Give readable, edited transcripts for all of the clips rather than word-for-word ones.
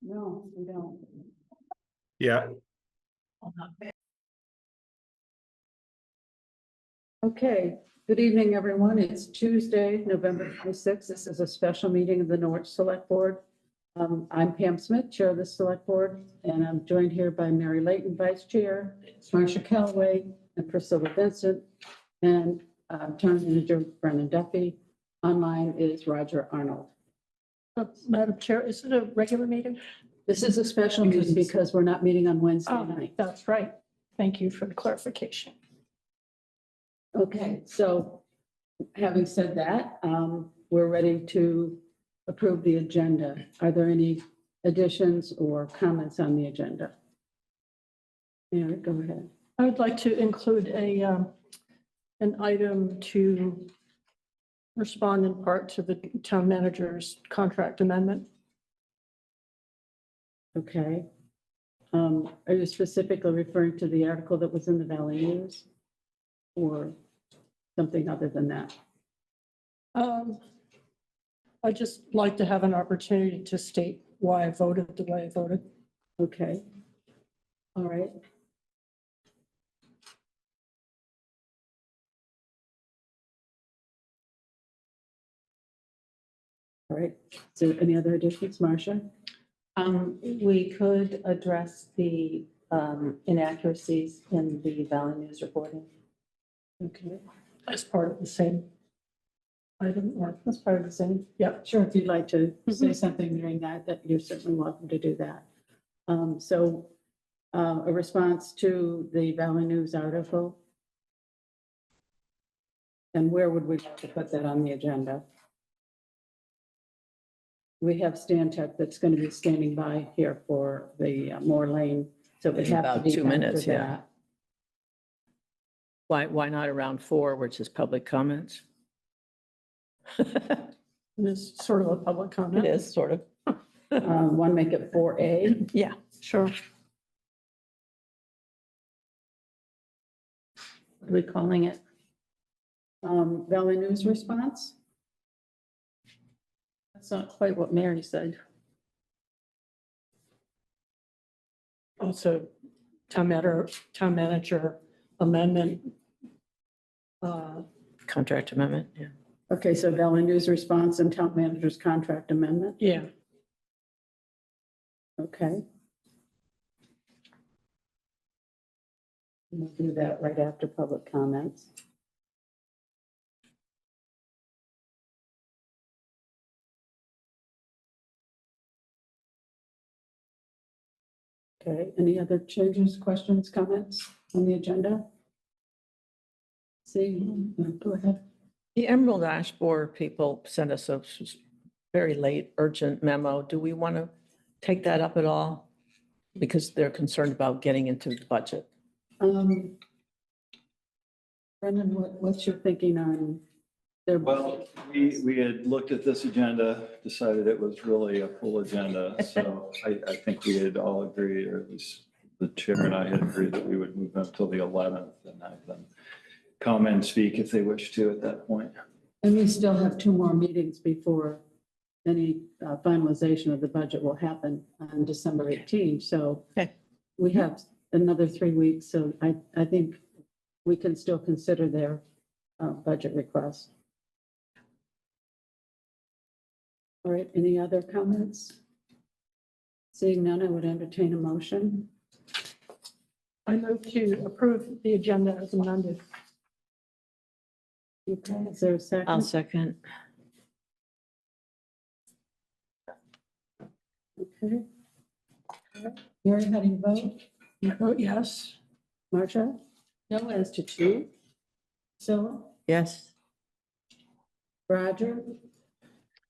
No, we don't. Yeah, Okay, good evening, everyone. It's Tuesday, November 26th. This is a special meeting of the Norwich Selectboard. I'm Pam Smith, Chair of the Select Board, and I'm joined here by Mary Layton, Vice Chair, Marcia Calloway, and Priscilla Vincent, and Town Manager Brennan Duffy. Online is Roger Arnold. Madam Chair, is it a regular meeting? This is a special meeting because we're not meeting on Wednesday Oh, night. that's right. Thank you for the clarification. Okay, so having said that, we're ready to approve the agenda. Are there any additions or comments on the agenda? Mary, go ahead. I would like to include an item to respond in part to the town manager's contract amendment. Okay. Are you specifically referring to the article that was in the Valley News? Or something other than that? I'd just like to have an opportunity to state why I voted the way I voted. Okay. All right. All right. So any other additions, Marcia? We could address the inaccuracies in the Valley News reporting. Okay. As part of the same item, or That's part of the same. yeah. Sure, if you'd like to say something during that you're certainly welcome to do that. A response to the Valley News article. And where would we like to put that on the agenda? We have Stantec that's going to be standing by here for the Moore Lane, so we In have to about be 2 after minutes, yeah. that. Why not around 4, which is public comments? It is sort of a public comment. It is, sort of. One, make it 4A. Yeah. Sure. What are we calling it? Valley News response? That's not quite what Mary said. Also, town manager amendment. Contract amendment, yeah. Okay, so Valley News response and town manager's contract amendment. Yeah, Okay. We'll do that right after public comments. Okay, any other changes, questions, comments on the agenda? See, go ahead. The Emerald Ash Borer people sent us a very late urgent memo. Do we want to take that up at all? Because they're concerned about getting into the budget. Brendan, what's your thinking on their? Well, we had looked at this agenda, decided it was really a full agenda. So I think we had all agreed, or at least the chair and I had agreed that we would move them till the 11th and have them come and speak if they wish to at that point. And we still have 2 more meetings before any finalization of the budget will happen on December 18th. So Okay. we have another 3 weeks. So I think we can still consider their budget request. All right, any other comments? Seeing none, I would entertain a motion. I move to approve the agenda as amended. Okay, is there a second? I'll second. Okay. Mary, how do you vote? I vote yes. Marcia? No, as to 2. So, Yes. Roger?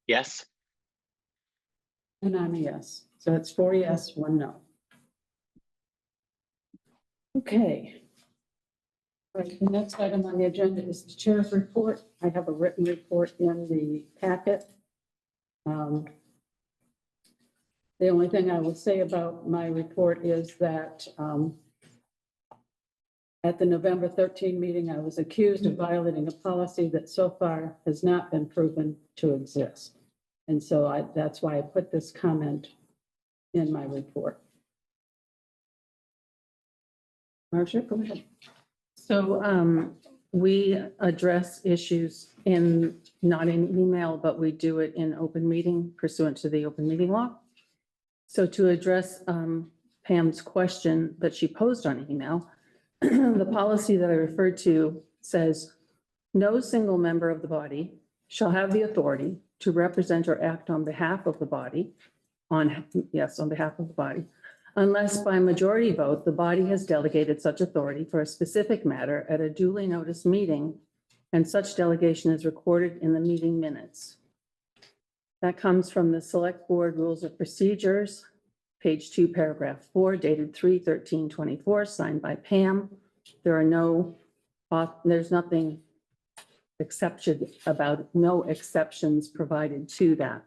Yes. And I'm a yes. So it's 4 yes, 1 no. Okay. All right, the next item on the agenda is the chair's report. I have a written report in the packet. The only thing I will say about my report is that at the November 13 meeting, I was accused of violating a policy that so far has not been proven to exist. And so that's why I put this comment in my report. Marcia, go ahead. So we address issues not in email, but we do it in open meeting pursuant to the open meeting law. So to address Pam's question that she posed on email, the policy that I referred to says, no single member of the body shall have the authority to represent or act on behalf of the body, on behalf of the body, unless by majority vote, the body has delegated such authority for a specific matter at a duly noticed meeting, and such delegation is recorded in the meeting minutes. That comes from the Select Board Rules of Procedures, page 2, paragraph 4, dated 3/13/24, signed by Pam. There's nothing no exceptions provided to that.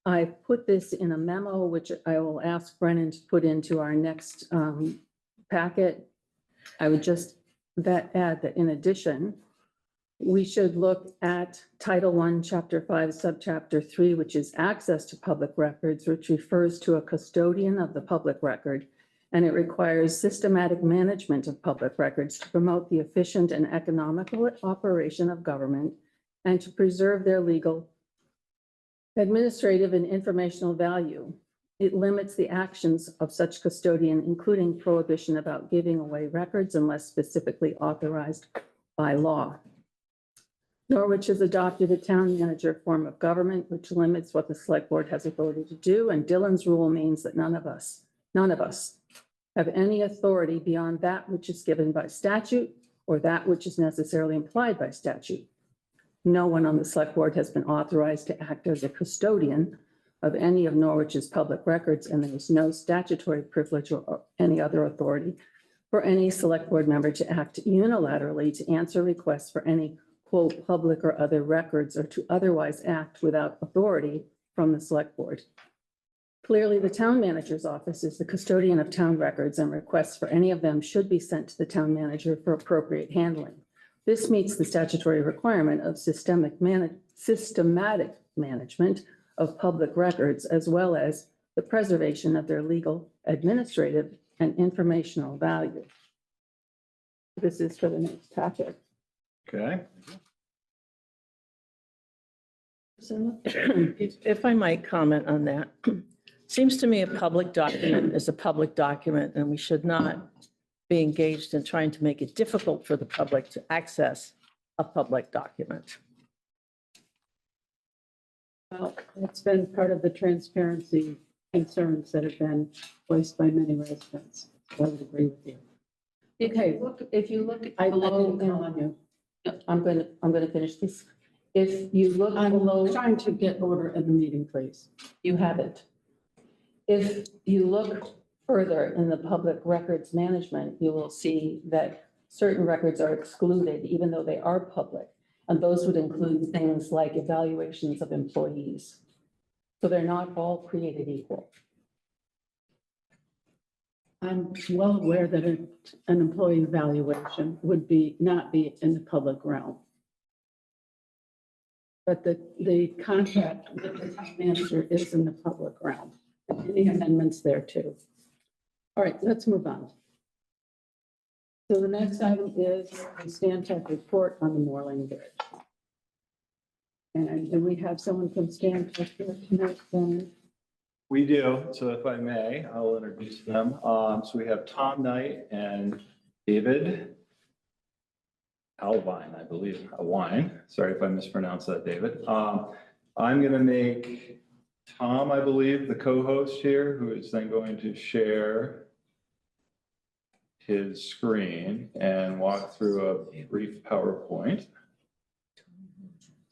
I put this in a memo, which I will ask Brennan to put into our next packet. I would just add that in addition, we should look at Title I, Chapter 5, Subchapter 3, which is access to public records, which refers to a custodian of the public record, and it requires systematic management of public records to promote the efficient and economical operation of government and to preserve their legal, administrative, and informational value. It limits the actions of such custodian, including prohibition about giving away records unless specifically authorized by law. Norwich has adopted a town manager form of government, which limits what the select board has authority to do, and Dillon's rule means that none of us have any authority beyond that which is given by statute or that which is necessarily implied by statute. No one on the select board has been authorized to act as a custodian of any of Norwich's public records, and there is no statutory privilege or any other authority for any select board member to act unilaterally to answer requests for any, quote, public or other records, or to otherwise act without authority from the select board. Clearly, the town manager's office is the custodian of town records, and requests for any of them should be sent to the town manager for appropriate handling. This meets the statutory requirement of systematic management of public records, as well as the preservation of their legal, administrative, and informational value. This is for the next packet. Okay. If I might comment on that, seems to me a public document is a public document, and we should not be engaged in trying to make it difficult for the public to access a public document. Well, it's been part of the transparency concerns that have been voiced by many residents. I would agree with you. Okay, If you look I below, didn't call on you. I'm going to finish this. If you look I'm below, trying to get order in the meeting, please. you have it. If you look further in the public records management, you will see that certain records are excluded, even though they are public. And those would include things like evaluations of employees. So they're not all created equal. I'm well aware that an employee evaluation would not be in the public realm. But the contract with the town manager is in the public realm. Any amendments there too? All right, let's move on. So the next item is the Stantec report on the Moorland Bridge. And do we have someone from Stantec here tonight, Ben? We do, so if I may, I'll introduce them. So we have Tom Knight and David Alvine, I believe, Alvine. Sorry if I mispronounced that, David. I'm going to make Tom, I believe, the co-host here, who is then going to share his screen and walk through a brief PowerPoint.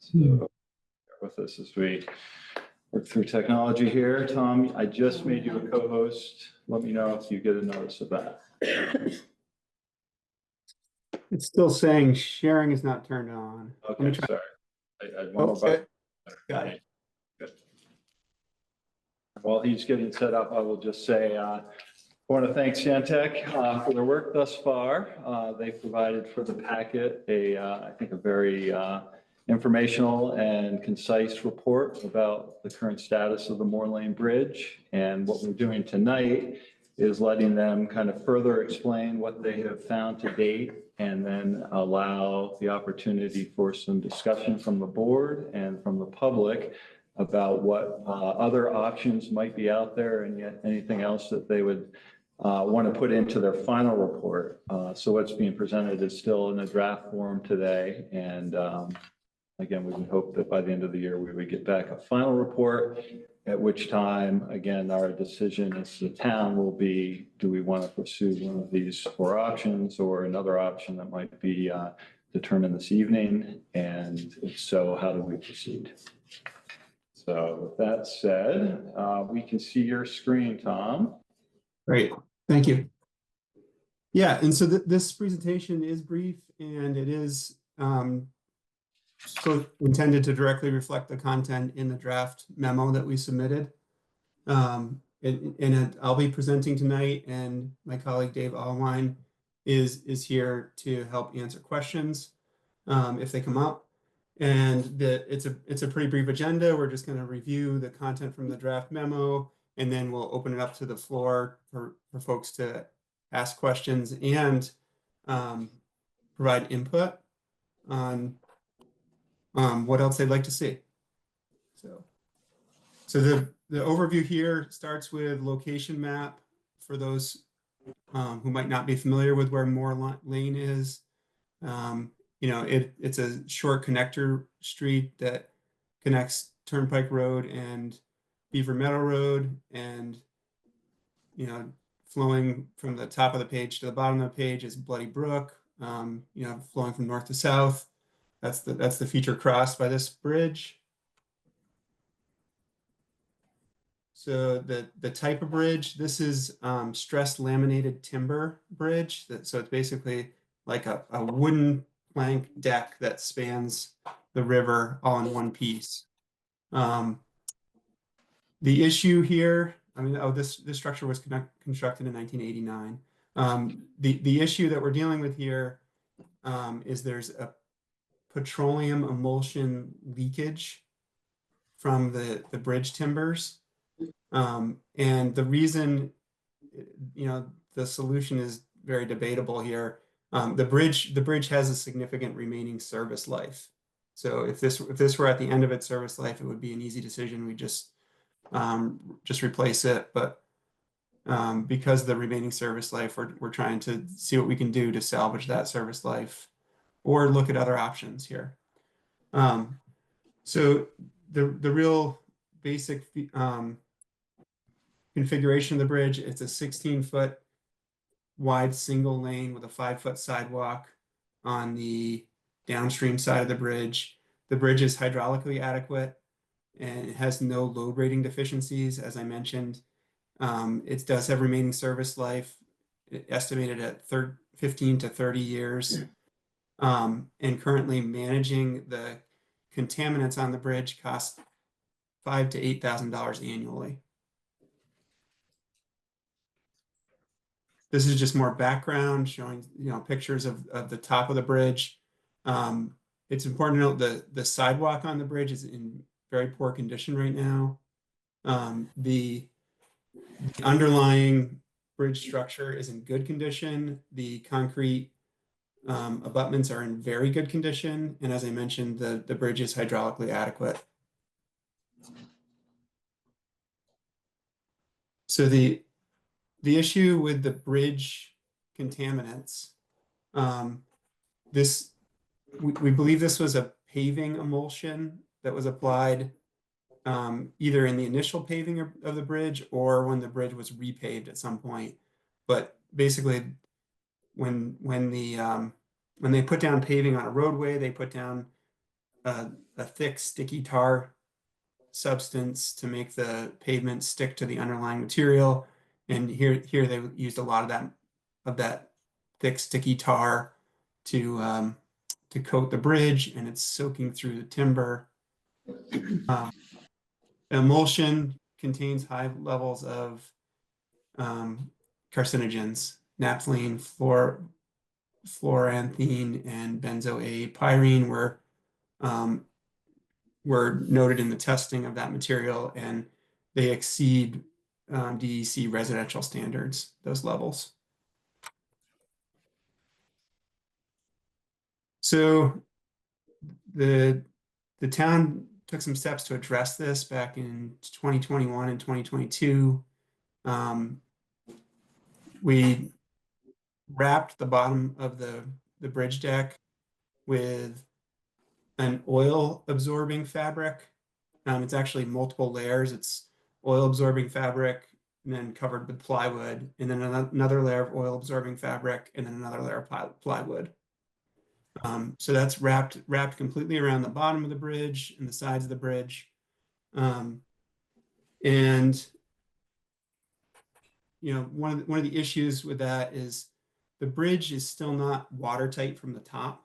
So bear with us as we work through technology here. Tom, I just made you a co-host. Let me know if you get a notice of that. It's still saying sharing is not turned on. Okay, sorry. I one more Okay. button. Got it. Good. While he's getting set up, I will just say, I want to thank Stantec for their work thus far. They provided for the packet I think a very informational and concise report about the current status of the Moore Lane Bridge. And what we're doing tonight is letting them kind of further explain what they have found to date, and then allow the opportunity for some discussion from the board and from the public about what other options might be out there, and yet anything else that they would want to put into their final report. So what's being presented is still in a draft form today. And again, we would hope that by the end of the year, we would get back a final report, at which time, again, our decision as the town will be, do we want to pursue one of these four options or another option that might be determined this evening? And if so, how do we proceed? So with that said, we can see your screen, Tom. Great, thank you. Yeah, and so this presentation is brief, and it is so intended to directly reflect the content in the draft memo that we submitted. I'll be presenting tonight, and my colleague Dave Allwine is here to help answer questions if they come up. And it's a pretty brief agenda. We're just going to review the content from the draft memo, and then we'll open it up to the floor for folks to ask questions and provide input on what else they'd like to see. So the overview here starts with location map for those who might not be familiar with where Moore Lane is. You know, it's a short connector street that connects Turnpike Road and Beaver Meadow Road, and you know, flowing from the top of the page to the bottom of the page is Bloody Brook. You know, flowing from north to south. That's the feature crossed by this bridge. So the type of bridge, this is stressed laminated timber bridge. So it's basically like a wooden plank deck that spans the river all in one piece. The issue here, I mean, this structure was constructed in 1989. The issue that we're dealing with here is there's a petroleum emulsion leakage from the bridge timbers. And the reason, you know, the solution is very debatable here. The bridge has a significant remaining service life. So if this were at the end of its service life, it would be an easy decision. We just replace it. But because of the remaining service life, we're trying to see what we can do to salvage that service life, or look at other options here. So the real basic configuration of the bridge, it's a 16-foot wide single lane with a 5-foot sidewalk on the downstream side of the bridge. The bridge is hydraulically adequate and it has no load rating deficiencies, as I mentioned. It does have remaining service life, estimated at 15 to 30 years. And currently managing the contaminants on the bridge costs $5,000 to $8,000 annually. This is just more background showing, you know, pictures of the top of the bridge. It's important to note the sidewalk on the bridge is in very poor condition right now. The underlying bridge structure is in good condition. The concrete abutments are in very good condition. And as I mentioned, the bridge is hydraulically adequate. So the issue with the bridge contaminants, we believe this was a paving emulsion that was applied either in the initial paving of the bridge or when the bridge was repaved at some point. But basically, when they put down paving on a roadway, they put down a thick sticky tar substance to make the pavement stick to the underlying material. And here they used a lot of that thick sticky tar to coat the bridge, and it's soaking through the timber. Emulsion contains high levels of carcinogens, naphthalene, fluoranthene, and benzoate. Pyrene were were noted in the testing of that material, and they exceed DEC residential standards, those levels. So the town took some steps to address this back in 2021 and 2022. We wrapped the bottom of the bridge deck with an oil absorbing fabric. It's actually multiple layers. It's oil absorbing fabric and then covered with plywood, and then another layer of oil absorbing fabric, and then another layer of plywood. So that's wrapped completely around the bottom of the bridge and the sides of the bridge. And you know, one of the issues with that is the bridge is still not watertight from the top.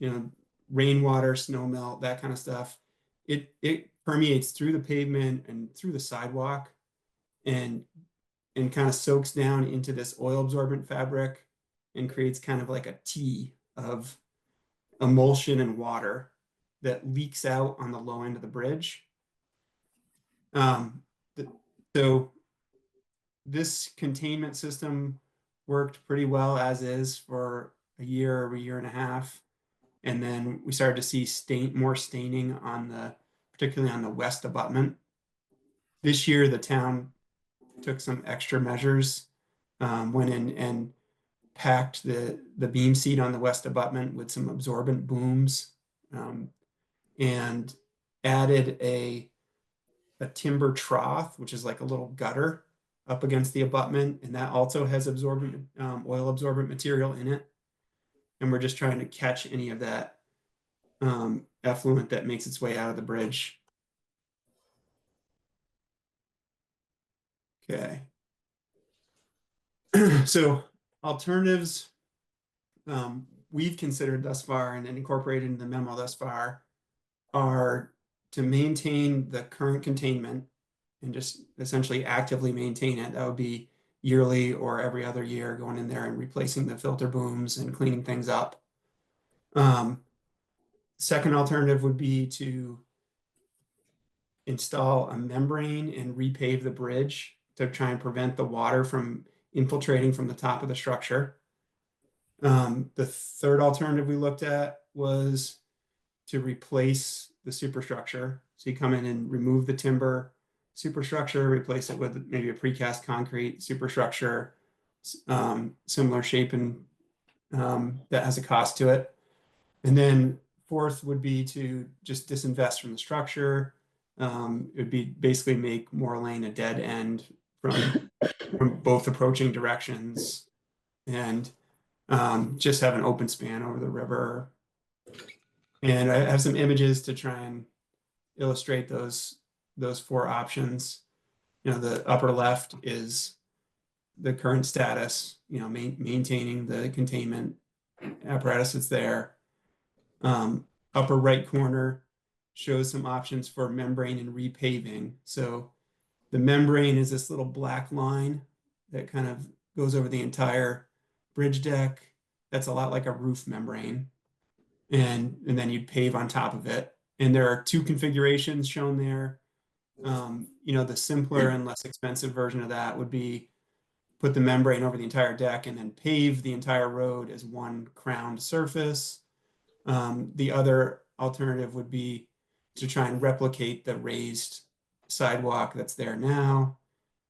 You know, rainwater, snow melt, that kind of stuff. It permeates through the pavement and through the sidewalk, and kind of soaks down into this oil absorbent fabric and creates kind of like a T of emulsion and water that leaks out on the low end of the bridge. So this containment system worked pretty well as is for a year or a year and a half. And then we started to see more staining particularly on the west abutment. This year, the town took some extra measures, went in and packed the beam seat on the west abutment with some absorbent booms, and added a timber trough, which is like a little gutter up against the abutment, and that also has oil absorbent material in it. And we're just trying to catch any of that effluent that makes its way out of the bridge. Okay. So alternatives we've considered thus far and incorporated in the memo thus far are to maintain the current containment and just essentially actively maintain it. That would be yearly or every other year, going in there and replacing the filter booms and cleaning things up. Second alternative would be to install a membrane and repave the bridge to try and prevent the water from infiltrating from the top of the structure. The third alternative we looked at was to replace the superstructure. So you come in and remove the timber superstructure, replace it with maybe a precast concrete superstructure, similar shape, and that has a cost to it. And then fourth would be to just disinvest from the structure. It would be basically make Moore Lane a dead end from both approaching directions, and just have an open span over the river. And I have some images to try and illustrate those four options. You know, the upper left is the current status, you know, maintaining the containment apparatus that's there. Upper right corner shows some options for membrane and repaving. So the membrane is this little black line that kind of goes over the entire bridge deck. That's a lot like a roof membrane. And then you'd pave on top of it. And there are two configurations shown there. You know, the simpler and less expensive version of that would be put the membrane over the entire deck and then pave the entire road as one crowned surface. The other alternative would be to try and replicate the raised sidewalk that's there now.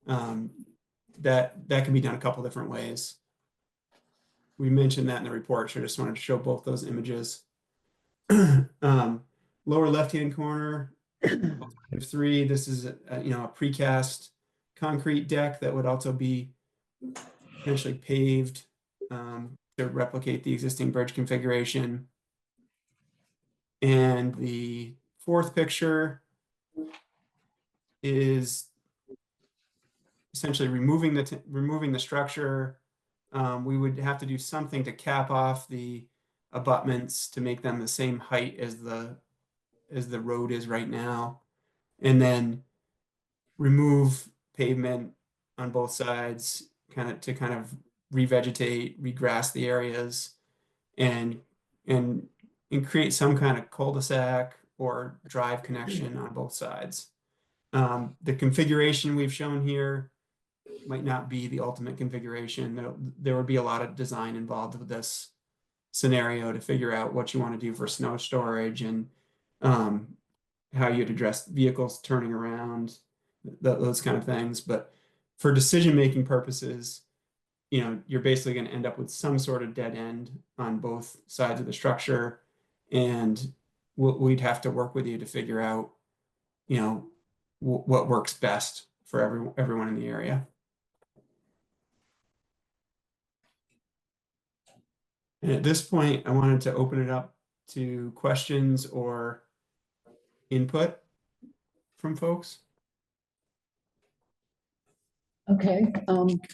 That can be done a couple different ways. We mentioned that in the report, so I just wanted to show both those images. Lower left-hand corner, alternative 3, this is a precast concrete deck that would also be potentially paved to replicate the existing bridge configuration. And the fourth picture is essentially removing the structure. We would have to do something to cap off the abutments to make them the same height as the road is right now, and then remove pavement on both sides, kind of revegetate, regrass the areas, and and create some kind of cul-de-sac or drive connection on both sides. The configuration we've shown here might not be the ultimate configuration. There would be a lot of design involved with this scenario to figure out what you want to do for snow storage and how you'd address vehicles turning around, those kind of things. But for decision-making purposes, you're basically going to end up with some sort of dead end on both sides of the structure. And we'd have to work with you to figure out, what works best for everyone in the area. And at this point, I wanted to open it up to questions or input from folks. Okay,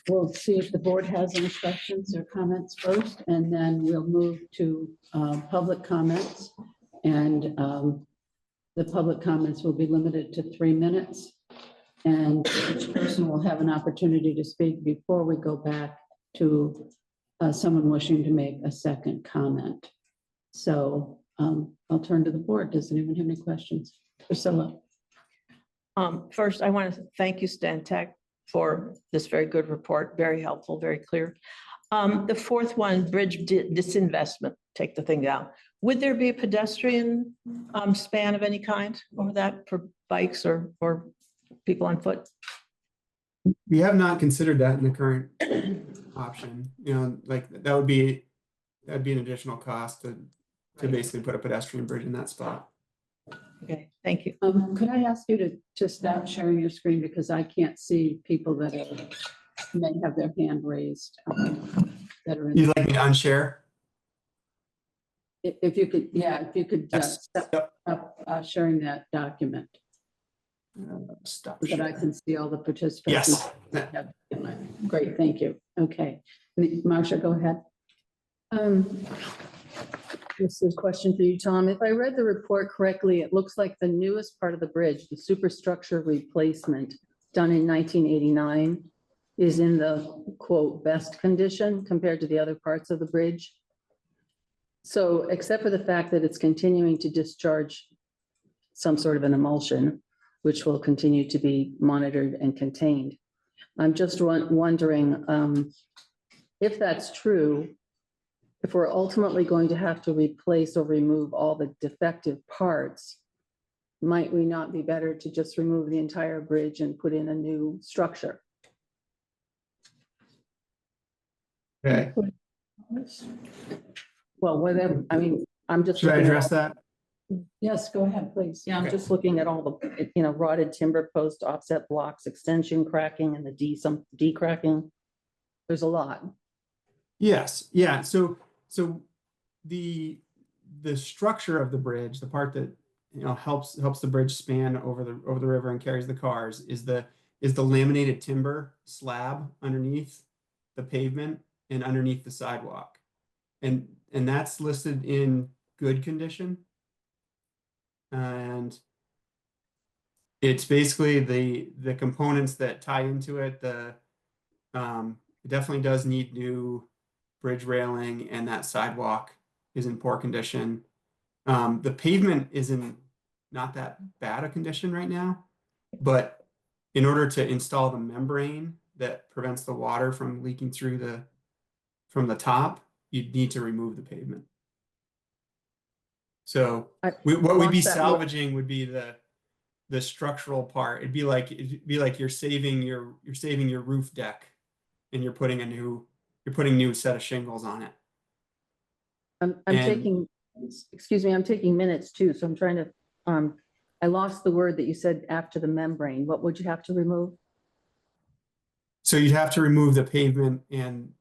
we'll see if the board has any questions or comments first, and then we'll move to public comments. And the public comments will be limited to 3 minutes. And each person will have an opportunity to speak before we go back to someone wishing to make a second comment. So I'll turn to the board. Does anyone have any questions? Priscilla? First, I want to thank you, Stantec, for this very good report, very helpful, very clear. The fourth one, bridge disinvestment, take the thing down. Would there be a pedestrian span of any kind over that for bikes or people on foot? We have not considered that in the current option. Like that would be an additional cost to basically put a pedestrian bridge in that spot. Okay, thank you. Could I ask you to stop sharing your screen, because I can't see people that may have their hand raised that are in. You'd like me to unshare? If you could, if you could Yes. step up sharing that document Stop so that I sharing. can see all the participants. Yes. Great, thank you. Okay. Marcia, go ahead. This is a question for you, Tom. If I read the report correctly, it looks like the newest part of the bridge, the superstructure replacement done in 1989, is in the quote best condition compared to the other parts of the bridge. So except for the fact that it's continuing to discharge some sort of an emulsion, which will continue to be monitored and contained, I'm just wondering if that's true, if we're ultimately going to have to replace or remove all the defective parts, might we not be better to just remove the entire bridge and put in a new structure? Okay. Well, whatever, I mean, I'm just. Should I looking at address all- that? Yes, go ahead, please. Yeah, I'm Okay. just looking at all the, rotted timber post, offset blocks, extension cracking, and some decracking. There's a lot. Yes. Yeah. So the structure of the bridge, the part that helps the bridge span over the river and carries the cars, is the laminated timber slab underneath the pavement and underneath the sidewalk, and that's listed in good condition. And it's basically the components that tie into it. It definitely does need new bridge railing, and that sidewalk is in poor condition. The pavement is in not that bad a condition right now, but in order to install the membrane that prevents the water from leaking through from the top, you'd need to remove the pavement. So what we'd be salvaging would be the structural part. It'd be like you're saving your roof deck, and you're putting new set of shingles on it. I'm And- taking, excuse me, I'm taking minutes too, so I'm trying to, I lost the word that you said after the membrane. What would you have to remove? So you'd have to remove the pavement and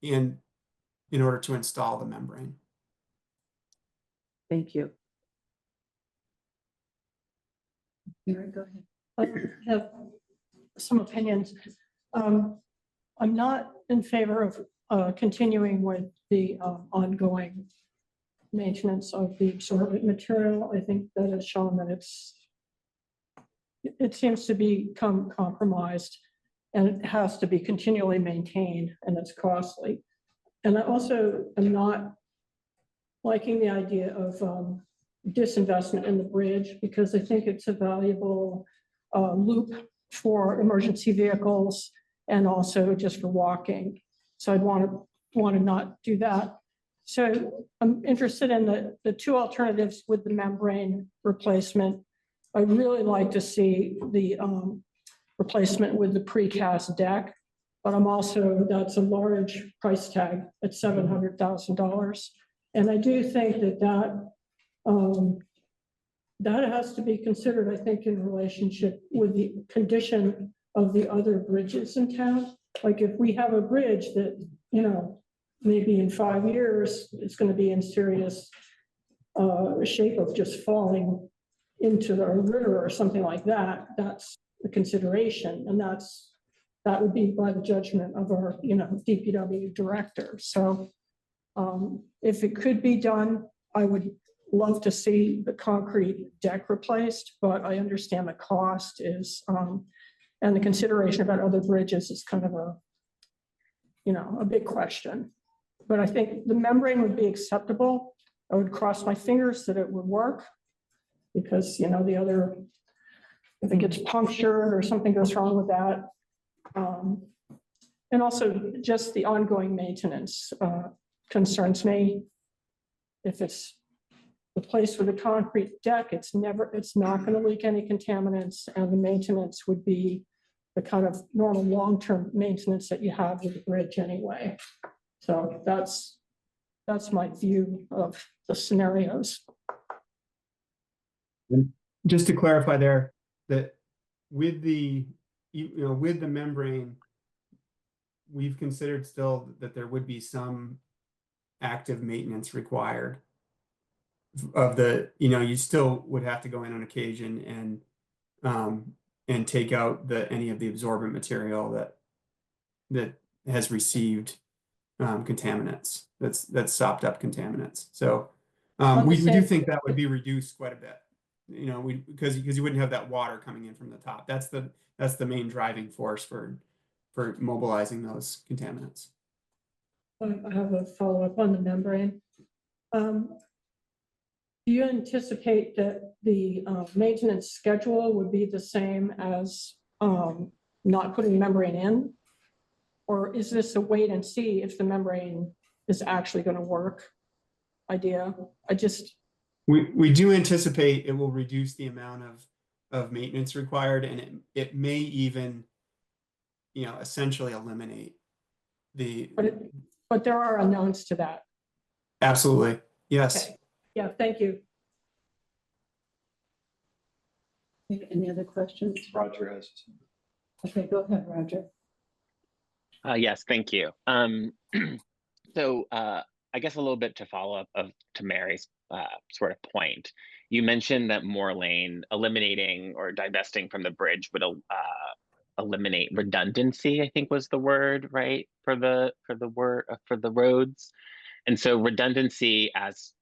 in order to install the membrane. Thank you. Mary, go ahead. I have some opinions. I'm not in favor of continuing with the ongoing maintenance of the absorbent material. I think that has shown that it seems to become compromised, and it has to be continually maintained, and it's costly. And I also am not liking the idea of disinvestment in the bridge, because I think it's a valuable loop for emergency vehicles and also just for walking. So I'd want to not do that. So I'm interested in the two alternatives with the membrane replacement. I'd really like to see the replacement with the precast deck, but that's a large price tag at $700,000. And I do think that has to be considered, I think, in relationship with the condition of the other bridges in town. Like if we have a bridge that, maybe in 5 years, it's going to be in serious shape of just falling into the river or something like that, that's the consideration. And that would be by the judgment of our, DPW director. So if it could be done, I would love to see the concrete deck replaced, but I understand the cost is, and the consideration about other bridges is kind of a big question. But I think the membrane would be acceptable. I would cross my fingers that it would work, because, the other, if it gets punctured or something goes wrong with that. And also just the ongoing maintenance concerns me. If it's replaced with a concrete deck, it's not going to leak any contaminants, and the maintenance would be the kind of normal long-term maintenance that you have with the bridge anyway. So that's my view of the scenarios. And just to clarify there, that with the membrane, we've considered still that there would be some active maintenance required of the, you still would have to go in on occasion and take out any of the absorbent material that has received contaminants, that's sopped up contaminants. So we do think that would be reduced quite a bit, because you wouldn't have that water coming in from the top. That's the main driving force for mobilizing those contaminants. I have a follow-up on the membrane. Do you anticipate that the maintenance schedule would be the same as not putting membrane in? Or is this a wait and see if the membrane is actually going to work idea? We do anticipate it will reduce the amount of maintenance required, and it may even, essentially eliminate the. But there are unknowns to that. Absolutely, yes. Okay. Yeah, thank you. Any other questions? Roger has. Okay, go ahead, Roger. Yes, thank you. So I guess a little bit to follow up to Mary's sort of point. You mentioned that Moore Lane eliminating or divesting from the bridge would eliminate redundancy, I think was the word, right? For the roads. And so redundancy as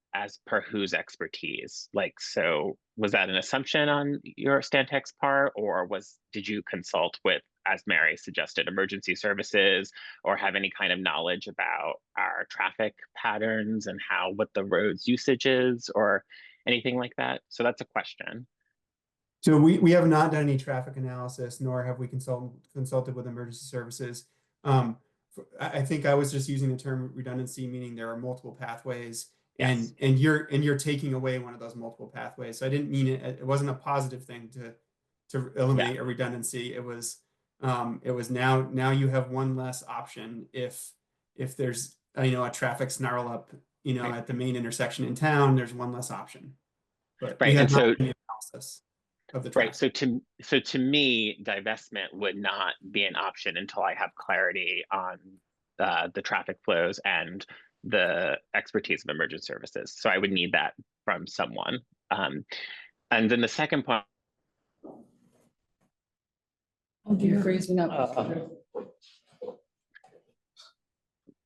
per whose expertise? Like, so was that an assumption on your Stantec's part, or did you consult with, as Mary suggested, emergency services, or have any kind of knowledge about our traffic patterns and what the road's usage is, or anything like that? So that's a question. So we have not done any traffic analysis, nor have we consulted with emergency services. I think I was just using the term redundancy, meaning there are multiple pathways, yes. and you're taking away one of those multiple pathways. So I didn't mean it. It wasn't a positive thing to eliminate a redundancy. It was now you have one less option if there's a traffic snarl up right. at the main intersection in town. There's one less option. But right, and so analysis of the traffic. Right. So to me, divestment would not be an option until I have clarity on the traffic flows and the expertise of emergency services. So I would need that from someone. And then the second point. You're freezing up.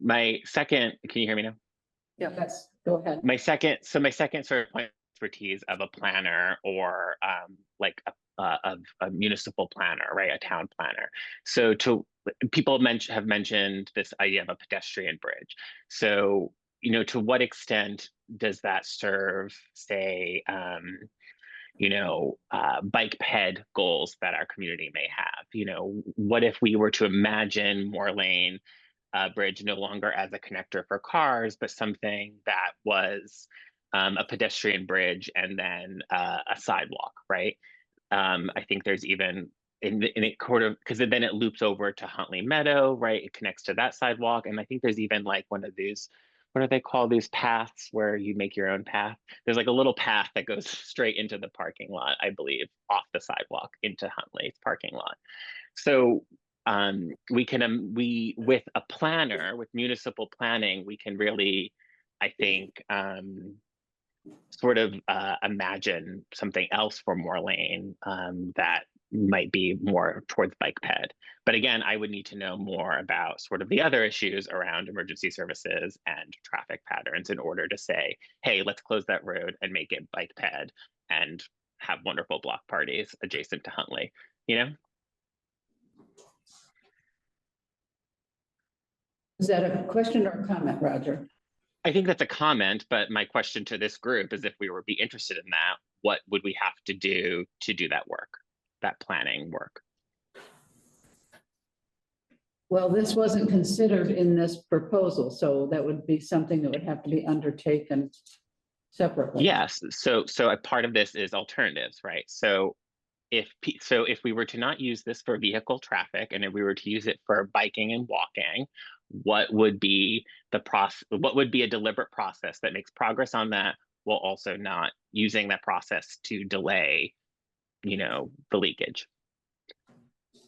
My second, can you hear me now? Yeah, that's, go ahead. My second sort of point of expertise of a planner, or like a municipal planner, right? A town planner. So people have mentioned this idea of a pedestrian bridge. So, to what extent does that serve, say, bike ped goals that our community may have? What if we were to imagine Moore Lane Bridge no longer as a connector for cars, but something that was a pedestrian bridge and then a sidewalk, right? I think there's even in it because then it loops over to Huntley Meadow, right? It connects to that sidewalk, and I think there's even like one of these, what are they called, these paths where you make your own path? There's like a little path that goes straight into the parking lot, I believe, off the sidewalk into Huntley's parking lot. So we with a planner, with municipal planning, we can really, I think, sort of imagine something else for Moore Lane that might be more towards bike ped. But again, I would need to know more about sort of the other issues around emergency services and traffic patterns in order to say, hey, let's close that road and make it bike ped and have wonderful block parties adjacent to Huntley, Is that a question or a comment, Roger? I think that's a comment, but my question to this group is if we would be interested in that, what would we have to do that work, that planning work? Well, this wasn't considered in this proposal, so that would be something that would have to be undertaken separately. Yes, so a part of this is alternatives, right? So if we were to not use this for vehicle traffic and if we were to use it for biking and walking, what would be what would be a deliberate process that makes progress on that while also not using that process to delay, the leakage?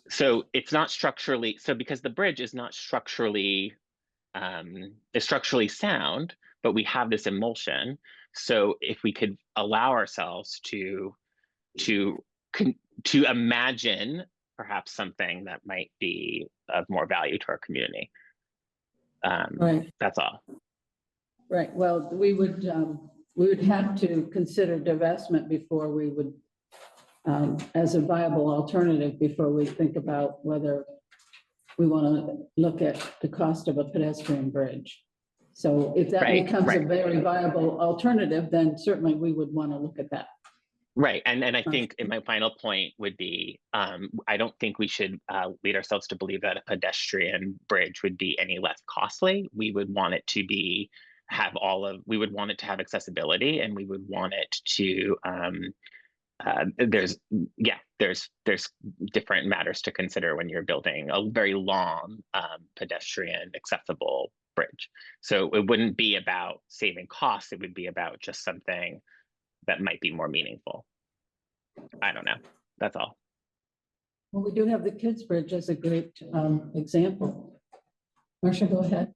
So it's not structurally, because the bridge is not structurally sound, but we have this emulsion. So if we could allow ourselves to imagine perhaps something that might be of more value to our community. Right. That's all. Right. Well, we would have to consider divestment before we would, as a viable alternative, before we think about whether we want to look at the cost of a pedestrian bridge. So if that becomes a very viable alternative, then certainly we would want to look at that. Right. And I think my final point would be, I don't think we should lead ourselves to believe that a pedestrian bridge would be any less costly. We would want it to we would want it to have accessibility, and we would want it to, there's different matters to consider when you're building a very long pedestrian accessible bridge. So it wouldn't be about saving costs. It would be about just something that might be more meaningful. I don't know. That's all. Well, we do have the kids bridge as a great example. Marcia, go ahead.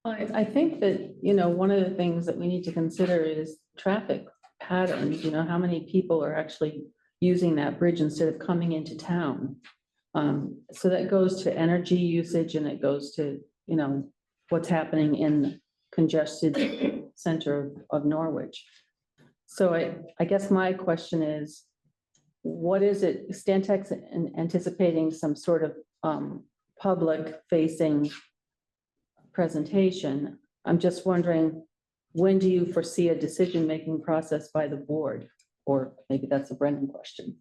I think that, one of the things that we need to consider is traffic patterns, how many people are actually using that bridge instead of coming into town. So that goes to energy usage, and it goes to, what's happening in the congested center of Norwich. So I guess my question is, what is it, Stantec's anticipating some sort of public facing presentation. I'm just wondering, when do you foresee a decision-making process by the board? Or maybe that's a Brendan question.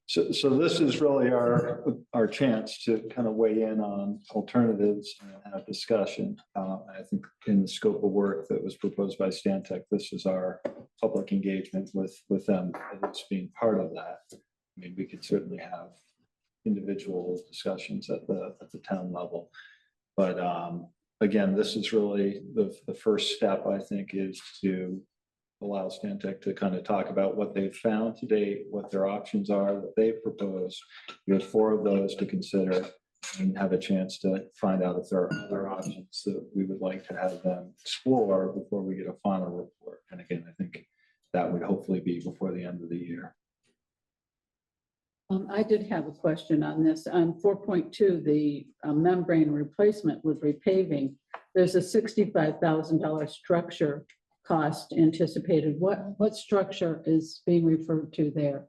So this is really our chance to kind of weigh in on alternatives and have discussion. I think in the scope of work that was proposed by Stantec, this is our public engagement with them as being part of that. I mean, we could certainly have individual discussions at the town level, but again, this is really the first step, I think, is to allow Stantec to kind of talk about what they've found to date, what their options are that they've proposed. We have 4 of those to consider and have a chance to find out if there are other options that we would like to have them explore before we get a final report. And again, I think that would hopefully be before the end of the year. I did have a question on this. On 4.2, the membrane replacement with repaving, there's a $65,000 structure cost anticipated. What structure is being referred to there?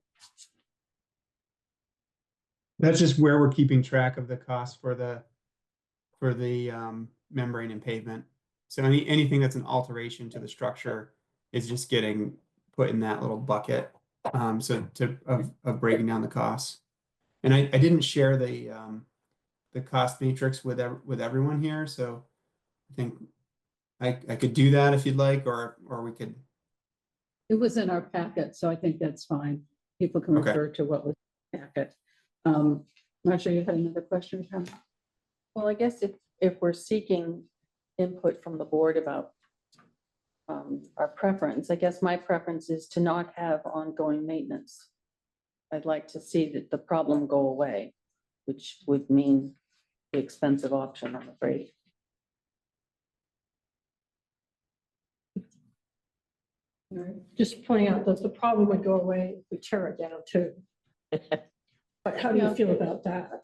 That's just where we're keeping track of the cost for the membrane and pavement. So anything that's an alteration to the structure is just getting put in that little bucket. Of breaking down the costs. And I didn't share the cost matrix with everyone here, so I think I could do that if you'd like, or we could. It was in our packet, so I think that's fine. People can Okay. refer to what was in the packet. Marcia, you had another question, Pam? Well, I guess if we're seeking input from the board about our preference, I guess my preference is to not have ongoing maintenance. I'd like to see that the problem go away, which would mean the expensive option, I'm afraid. Just pointing out that the problem would go away if we tear it down too. But how do you feel about that?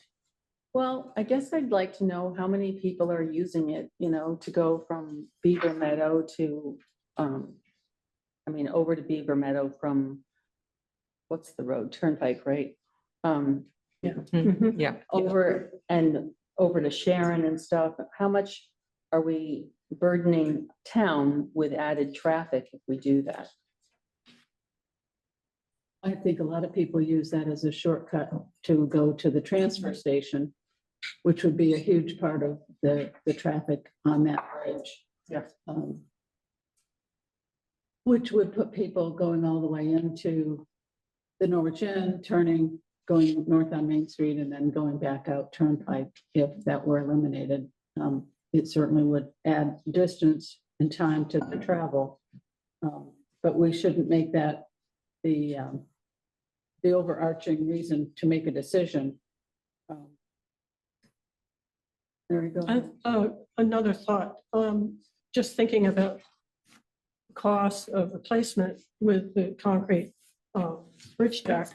Well, I guess I'd like to know how many people are using it, you know, to go from Beaver Meadow to, over to Beaver Meadow from, what's the road, Turnpike, right? Mhm. Over to Sharon and stuff. How much are we burdening town with added traffic if we do that? I think a lot of people use that as a shortcut to go to the transfer station, which would be a huge part of the traffic on that bridge. Yeah. Which would put people going all the way into the Norwich Inn, going north on Main Street and then going back out Turnpike if that were eliminated. It certainly would add distance and time to the travel. But we shouldn't make that the overarching reason to make a decision. There you go. Another thought, just thinking about cost of replacement with the concrete bridge deck.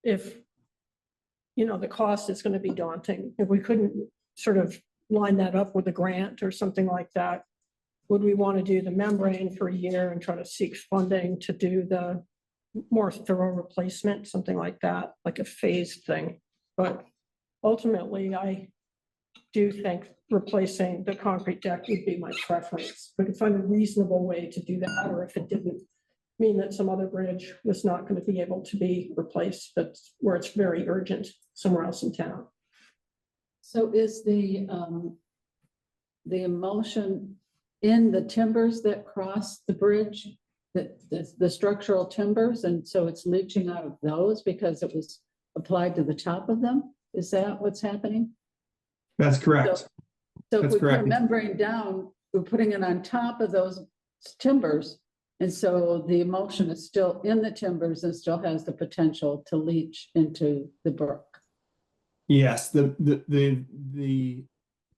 If, the cost is going to be daunting, if we couldn't sort of line that up with a grant or something like that, would we want to do the membrane for a year and try to seek funding to do the more thorough replacement, something like that, like a phased thing? But ultimately, I do think replacing the concrete deck would be my preference. We could find a reasonable way to do that, or if it didn't mean that some other bridge was not going to be able to be replaced, but where it's very urgent somewhere else in town. So is the emulsion in the timbers that cross the bridge, the structural timbers, and so it's leaching out of those because it was applied to the top of them? Is that what's happening? That's correct. So if That's we put a correct. membrane down, we're putting it on top of those timbers. And so the emulsion is still in the timbers and still has the potential to leach into the brook. Yes, the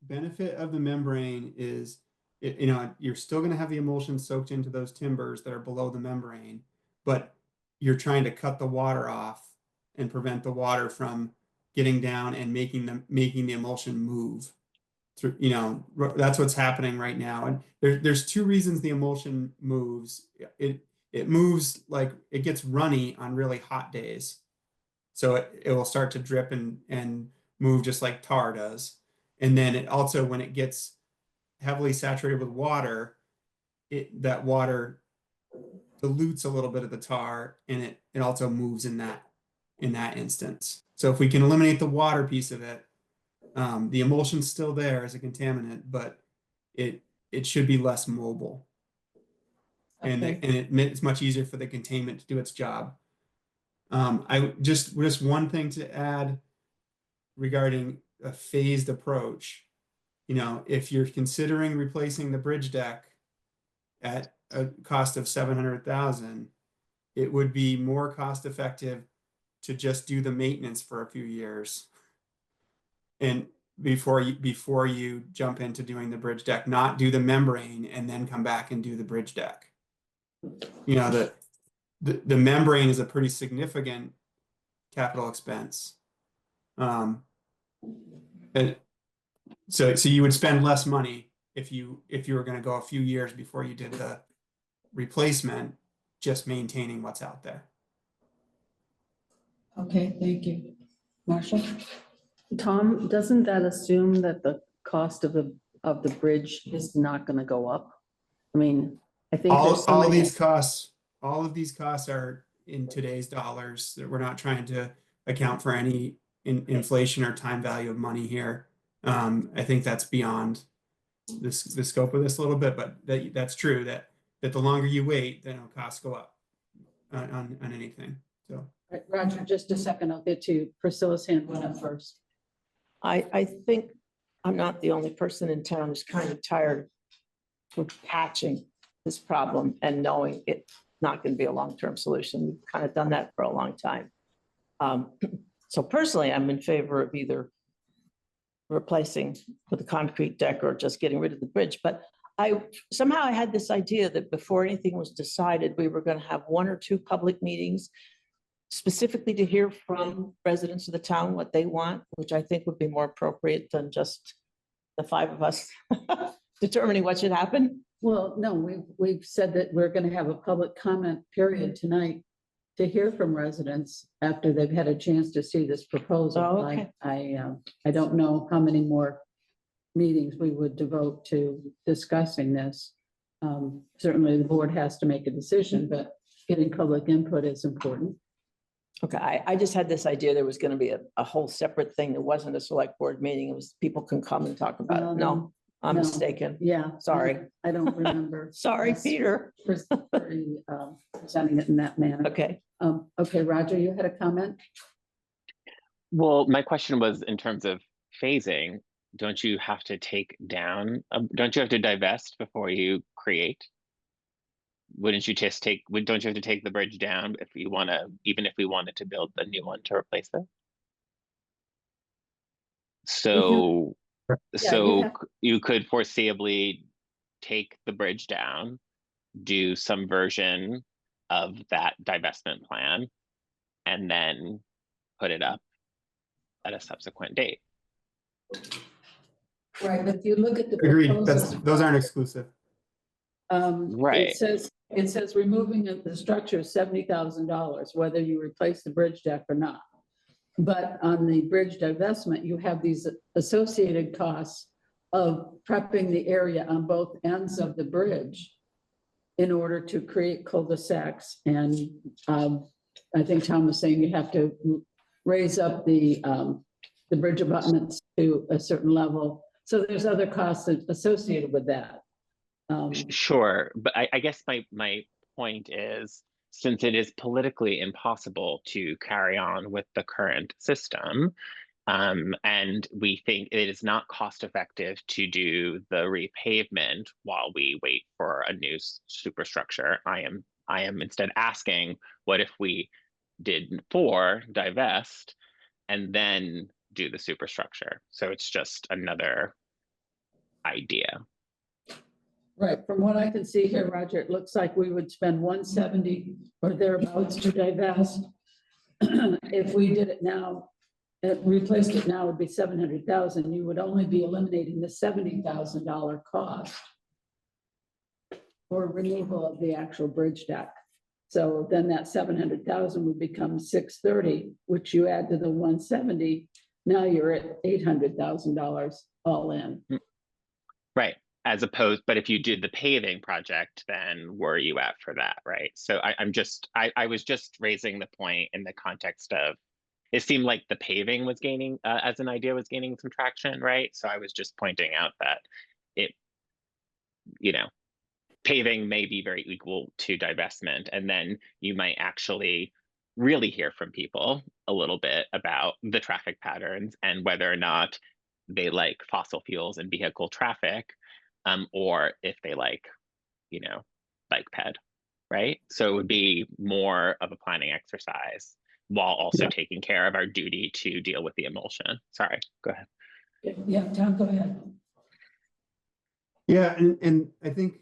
benefit of the membrane is, you're still going to have the emulsion soaked into those timbers that are below the membrane, but you're trying to cut the water off and prevent the water from getting down and making the emulsion move through. That's what's happening right now. And there's two reasons the emulsion moves. It moves like it gets runny on really hot days. So it will start to drip and move just like tar does. And then it also, when it gets heavily saturated with water, that water dilutes a little bit of the tar, and it also moves in that instance. So if we can eliminate the water piece of it, the emulsion's still there as a contaminant, but it should be less mobile. Okay. It's much easier for the containment to do its job. I just one thing to add regarding a phased approach. If you're considering replacing the bridge deck at a cost of $700,000, it would be more cost effective to just do the maintenance for a few years, and before you jump into doing the bridge deck, not do the membrane and then come back and do the bridge deck. The membrane is a pretty significant capital expense. So you would spend less money if you were going to go a few years before you did the replacement, just maintaining what's out there. Okay, thank you. Marshall? Tom, doesn't that assume that the cost of the bridge is not going to go up? I mean, I think there's All of somebody, all of these costs are in today's dollars. That we're not trying to account for any inflation or time value of money here. I think that's beyond the scope of this a little bit, but that's true that the longer you wait, then costs go up on anything. So Right, Roger, just a second, I'll get to you. Priscilla's hand went up first. I think I'm not the only person in town who's kind of tired of patching this problem and knowing it's not going to be a long-term solution. We've kind of done that for a long time. So personally, I'm in favor of either replacing with a concrete deck or just getting rid of the bridge. But somehow I had this idea that before anything was decided, we were going to have 1 or 2 public meetings specifically to hear from residents of the town what they want, which I think would be more appropriate than just the 5 of us determining what should happen. Well, no, we've said that we're going to have a public comment period tonight to hear from residents after they've had a chance to see this proposal. Oh, okay. I don't know how many more meetings we would devote to discussing this. Certainly the board has to make a decision, but getting public input is important. Okay, I just had this idea there was going to be a whole separate thing that wasn't a select board meeting. It was people can come and talk about it. No, I'm no. mistaken. Yeah. Sorry. I don't remember. Sorry, Yes. Peter. Presenting it in that manner. Okay. Okay, Roger, you had a comment? Well, my question was in terms of phasing, don't you have to take down, don't you have to divest before you create? Wouldn't you just don't you have to take the bridge down if you want to, even if we wanted to build a new one to replace it? So, you could foreseeably take the bridge down, do some version of that divestment plan, and then put it up at a subsequent date. Right, but if you look at the agreed. proposals, Those aren't exclusive. Right. It says removing of the structure is $70,000, whether you replace the bridge deck or not. But on the bridge divestment, you have these associated costs of prepping the area on both ends of the bridge in order to create cul-de-sacs. And I think Tom was saying you have to raise up the bridge abutments to a certain level. So there's other costs associated with that. Sure, but I guess my point is, since it is politically impossible to carry on with the current system, and we think it is not cost effective to do the repavement while we wait for a new superstructure, I am instead asking, what if we did 4 divest and then do the superstructure? So it's just another idea. Right, from what I can see here, Roger, it looks like we would spend 170 or thereabouts to divest. If we did it now, replaced it now, would be 700,000. You would only be eliminating the $70,000 cost for removal of the actual bridge deck. So then that 700,000 would become 630, which you add to the 170. Now you're at $800,000 all in. Right. As opposed, but if you did the paving project, then where are you at for that, right? So I was just raising the point in the context of, it seemed like the paving was gaining, as an idea was gaining some traction, right? So I was just pointing out that it, paving may be very equal to divestment, and then you might actually really hear from people a little bit about the traffic patterns and whether or not they like fossil fuels and vehicle traffic, or if they like, bike ped, right? So it would be more of a planning exercise while also taking care of our duty to deal with the emulsion. Sorry, go ahead. Yeah, Tom, go ahead. Yeah, and I think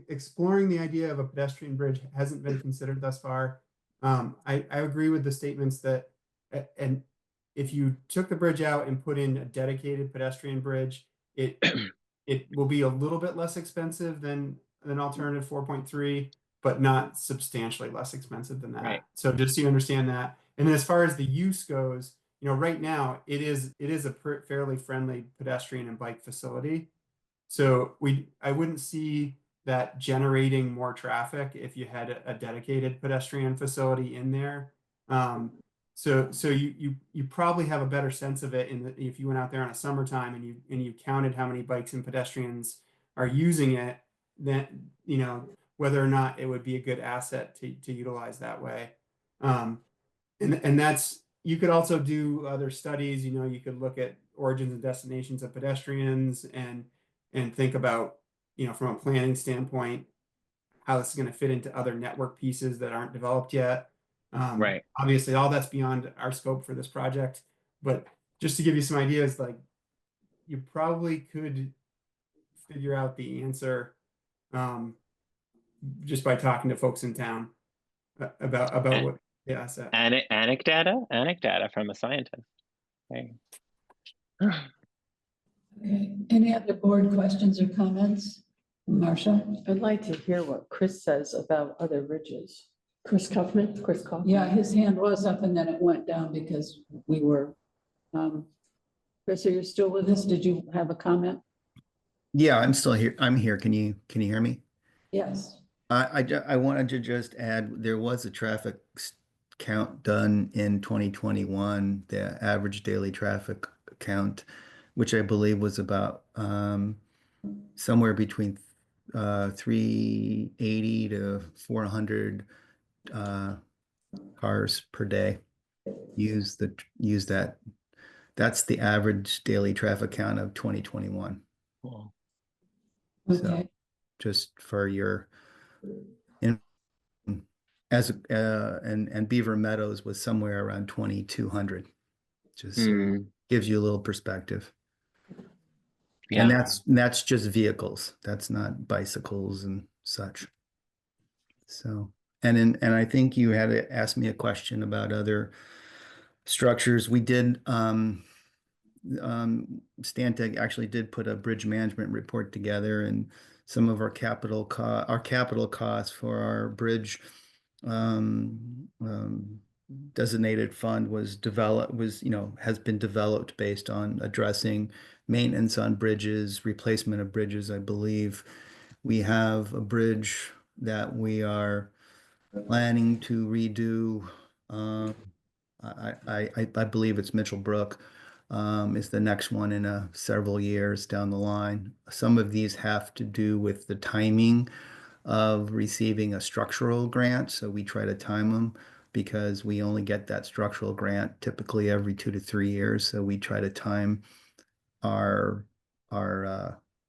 exploring the idea of a pedestrian bridge hasn't been considered thus far. I agree with the statements that, and if you took the bridge out and put in a dedicated pedestrian bridge, it will be a little bit less expensive than alternative 4.3, but not substantially less expensive than that. Right. So just so you understand that. And then as far as the use goes, right now it is a fairly friendly pedestrian and bike facility. So I wouldn't see that generating more traffic if you had a dedicated pedestrian facility in there. So you probably have a better sense of it if you went out there in a summertime and you counted how many bikes and pedestrians are using it, then whether or not it would be a good asset to utilize that way. And that's, you could also do other studies, you could look at origins and destinations of pedestrians and think about, from a planning standpoint, how this is going to fit into other network pieces that aren't developed yet. Right. Obviously, all that's beyond our scope for this project, but just to give you some ideas, like you probably could figure out the answer just by talking to folks in town about what the asset. Anecdata from a scientist. Right. Okay, any other board questions or comments? Marcia? I'd like to hear what Chris says about other bridges. Chris Kaufman. Chris Kaufman. Yeah, his hand was up and then it went down because we were, Chris, are you still with us? Did you have a comment? Yeah, I'm still here. I'm here. Can you hear me? Yes. I wanted to just add, there was a traffic count done in 2021, the average daily traffic count, which I believe was about somewhere between 380 to 400 cars per day use that. That's the average daily traffic count of 2021. Cool. Okay. Just for your and Beaver Meadows was somewhere around 2,200. Just gives you a little perspective. Yeah. And that's just vehicles. That's not bicycles and such. So, and I think you had asked me a question about other structures. We did, Stantec actually did put a bridge management report together, and some of our capital costs for our bridge designated fund has been developed based on addressing maintenance on bridges, replacement of bridges. I believe we have a bridge that we are planning to redo. I believe it's Mitchell Brook is the next one in several years down the line. Some of these have to do with the timing of receiving a structural grant. So we try to time them because we only get that structural grant typically every 2 to 3 years. So we try to time our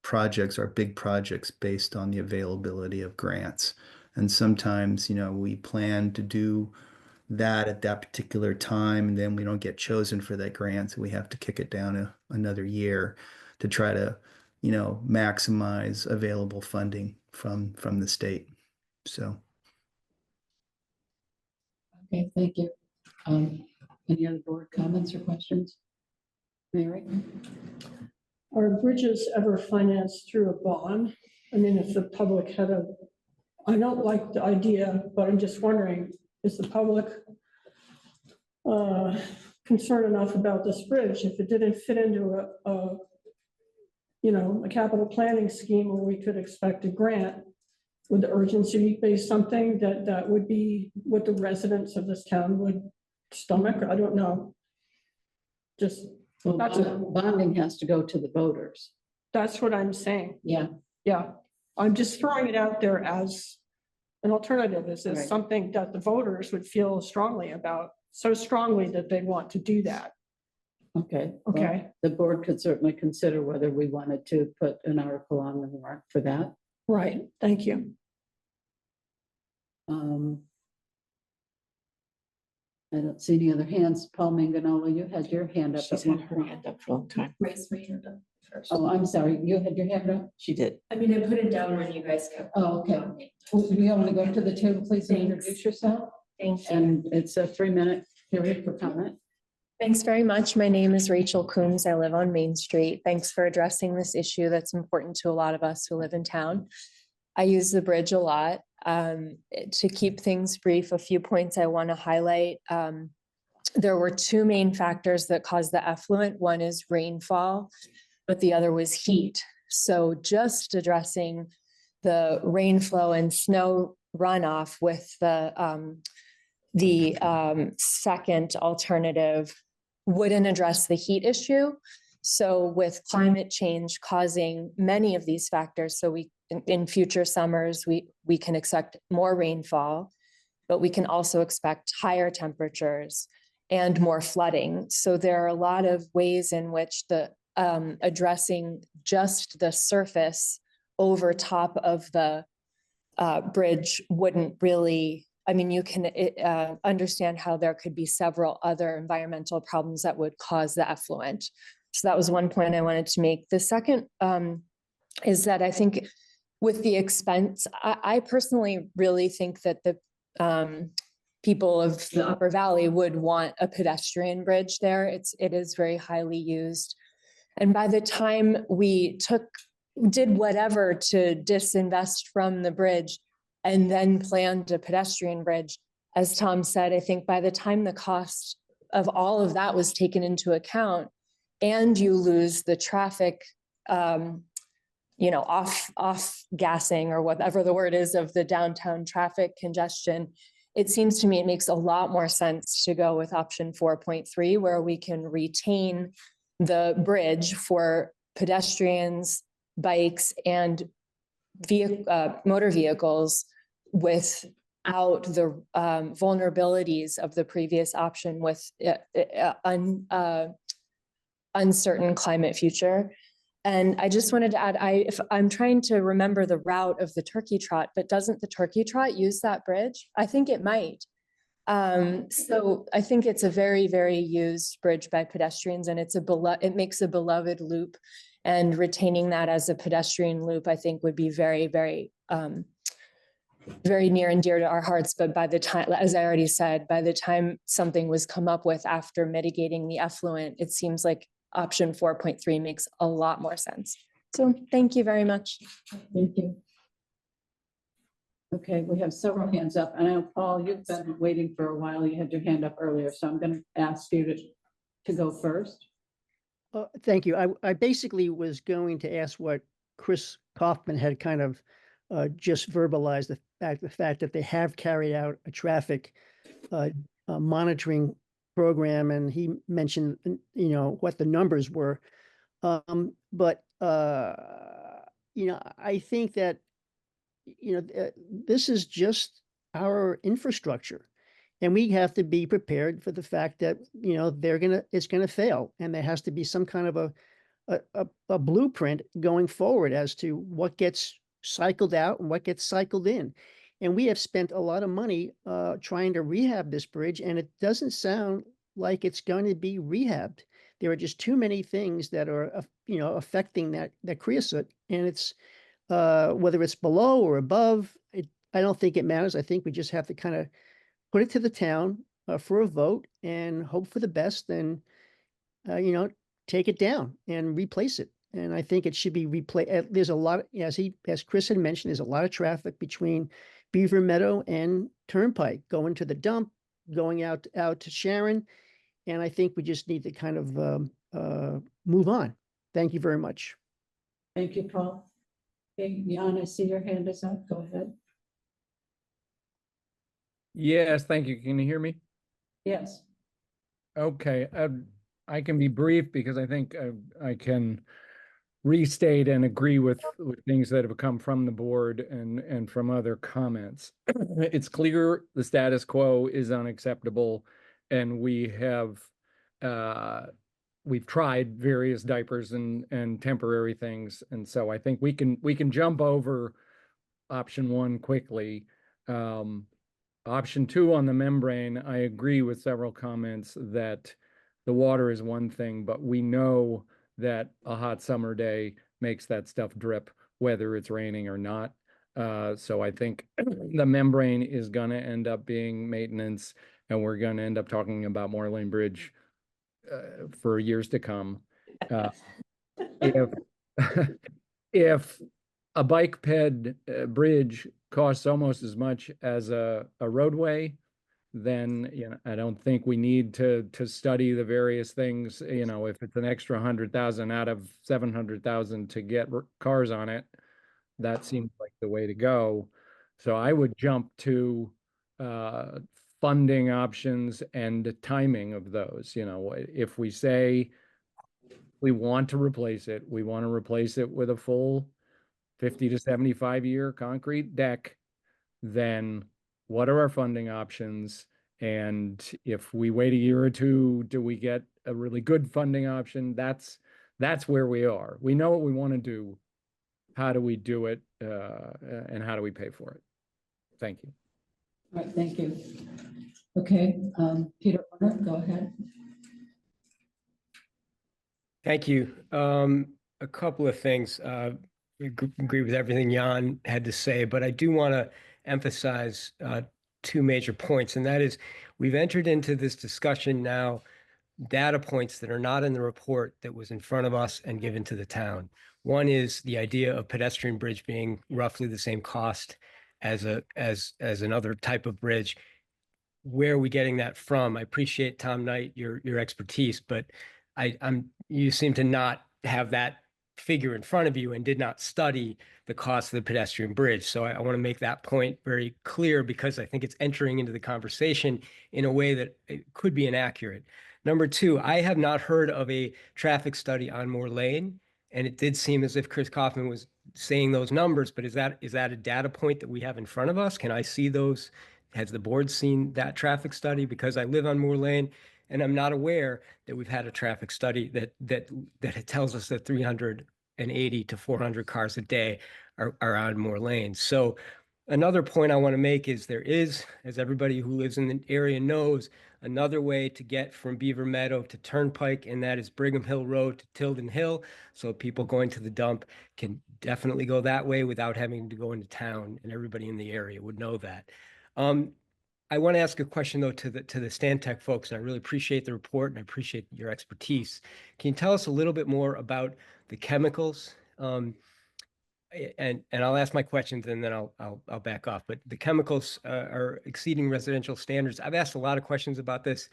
projects, our big projects, based on the availability of grants. And sometimes, we plan to do that at that particular time, and then we don't get chosen for that grant, so we have to kick it down another year to try to, maximize available funding from the state. So. Okay, thank you. Any other board comments or questions? Mary? Are bridges ever financed through a bond? I mean, if the public had I don't like the idea, but I'm just wondering, is the public concerned enough about this bridge? If it didn't fit into a capital planning scheme where we could expect a grant, would the urgency be something that would be what the residents of this town would stomach? I don't know. Just Well, bonding has to go to the voters. that's what I'm saying. Yeah. Yeah, I'm just throwing it out there as an alternative. Is Right. something that the voters would feel strongly about, so strongly that they want to do that. Okay. well, Okay. The board could certainly consider whether we wanted to put an article on the warrant for that. Right, thank you. I don't see any other hands. Paul Manganola, you had your hand up. She's at one had her point. hand up for a long time. Raise my hand up first. Oh, I'm sorry. You had your hand up? She did. I mean, I put it down when you guys kept. Oh, okay. Will you want to go to the table, please, and Thanks. introduce yourself? Thank you. And it's a 3-minute period for comment. Thanks very much. My name is Rachel Coombs. I live on Main Street. Thanks for addressing this issue that's important to a lot of us who live in town. I use the bridge a lot. To keep things brief, a few points I want to highlight. There were 2 main factors that caused the effluent. One is rainfall, but the other was heat. So just addressing the rain flow and snow runoff with the second alternative wouldn't address the heat issue. So with climate change causing many of these factors, so in future summers, we can expect more rainfall, but we can also expect higher temperatures and more flooding. So there are a lot of ways in which the addressing just the surface over top of the bridge wouldn't really, I mean, you can understand how there could be several other environmental problems that would cause the effluent. So that was one point I wanted to make. The second is that I think with the expense, I personally really think that the people of the Upper Valley would want a pedestrian bridge there. It is very highly used. And by the time we did whatever to disinvest from the bridge and then planned a pedestrian bridge, as Tom said, I think by the time the cost of all of that was taken into account, and you lose the traffic, off gassing or whatever the word is of the downtown traffic congestion, it seems to me it makes a lot more sense to go with option 4.3, where we can retain the bridge for pedestrians, bikes, and motor vehicles without the vulnerabilities of the previous option with uncertain climate future. And I just wanted to add, if I'm trying to remember the route of the turkey trot, but doesn't the turkey trot use that bridge? I think it might. So I think it's a very, very used bridge by pedestrians, and it makes a beloved loop, and retaining that as a pedestrian loop, I think would be very, very, very near and dear to our hearts. But by the time, as I already said, by the time something was come up with after mitigating the effluent, it seems like option 4.3 makes a lot more sense. So thank you very much. Thank you. Okay, we have several hands up. And I know, Paul, you've been waiting for a while. You had your hand up earlier, so I'm going to ask you to go first. Thank you. I basically was going to ask what Chris Kaufman had kind of just verbalized, the fact that they have carried out a traffic monitoring program, and he mentioned, what the numbers were. But I think that, this is just our infrastructure, and we have to be prepared for the fact that, it's going to fail. And there has to be some kind of a blueprint going forward as to what gets cycled out and what gets cycled in. And we have spent a lot of money trying to rehab this bridge, and it doesn't sound like it's going to be rehabbed. There are just too many things that are, affecting that creosote, and it's whether it's below or above. I don't think it matters. I think we just have to kind of put it to the town for a vote and hope for the best, and take it down and replace it. And I think it should be replaced. There's a lot, as Chris had mentioned, there's a lot of traffic between Beaver Meadow and Turnpike going to the dump, going out to Sharon. And I think we just need to kind of move on. Thank you very much. Thank you, Paul. Okay, Jan, I see your hand is up. Go ahead. Yes, thank you. Can you hear me? Yes. Okay, I can be brief because I think I can restate and agree with things that have come from the board and from other comments. It's clear the status quo is unacceptable, and we've tried various diapers and temporary things, and so I think we can jump over option 1 quickly. Option 2 on the membrane, I agree with several comments that the water is one thing, but we know that a hot summer day makes that stuff drip, whether it's raining or not. So I think the membrane is going to end up being maintenance, and we're going to end up talking about Moore Lane Bridge for years to come. If a bike ped bridge costs almost as much as a roadway, then I don't think we need to study the various things. If it's an extra 100,000 out of 700,000 to get cars on it, that seems like the way to go. So I would jump to funding options and the timing of those. You know, if we say we want to replace it, we want to replace it with a full 50 to 75 year concrete deck, then what are our funding options? And if we wait a year or two, do we get a really good funding option? That's where we are. We know what we want to do. How do we do it? And how do we pay for it? Thank you. All right, thank you. Okay, Peter, go ahead. Thank you. A couple of things. Agree with everything Jan had to say, but I do want to emphasize two major points, and that is we've entered into this discussion now data points that are not in the report that was in front of us and given to the town. One is the idea of pedestrian bridge being roughly the same cost as another type of bridge. Where are we getting that from? I appreciate, Tom Knight, your expertise, but you seem to not have that figure in front of you and did not study the cost of the pedestrian bridge. So I want to make that point very clear because I think it's entering into the conversation in a way that it could be inaccurate. Number two, I have not heard of a traffic study on Moore Lane, and it did seem as if Chris Kaufman was saying those numbers, but is that a data point that we have in front of us? Can I see those? Has the board seen that traffic study? Because I live on Moore Lane, and I'm not aware that we've had a traffic study that tells us that 380 to 400 cars a day are on Moore Lane. So another point I want to make is there is, as everybody who lives in the area knows, another way to get from Beaver Meadow to Turnpike, and that is Brigham Hill Road to Tilden Hill. So people going to the dump can definitely go that way without having to go into town, and everybody in the area would know that. I want to ask a question though to the Stantec folks, and I really appreciate the report and I appreciate your expertise. Can you tell us a little bit more about the chemicals? And I'll ask my questions and then I'll back off. But the chemicals are exceeding residential standards. I've asked a lot of questions about this.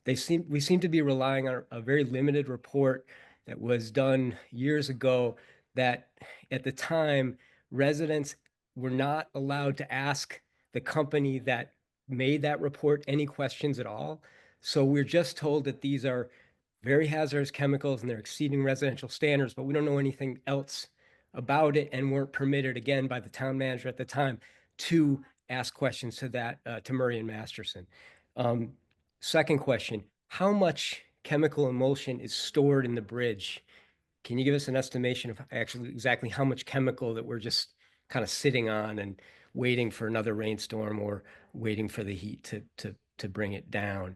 We seem to be relying on a very limited report that was done years ago that at the time residents were not allowed to ask the company that made that report any questions at all. So we're just told that these are very hazardous chemicals and they're exceeding residential standards, but we don't know anything else about it and weren't permitted again by the town manager at the time to ask questions to Murray and Masterson. Second question, how much chemical emulsion is stored in the bridge? Can you give us an estimation of actually exactly how much chemical that we're just kind of sitting on and waiting for another rainstorm or waiting for the heat to bring it down?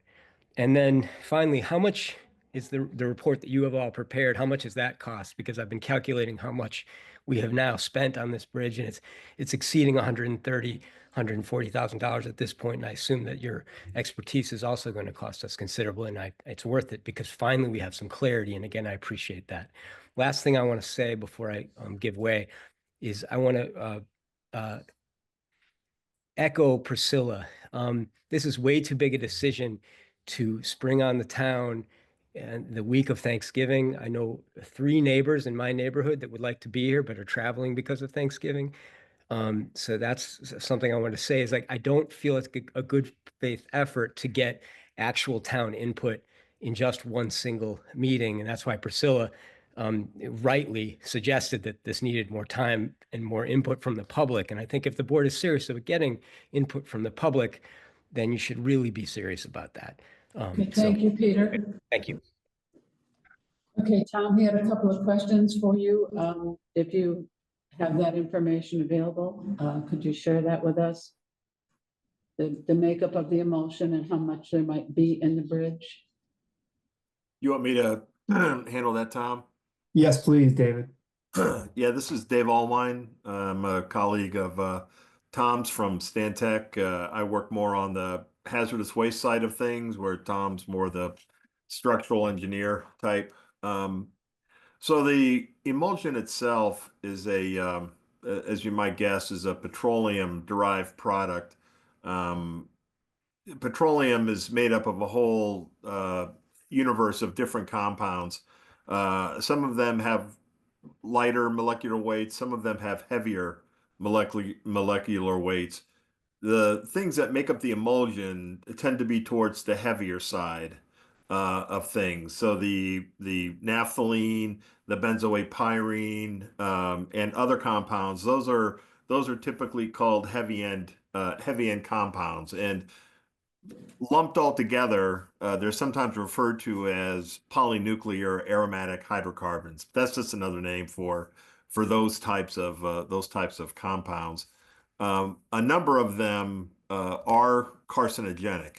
And then finally, how much is the report that you have all prepared, how much does that cost? Because I've been calculating how much we have now spent on this bridge, and it's exceeding $140,000 at this point. And I assume that your expertise is also going to cost us considerably, and it's worth it because finally we have some clarity. And again, I appreciate that. Last thing I want to say before I give way is I want to echo Priscilla. This is way too big a decision to spring on the town and the week of Thanksgiving. I know 3 neighbors in my neighborhood that would like to be here but are traveling because of Thanksgiving. So that's something I want to say is like I don't feel it's a good faith effort to get actual town input in just one single meeting, and that's why Priscilla rightly suggested that this needed more time and more input from the public. And I think if the board is serious about getting input from the public, then you should really be serious about that. Okay, thank you, Peter. Thank you. Okay, Tom, he had a couple of questions for you. If you have that information available, could you share that with us? The makeup of the emulsion and how much there might be in the bridge? You want me to handle that, Tom? Yes, please, David. Yeah, this is Dave Allwine. I'm a colleague of Tom's from Stantec. I work more on the hazardous waste side of things, where Tom's more the structural engineer type. So the emulsion itself is as you might guess, is a petroleum-derived product. Petroleum is made up of a whole universe of different compounds. Some of them have lighter molecular weights. Some of them have heavier molecular weights. The things that make up the emulsion tend to be towards the heavier side of things. So the naphthalene, the benzoate pyrene, and other compounds, those are typically called heavy end compounds. And lumped all together, they're sometimes referred to as polynuclear aromatic hydrocarbons. That's just another name for those types of compounds. A number of them are carcinogenic.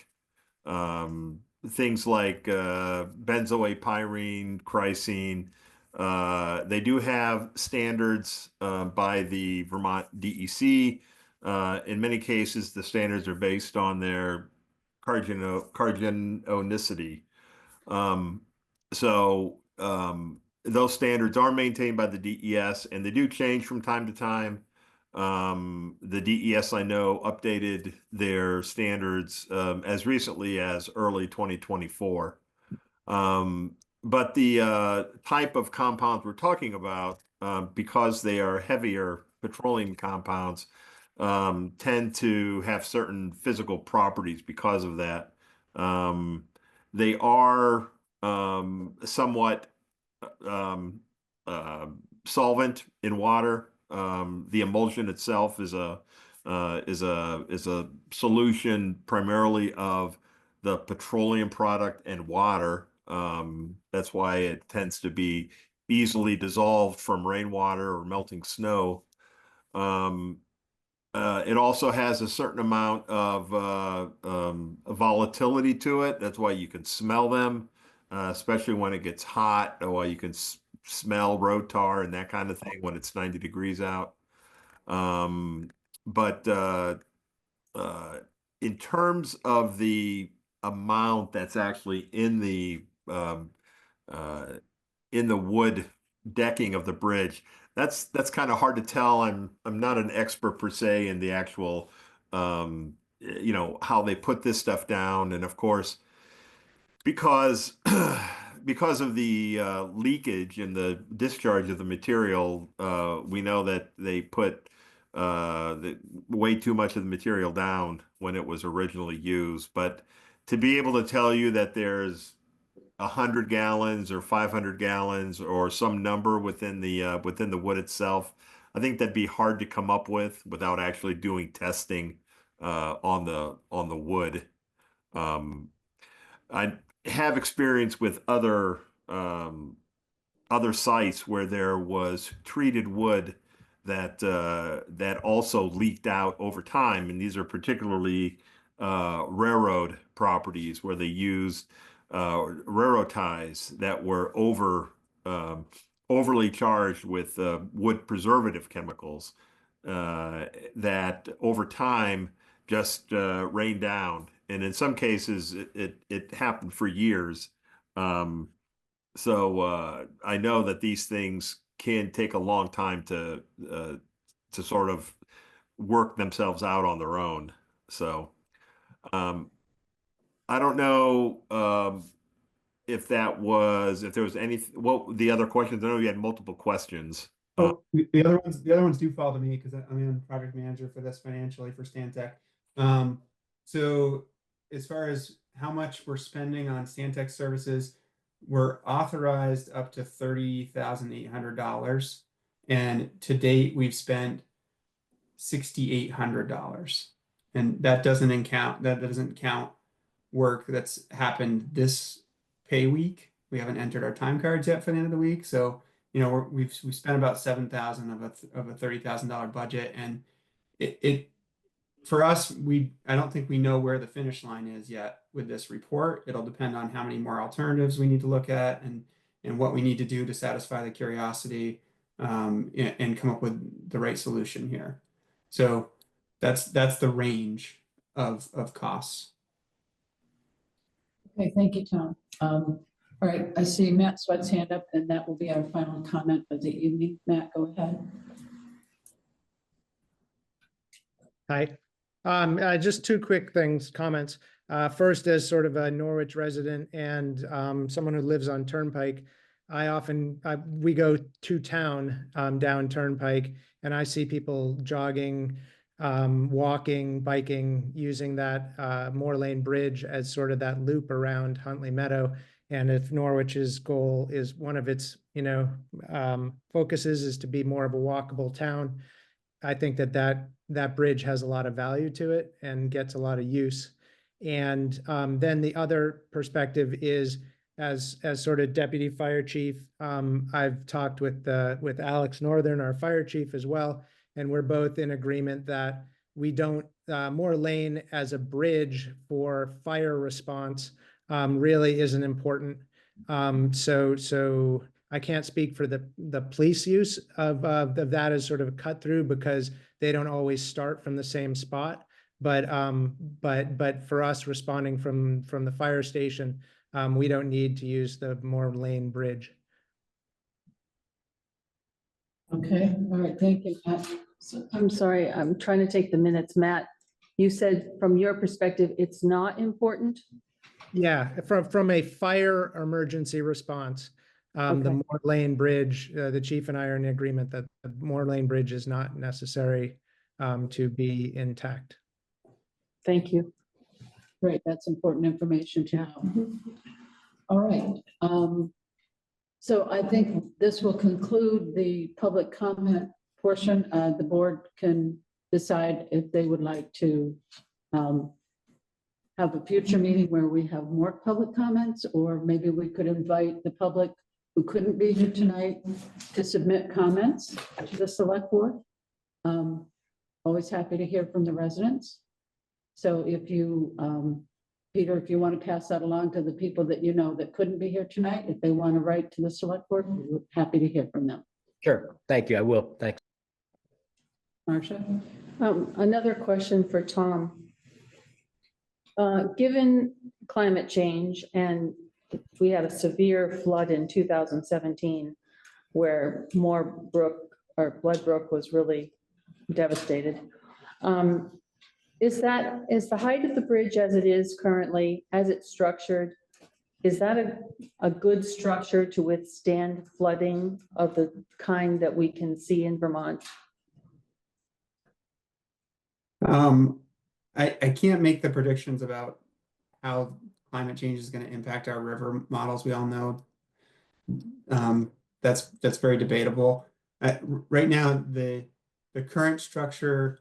Things like benzoate pyrene, chrysene. They do have standards by the Vermont DEC. In many cases, the standards are based on their carcinogenicity. Those standards are maintained by the DES, and they do change from time to time. The DES, I know, updated their standards as recently as early 2024. But the type of compounds we're talking about, because they are heavier petroleum compounds, tend to have certain physical properties because of that. They are somewhat solvent in water. The emulsion itself is a solution primarily of the petroleum product and water. That's why it tends to be easily dissolved from rainwater or melting snow. It also has a certain amount of volatility to it. That's why you can smell them, especially when it gets hot, or why you can smell road tar and that kind of thing when it's 90 degrees out. But in terms of the amount that's actually in the wood decking of the bridge, that's kind of hard to tell. I'm not an expert per se in the actual how they put this stuff down. And of course, because of the leakage and the discharge of the material, we know that they put way too much of the material down when it was originally used. But to be able to tell you that there's 100 gallons or 500 gallons or some number within the wood itself, I think that'd be hard to come up with without actually doing testing on the wood. I have experience with other sites where there was treated wood that also leaked out over time, and these are particularly railroad properties where they used railroad ties that were overly charged with wood preservative chemicals that over time just rained down. And in some cases, it happened for years. So I know that these things can take a long time to sort of work themselves out on their own. So I don't know if there was any, what the other questions. I know you had multiple questions. Oh, the other ones do fall to me because I'm the project manager for this financially for Stantec. So as far as how much we're spending on Stantec services, we're authorized up to $30,800, and to date we've spent $6,800, and that doesn't count work that's happened this pay week. We haven't entered our time cards yet for the end of the week, so we've spent about $7,000 of a $30,000 budget, and it for us, I don't think we know where the finish line is yet with this report. It'll depend on how many more alternatives we need to look at and what we need to do to satisfy the curiosity and come up with the right solution here. So that's the range of costs. Okay, thank you, Tom. All right, I see Matt Sweat's hand up, and that will be our final comment of the evening. Matt, go ahead. Hi. Just two quick comments. First, as sort of a Norwich resident and someone who lives on Turnpike, we go to town, down Turnpike, and I see people jogging, walking, biking, using that Moore Lane Bridge as sort of that loop around Huntley Meadow. And if Norwich's goal is one of its, focuses is to be more of a walkable town, I think that bridge has a lot of value to it and gets a lot of use. And then the other perspective is, as sort of deputy fire chief, I've talked with Alex Northern, our fire chief, as well, and we're both in agreement that we don't Moore Lane as a bridge for fire response really isn't important. So I can't speak for the police use of that as sort of a cut through, because they don't always start from the same spot. But for us responding from the fire station, we don't need to use the Moore Lane Bridge. Okay, all right, thank you, Matt. I'm sorry, I'm trying to take the minutes. Matt, you said from your perspective, it's not important? Yeah, from a fire emergency response, Okay. the Moore Lane Bridge, the chief and I are in agreement that the Moore Lane Bridge is not necessary to be intact. Thank you. Great, that's important information to know. All right. So I think this will conclude the public comment portion. The board can decide if they would like to have a future meeting where we have more public comments, or maybe we could invite the public who couldn't be here tonight to submit comments to the select board. Always happy to hear from the residents. So if you, Peter, if you want to pass that along to the people that you know that couldn't be here tonight, if they want to write to the select board, we're happy to hear from them. Sure. Thank you. I will. Thanks. Marcia? Another question for Tom. Given climate change, and we had a severe flood in 2017 where Blood Brook was really devastated. Is the height of the bridge as it is currently, as it's structured, is that a good structure to withstand flooding of the kind that we can see in Vermont? I can't make the predictions about how climate change is going to impact our river models. We all know that's very debatable. Right now, the current structure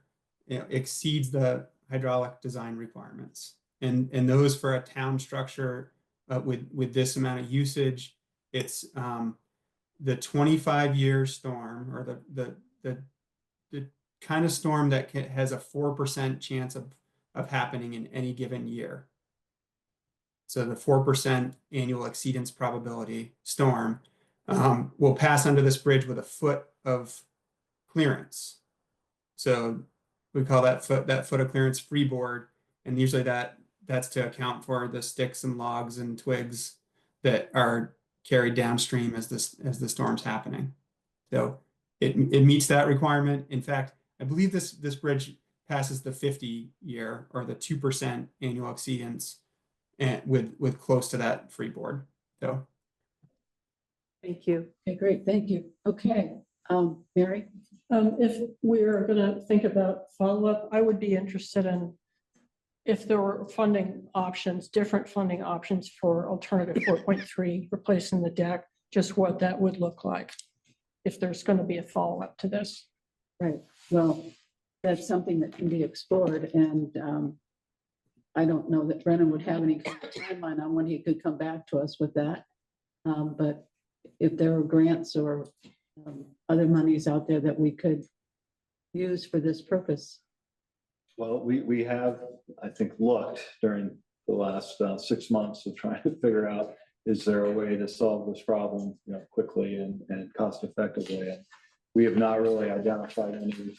exceeds the hydraulic design requirements, and those for a town structure with this amount of usage, it's the 25-year storm, or the kind of storm that has a 4% chance of happening in any given year. So the 4% annual exceedance probability storm will pass under this bridge with a foot of clearance. So we call that foot of clearance freeboard, and usually that's to account for the sticks and logs and twigs that are carried downstream as the storm's happening. So it meets that requirement. In fact, I believe this bridge passes the 50-year or the 2% annual exceedance, and with close to that freeboard. So Thank you. Okay, great, thank you. Okay, Mary? If we're going to think about follow-up, I would be interested in if there were funding options, different funding options for alternative 4.3, replacing the deck, just what that would look like if there's going to be a follow-up to this. Right, well, that's something that can be explored, and I don't know that Brennan would have any kind of timeline on when he could come back to us with that. But if there are grants or other monies out there that we could use for this purpose. Well, we have, I think, looked during the last 6 months of trying to figure out, is there a way to solve this problem, quickly and cost effectively? And we have not really identified anything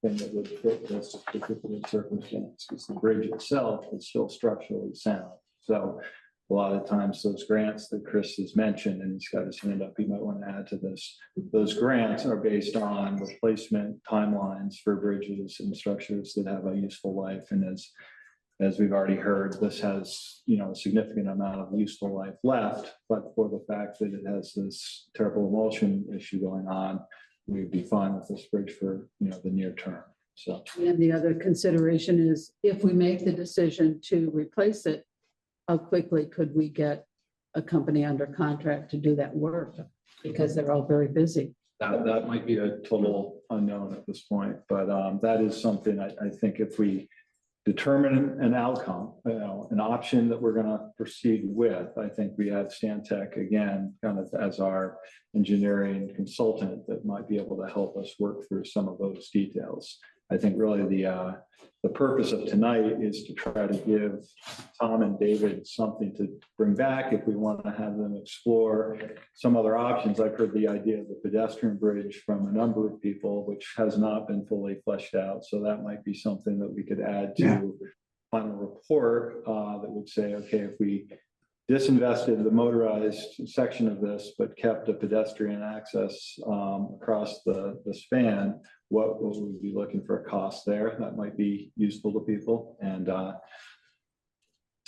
that would fit this particular circumstance, because the bridge itself is still structurally sound. So a lot of times those grants that Chris has mentioned, and he's got his hand up, he might want to add to this, those grants are based on replacement timelines for bridges and structures that have a useful life. And as as we've already heard, this has, a significant amount of useful life left, but for the fact that it has this terrible emulsion issue going on, we'd be fine with this bridge for, the near term. So, And the other consideration is if we make the decision to replace it, how quickly could we get a company under contract to do that work? Because they're all very busy. that might be a total unknown at this point, but that is something I think if we determine an outcome, an option that we're going to proceed with, I think we have Stantec again, kind of as our engineering consultant that might be able to help us work through some of those details. I think really the purpose of tonight is to try to give Tom and David something to bring back if we want to have them explore some other options. I've heard the idea of the pedestrian bridge from a number of people, which has not been fully fleshed out. So that might be something that we could add to final report that would say, okay, if we disinvested the motorized section of this, but kept a pedestrian access across the span, what would we be looking for a cost there? That might be useful to people. And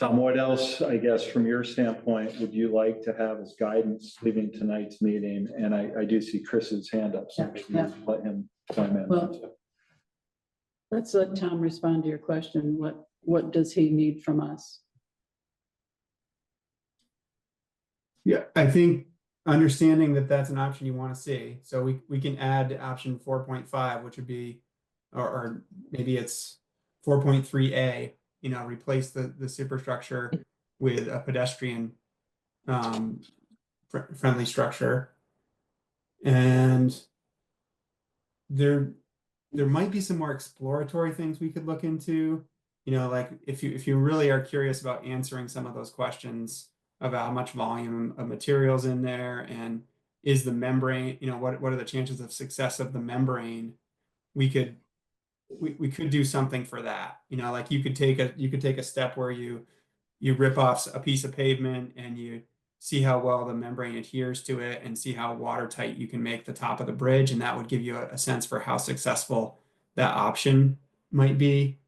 Tom, what else, I guess, from your standpoint, would you like to have as guidance leaving tonight's meeting? And I do see Chris's hand up, so maybe let him chime in. Well, let's let Tom respond to your question. What does he need from us? Yeah, I think understanding that that's an option you want to see. So we can add option 4.5, which would be, or maybe it's 4.3A, replace the superstructure with a pedestrian friendly structure. And there might be some more exploratory things we could look into, like if you really are curious about answering some of those questions about how much volume of materials in there, and is the membrane, what are the chances of success of the membrane? We could do something for that. Like you could take a step where you rip off a piece of pavement and you see how well the membrane adheres to it and see how watertight you can make the top of the bridge, and that would give you a sense for how successful that option might be.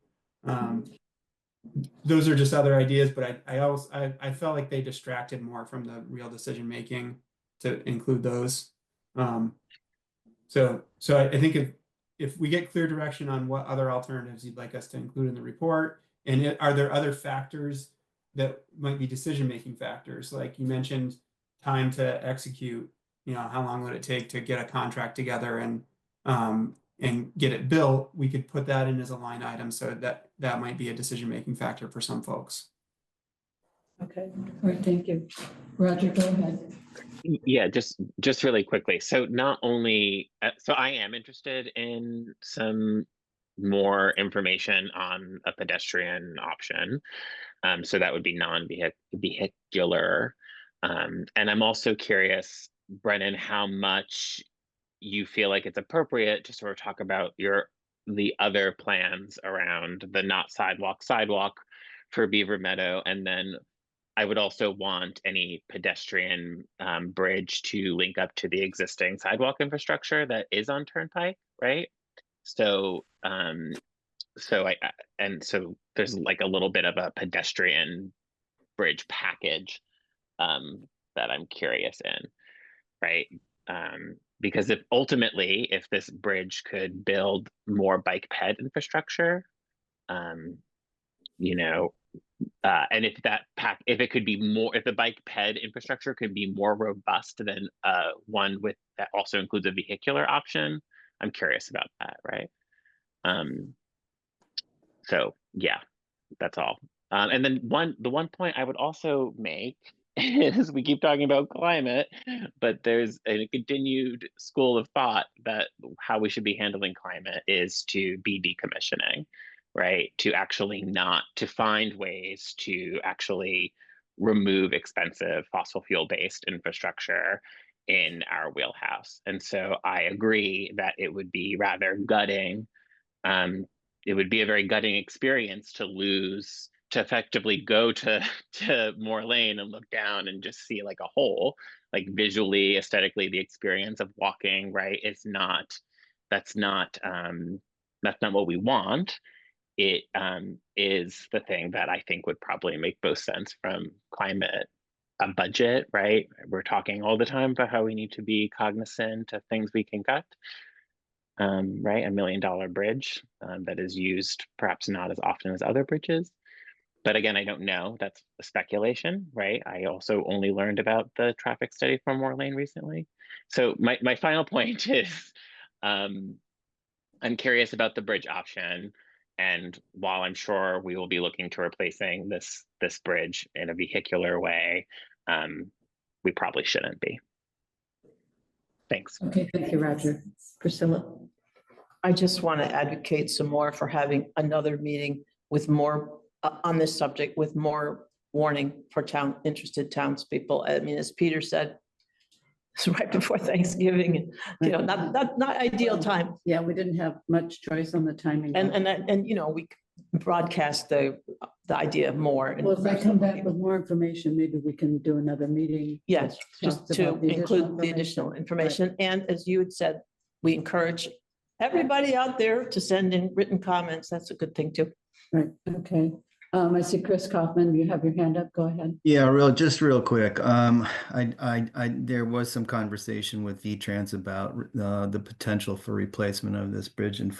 Those are just other ideas, but I felt like they distracted more from the real decision making to include those. So I think if we get clear direction on what other alternatives you'd like us to include in the report, and are there other factors that might be decision making factors, like you mentioned, time to execute. How long would it take to get a contract together and get it built? We could put that in as a line item, so that might be a decision-making factor for some folks. Okay, all right, thank you. Roger, go ahead. Yeah, just really quickly. So not only, so I am interested in some more information on a pedestrian option. So that would be non-vehicular. And I'm also curious, Brennan, how much you feel like it's appropriate to sort of talk about the other plans around the not sidewalk for Beaver Meadow. And then I would also want any pedestrian bridge to link up to the existing sidewalk infrastructure that is on Turnpike, right? So so there's like a little bit of a pedestrian bridge package that I'm curious in, right? Because if this bridge could build more bike ped infrastructure, and if the bike ped infrastructure could be more robust than one that also includes a vehicular option, I'm curious about that, right? So yeah, that's all. And then the one point I would also make is we keep talking about climate, but there's a continued school of thought that how we should be handling climate is to be decommissioning, right? To find ways to actually remove expensive fossil fuel based infrastructure in our wheelhouse. And so I agree that it would be rather gutting. It would be a very gutting experience to effectively go to Moore Lane and look down and just see like a hole, like visually, aesthetically, the experience of walking, right? That's not what we want. it is the thing that I think would probably make most sense from climate a budget, right? We're talking all the time about how we need to be cognizant of things we can cut. Right, $1 million bridge that is used perhaps not as often as other bridges. But again, I don't know, that's a speculation, right? I also only learned about the traffic study from Moore Lane recently. So my final point is, I'm curious about the bridge option. And while I'm sure we will be looking to replacing this bridge in a vehicular way, we probably shouldn't be. Thanks. Okay, thank you, Roger. Priscilla? I just want to advocate some more for having another meeting with more on this subject, with more warning for interested townspeople. I mean, as Peter said, it's right before Thanksgiving, you know, not ideal time. Yeah, we didn't have much choice on the timing. And you know, we broadcast the idea more. Well, if I come back with more information, maybe we can do another meeting. Yes, just talk to about the include the additional information. And as you had said, we encourage everybody out there to send in written comments. That's a good thing too. Right, okay. I see Chris Kaufman, you have your hand up, go ahead. Yeah, just real quick. There was some conversation with VTrans about the potential for replacement of this bridge and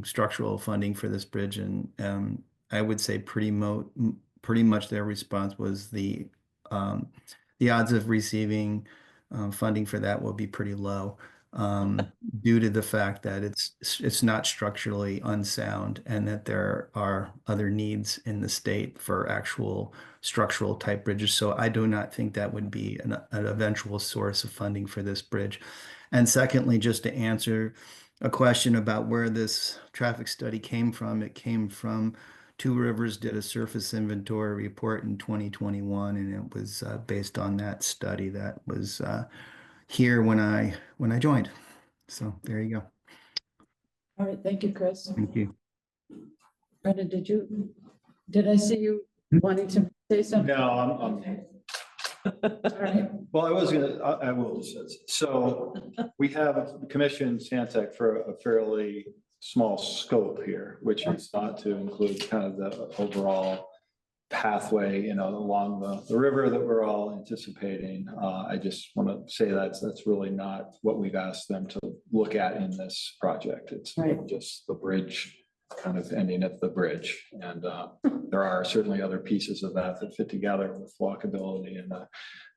structural funding for this bridge. And I would say pretty much their response was the odds of receiving funding for that will be pretty low. Due to the fact that it's not structurally unsound and that there are other needs in the state for actual structural type bridges. So I do not think that would be an eventual source of funding for this bridge. And secondly, just to answer a question about where this traffic study came from, it came from Two Rivers did a surface inventory report in 2021, and it was based on that study that was here when I joined. So there you go. All right, thank you, Chris. Thank you. Brenda, did I see you wanting to say something? No, I'm All right, well, I will. So we have commissioned Stantec for a fairly small scope here, which is not to include kind of the overall pathway, you know, along the river that we're all anticipating. I just want to say that's really not what we've asked them to look at in this project. It's just the bridge, kind of ending at the bridge. And there are certainly other pieces of that fit together with walkability and the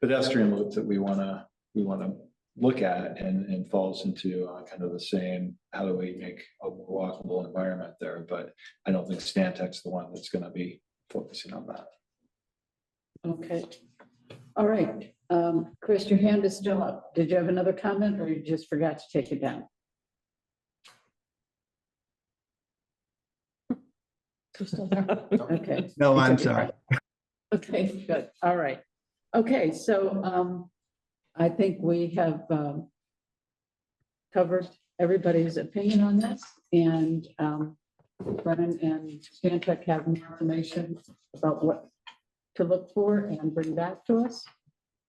pedestrian loop that we want to look at, and falls into kind of the same, how do we make a more walkable environment there? But I don't think Stantec's the one that's going to be focusing on that. okay. All right, Chris, your hand is still up. Did you have another comment or you just forgot to take it down? Okay. No, I'm sorry. Okay, good. All right. Okay, so I think we have covered everybody's opinion on this, and Brennan and Stantec have more information about what to look for and bring back to us.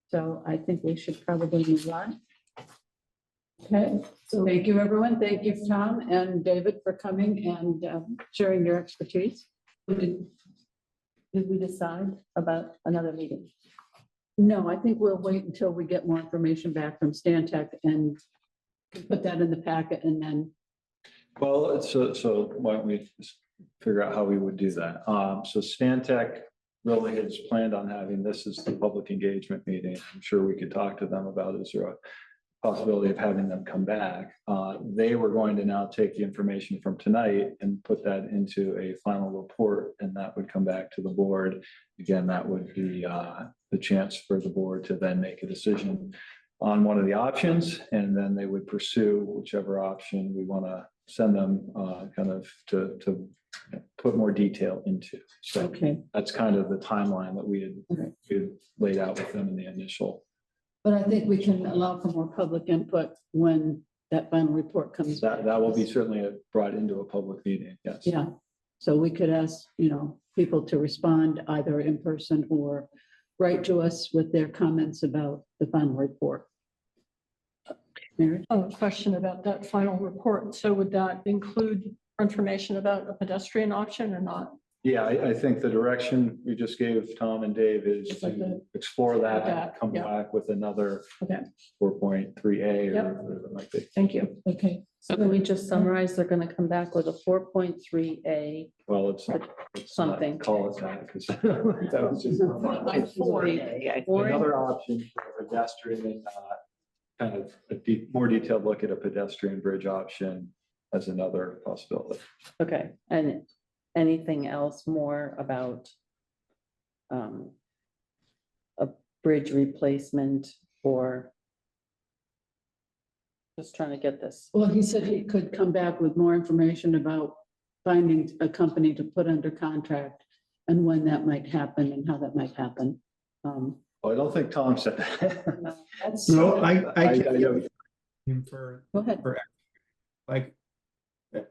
So I think we should probably move on. Okay, so thank you, everyone. Thank you, Tom and David, for coming and sharing your expertise. Did we decide about another meeting? No, I think we'll wait until we get more information back from Stantec and put that in the packet, and then. Well, so why don't we just figure out how we would do that? So Stantec really has planned on having this as the public engagement meeting. I'm sure we could talk to them about, is there a possibility of having them come back? They were going to now take the information from tonight and put that into a final report, and that would come back to the board. Again, that would be the chance for the board to then make a decision on one of the options, and then they would pursue whichever option we want to send them kind of to put more detail into. So Okay. that's kind of the timeline that we had laid out with them in the initial. But I think we can allow for more public input when that final report comes. That will be certainly brought into a public meeting, yes. Yeah, so we could ask, people to respond either in person or write to us with their comments about the final report. Mary? A question about that final report. So would that include information about a pedestrian option or not? Yeah, I think the direction we just gave Tom and Dave is Just like to explore that, that, come yeah. back with another Okay, 4.3A Yep. or whatever it might be. thank you. Okay, so can we just summarize, they're gonna come back with a 4.3A. Well, let's not Something. call it that because that was just another option for pedestrian, kind of a more detailed look at a pedestrian bridge option as another possibility. Okay, and anything else more about a bridge replacement or just trying to get this? Well, he said he could come back with more information about finding a company to put under contract and when that might happen and how that might happen. Well, I don't think Tom said that. That's- No, I know. for, Go ahead. for, like,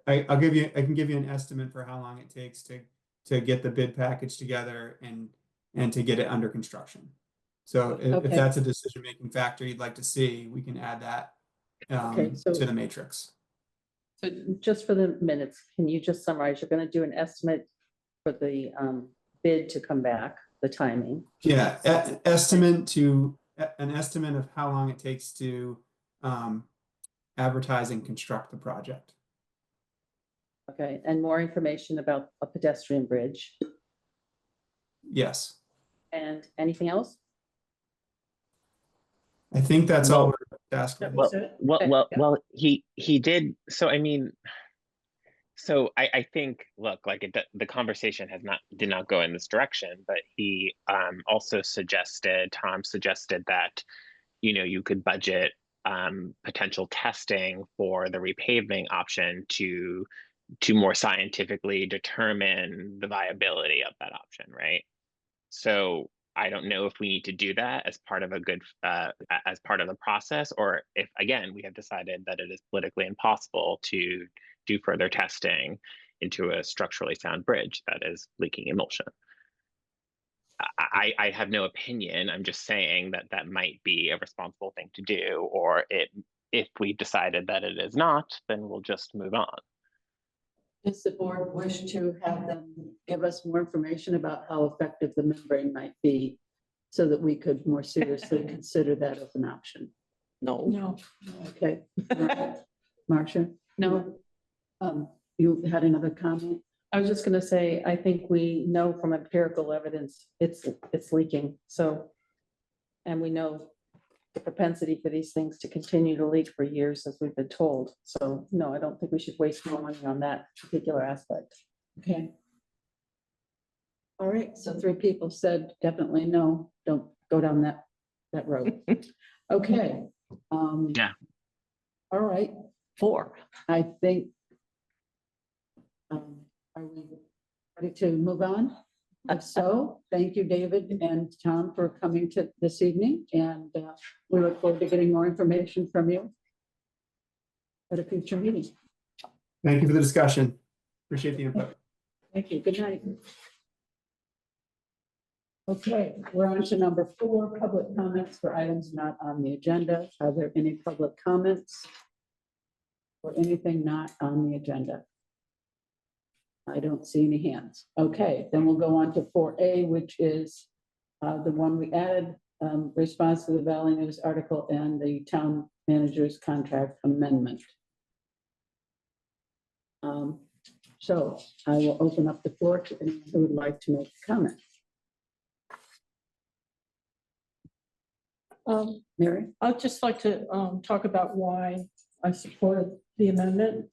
I can give you an estimate for how long it takes to get the bid package together and to get it under construction. So if Okay. that's a decision-making factor you'd like to see, we can add that Okay, so- to the matrix. So just for the minutes, can you just summarize, you're gonna do an estimate for the bid to come back, the timing? Yeah, an estimate of how long it takes to advertise and construct the project. Okay, and more information about a pedestrian bridge Yes, and anything else? I think that's all we're asking. Well, Okay, yeah. well, he did. So, I mean, so I think, look, like the conversation did not go in this direction, but he also Tom suggested that, you could budget potential testing for the repaving option to more scientifically determine the viability of that option, right? So I don't know if we need to do that as part of as part of the process, or if, again, we have decided that it is politically impossible to do further testing into a structurally sound bridge that is leaking emulsion. I have no opinion. I'm just saying that might be a responsible thing to do, or if we decided that it is not, then we'll just move on. Does the board wish to have them give us more information about how effective the membrane might be so that we could more seriously consider that as an option? No. Okay. Marcia? No. You had another comment? I was just gonna say, I think we know from empirical evidence, it's leaking, so. And we know the propensity for these things to continue to leak for years, as we've been told. So, no, I don't think we should waste more money on that particular aspect. Okay. All right, so 3 people said definitely no, don't go down that road. Okay. Yeah. All right, 4. I think, are we ready to move on? If so, thank you, David and Tom, for coming to this evening, and we look forward to getting more information from you at a future meeting. Thank you for the discussion. Appreciate the input. Thank you. Good night. Okay, we're on to number 4, public comments for items not on the agenda. Are there any public comments or anything not on the agenda? I don't see any hands. Okay, then we'll go on to 4A, which is the one we added, response to the Valley News article and the town manager's contract amendment. So I will open up the floor to anyone who would like to make a comment. Mary? I'd just like to talk about why I supported the amendment.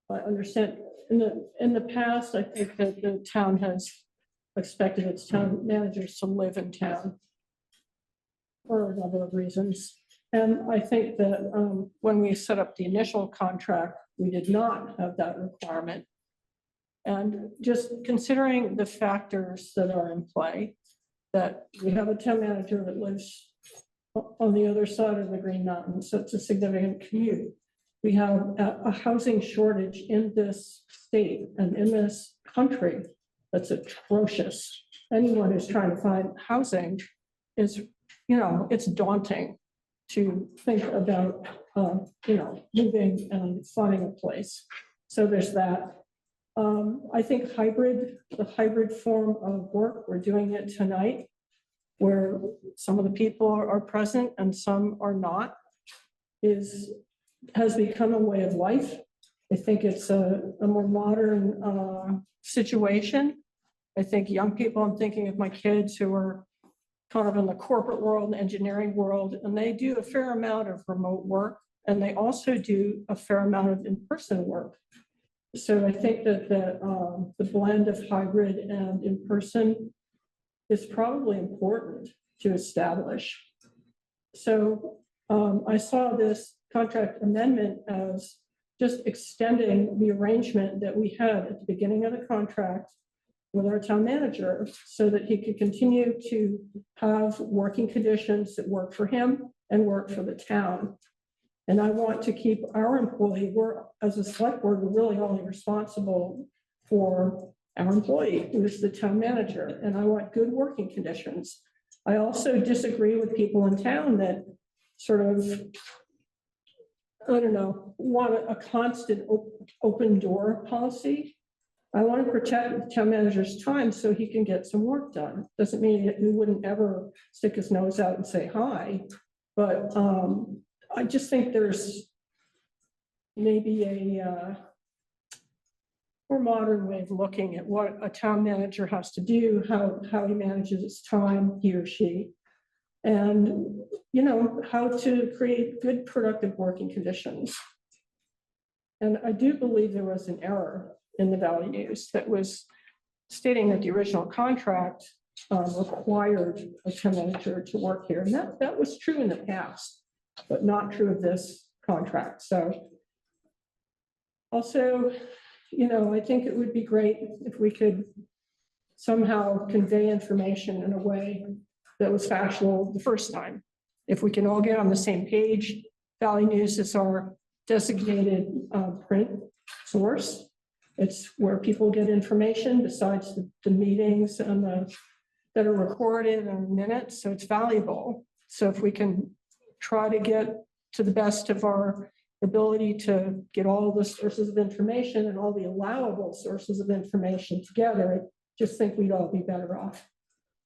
I understand in the past, I think that the town has expected its town managers to live in town for a number of reasons. And I think that when we set up the initial contract, we did not have that requirement. And just considering the factors that are in play, that we have a town manager that lives on the other side of the Green Mountains, so it's a significant commute. We have a housing shortage in this state and in this country that's atrocious. Anyone who's trying to find housing is, it's daunting to think about moving and finding a place. So there's that. I think the hybrid form of work, we're doing it tonight, where some of the people are present and some are not, has become a way of life. I think it's a more modern situation. I think young people, I'm thinking of my kids who are kind of in the corporate world, engineering world, and they do a fair amount of remote work, and they also do a fair amount of in-person work. So I think that the blend of hybrid and in-person is probably important to establish. So I saw this contract amendment as just extending the arrangement that we had at the beginning of the contract with our town manager so that he could continue to have working conditions that work for him and work for the town. And I want to keep our employee, as a select board, we're really only responsible for our employee, who is the town manager, and I want good working conditions. I also disagree with people in town that sort of, I don't know, want a constant open door policy. I want to protect the town manager's time so he can get some work done. Doesn't mean that he wouldn't ever stick his nose out and say hi, but I just think there's maybe a more modern way of looking at what a town manager has to do, how he manages his time, he or she, and how to create good, productive working conditions. And I do believe there was an error in the values that was stating that the original contract required a town manager to work here, and that was true in the past, but not true of this contract. So also, I think it would be great if we could somehow convey information in a way that was factual the first time. If we can all get on the same page, Valley News is our designated print source. It's where people get information besides the meetings and that are recorded and minutes, so it's valuable. So if we can try to get to the best of our ability to get all the sources of information and all the allowable sources of information together, I just think we'd all be better off.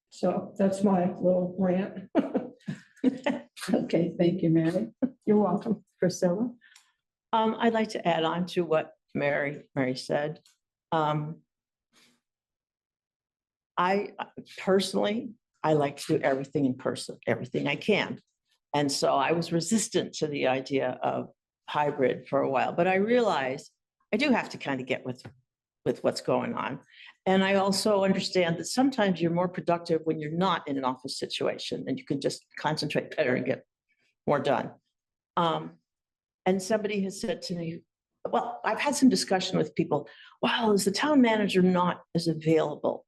So that's my little rant. Okay, thank you, Mary. You're welcome. Priscilla? I'd like to add on to what Mary said. I personally like to do everything in person, everything I can. And so I was resistant to the idea of hybrid for a while, but I realized I do have to kind of get with what's going on. And I also understand that sometimes you're more productive when you're not in an office situation and you can just concentrate better and get more done. And somebody has said to me, well, I've had some discussion with people, well, is the town manager not as available?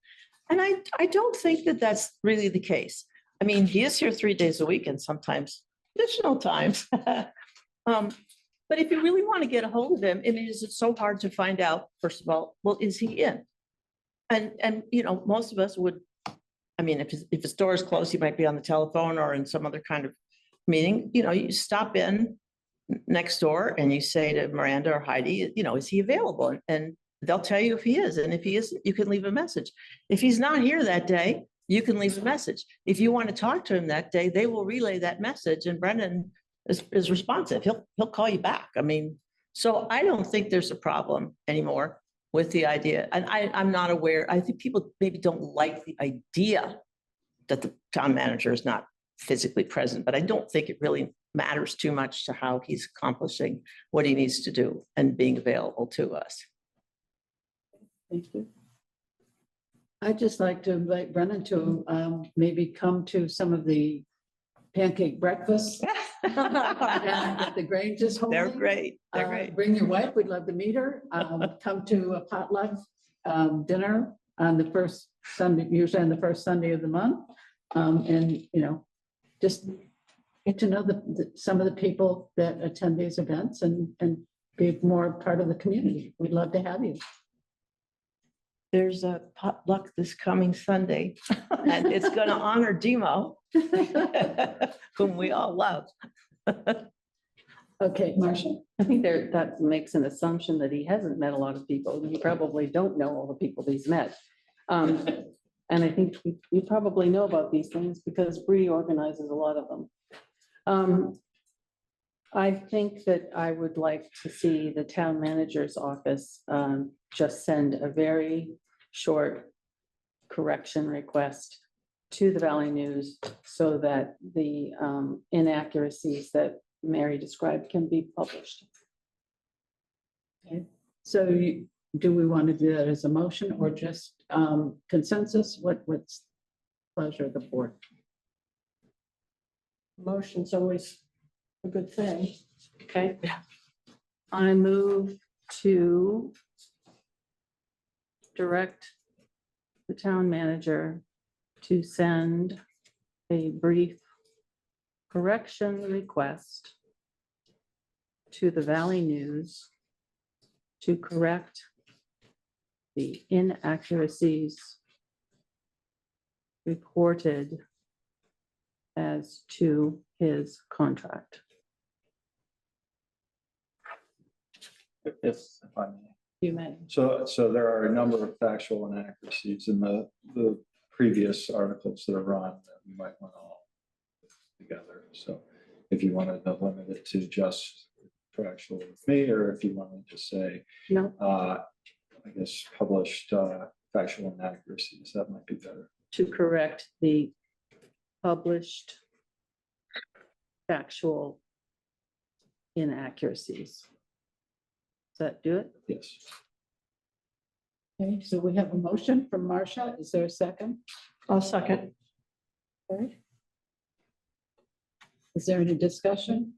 And I don't think that that's really the case. I mean, he is here 3 days a week and sometimes additional times. But if you really want to get a hold of him, I mean, is it so hard to find out, first of all, well, is he in? And most of us would, I mean, if his door is closed, he might be on the telephone or in some other kind of meeting. You stop in next door and you say to Miranda or Heidi, is he available? And they'll tell you if he is. And if he isn't, you can leave a message. If he's not here that day, you can leave a message. If you want to talk to him that day, they will relay that message and Brendan is responsive. He'll call you back. I mean, so I don't think there's a problem anymore with the idea. And I'm not aware, I think people maybe don't like the idea that the town manager is not physically present, but I don't think it really matters too much to how he's accomplishing what he needs to do and being available to us. Thank you. I'd just like to invite Brennan to maybe come to some of the pancake breakfasts that the Grange is holding. They're great. They're great. Bring your wife. We'd love to meet her. Come to a potluck dinner on the first Sunday, usually on the first Sunday of the month. And, just get to know some of the people that attend these events and be more part of the community. We'd love to have you. There's a potluck this coming Sunday, and it's going to honor Demo, whom we all love. Okay, Marcia? I think that makes an assumption that he hasn't met a lot of people. You probably don't know all the people he's met. And I think you probably know about these things because Bree organizes a lot of them. I think that I would like to see the town manager's office just send a very short correction request to the Valley News so that the inaccuracies that Mary described can be published. Okay, so do we want to do that as a motion or just consensus? What's pleasure of the board? Motion's always a good thing. Okay. I move to direct the town manager to send a brief correction request to the Valley News to correct the inaccuracies reported as to his contract. If I may. You may. So there are a number of factual inaccuracies in the previous articles that are run that we might want to all put together. So if you wanted to limit it to just factual with me, or if you want to just say, No, I guess published factual inaccuracies, that might be better. to correct the published factual inaccuracies. Does that do it? Yes. Okay, so we have a motion from Marcia. Is there a second? I'll second. Okay. Is there any discussion?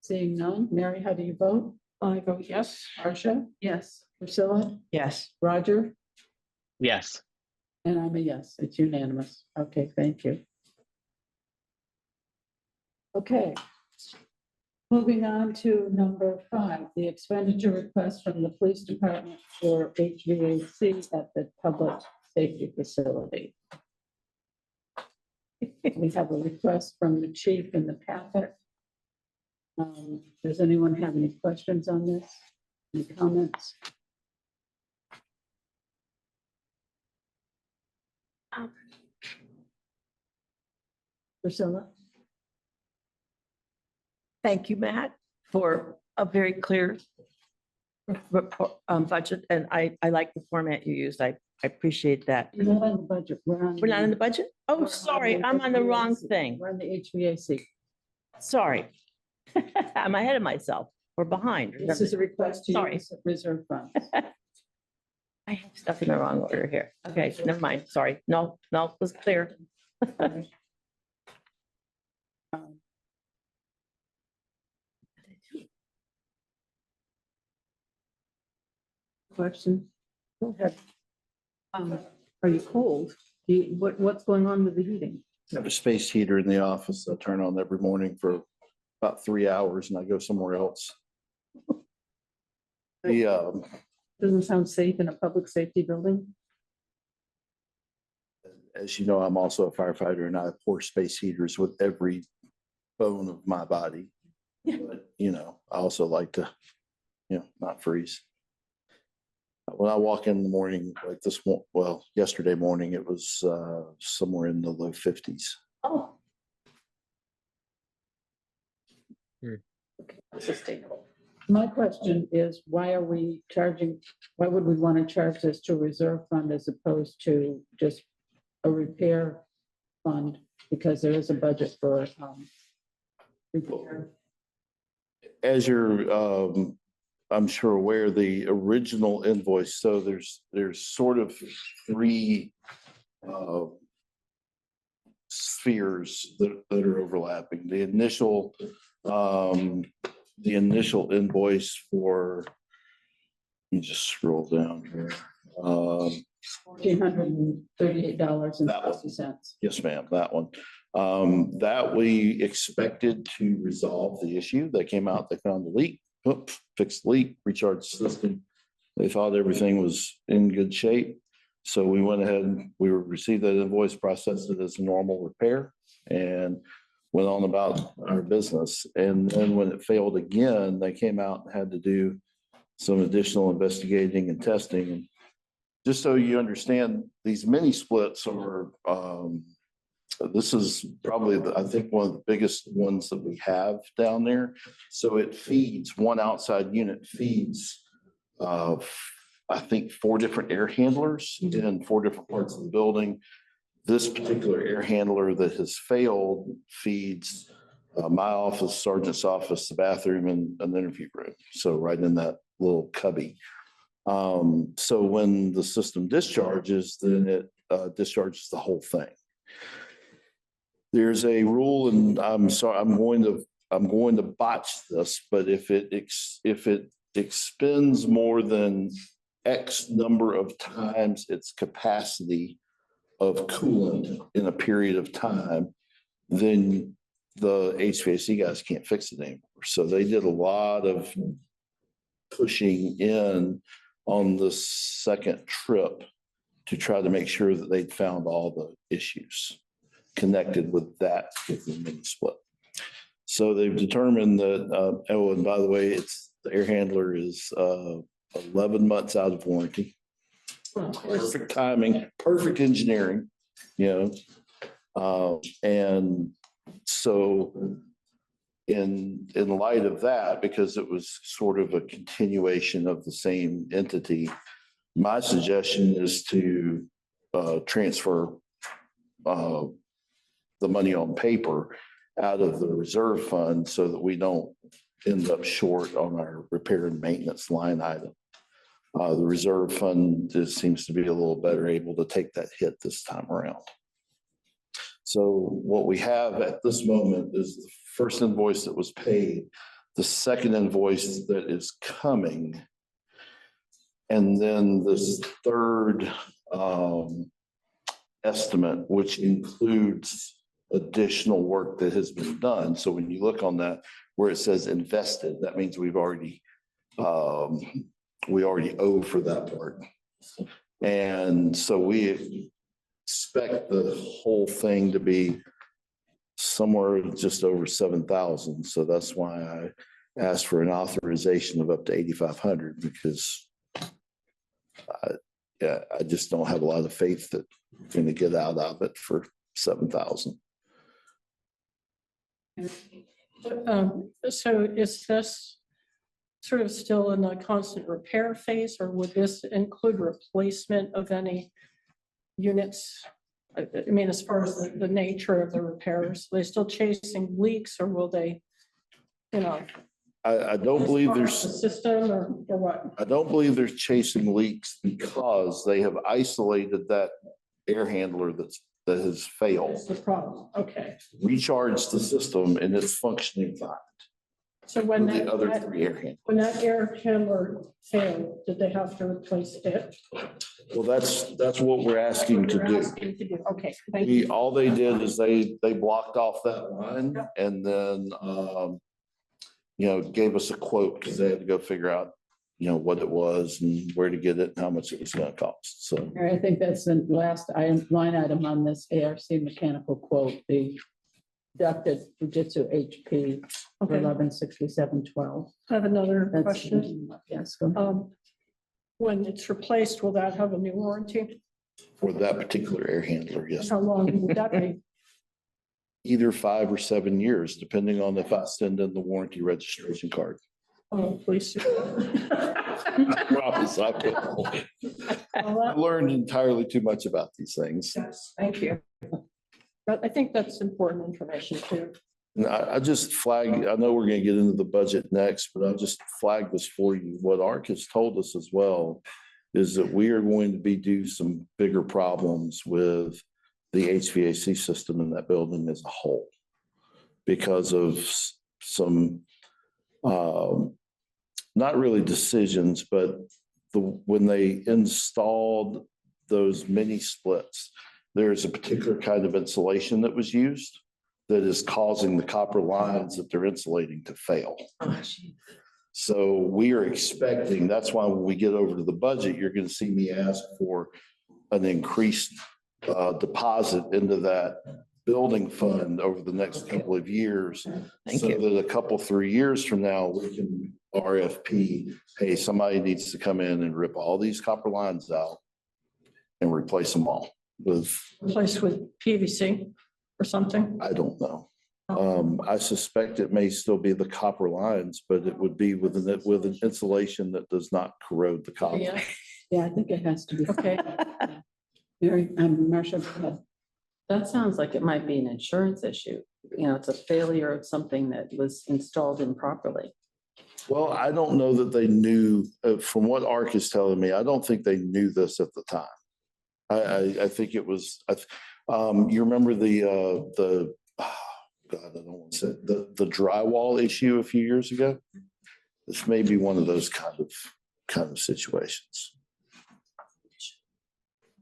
Seeing none. Mary, how do you vote? I go yes. Marcia? Yes. Priscilla? Yes. Roger? Yes. And I'm a yes. It's unanimous. Okay, thank you. Okay. Moving on to number 5, the expenditure request from the police department for HVAC at the public safety facility. We have a request from the chief in the packet. Does anyone have any questions on this? Any comments? Priscilla? Thank you, Matt, for a very clear report, budget, and I like the format you used. I appreciate that. You're not on the budget. We're Not in the budget? Oh, sorry, I'm on the wrong thing. We're on the HVAC. Sorry. I'm ahead of myself. We're behind. This is a request to Sorry. use reserve funds. I have stuff in the wrong order here. Okay, never mind. Sorry. No, it was clear. Question. Go ahead. Are you cold? What's going on with the heating? I have a space heater in the office. I turn on every morning for about 3 hours and I go somewhere else. The, Doesn't sound safe in a public safety building. as you know, I'm also a firefighter and I have poor space heaters with every bone of my body. But, I also like to, not freeze. When I walk in the morning, like yesterday morning, it was somewhere in the low 50s. Oh. Hmm. Sustainable. My question is, why would we want to charge this to reserve fund as opposed to just a repair fund? Because there is a budget for repair. As you're, I'm sure aware, the original invoice, so there's sort of 3 spheres that are overlapping. The initial invoice for, let me just scroll down here. $1,438.60. Yes, ma'am, that one. That we expected to resolve the issue. They came out, they found the leak, fixed the leak, recharged the system. They thought everything was in good shape. So we went ahead and we received that invoice, processed it as a normal repair. And went on about our business. And then when it failed again, they came out and had to do some additional investigating and testing. And just so you understand, these mini splits are, this is probably, I think, one of the biggest ones that we have down there. So it feeds, one outside unit feeds, I think 4 different air handlers in 4 different parts of the building. This particular air handler that has failed feeds my office, sergeant's office, the bathroom, and an interview room. So right in that little cubby. So when the system discharges, then it discharges the whole thing. There's a rule, and I'm sorry, I'm going to botch this, but if it expends more than X number of times its capacity of coolant in a period of time, then the HVAC guys can't fix it anymore. So they did a lot of pushing in on the second trip to try to make sure that they'd found all the issues connected with that mini split. So they've determined that, oh, and by the way, the air handler is 11 months out of warranty. Perfect timing, perfect engineering, and so in light of that, because it was sort of a continuation of the same entity, my suggestion is to transfer the money on paper out of the reserve fund so that we don't end up short on our repair and maintenance line item. The reserve fund just seems to be a little better able to take that hit this time around. So what we have at this moment is the first invoice that was paid, the second invoice that is coming, and then this third estimate, which includes additional work that has been done. So when you look on that where it says invested, that means we already owe for that part. And so we expect the whole thing to be somewhere just over 7,000. So that's why I asked for an authorization of up to 8,500, because I just don't have a lot of faith that we're going to get out of it for 7,000. So is this sort of still in the constant repair phase, or would this include replacement of any units? I mean, as far as the nature of the repairs, are they still chasing leaks, or will they, I don't believe there's the system or what? I don't believe there's chasing leaks, because they have isolated that air handler that has failed. That's the problem. Okay. Recharged the system and it's functioning fine. So when The other 3 air handlers. when that air handler failed, did they have to replace it? Well, that's what we're asking to do. Okay, thank you. All they did is they blocked off that line and then, gave us a quote, because they had to go figure out, what it was and where to get it and how much it was going to cost. So I think that's the last line item on this ARC mechanical quote, the deducted Fujitsu HP for Okay. 1167.12. I have another That's- question. Yes, go ahead. When it's replaced, will that have a new warranty? for that particular air handler, yes, How long would that be? either 5 or 7 years, depending on if I send in the warranty registration card. Oh, please. I promise I will. I learned entirely too much about these things. Yes, thank you. But I think that's important information too. And I just flag, I know we're gonna get into the budget next, but I'll just flag this for you. What ARC has told us as well is that we are going to be due some bigger problems with the HVAC system in that building as a whole, because of some, not really decisions, but when they installed those mini splits, there's a particular kind of insulation that was used that is causing the copper lines that they're insulating to fail. So we are expecting, that's why when we get over to the budget, you're going to see me ask for an increased deposit into that building fund over the next couple of years. Thank So you. that a couple, 3 years from now, we can RFP, hey, somebody needs to come in and rip all these copper lines out and replace them all with, Replaced with PVC or something. I don't know. I suspect it may still be the copper lines, but it would be with an insulation that does not corrode the copper. Yeah, Yeah, I think it has to be. okay. Mary, Marcia, go ahead. That sounds like it might be an insurance issue. You know, it's a failure of something that was installed improperly. Well, I don't know that they knew, from what ARC is telling me, I don't think they knew this at the time. I think it was, you remember the God, I don't want to say, the drywall issue a few years ago? This may be one of those kind of situations.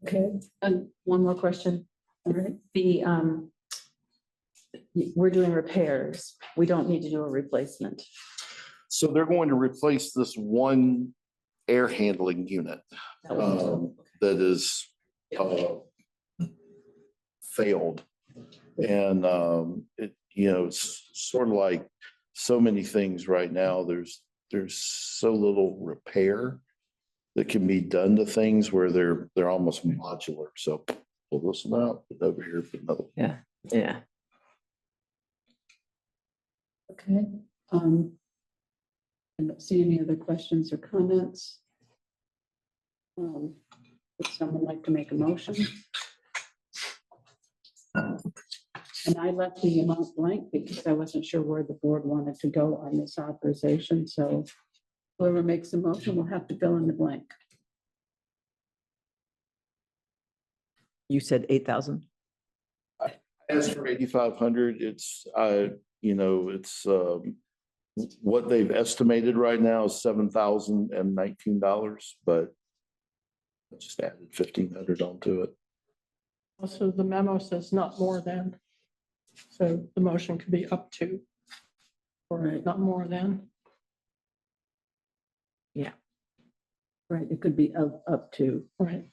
Okay, and one more question. All right. We're doing repairs. We don't need to do a replacement. So they're going to replace this one air handling unit that is failed. And it's sort of like so many things right now. There's so little repair that can be done to things where they're almost modular. So pull this one out, put it over here, put another one. Yeah. Okay. I don't see any other questions or comments. Would someone like to make a motion? And I left the amount blank because I wasn't sure where the board wanted to go on this authorization. So whoever makes the motion will have to fill in the blank. You said 8,000? As for 8,500, it's what they've estimated right now is $7,019, but I just added 1,500 onto it. Also, the memo says not more than. So the motion could be up to, or not more than. Right, it could be up to. Right.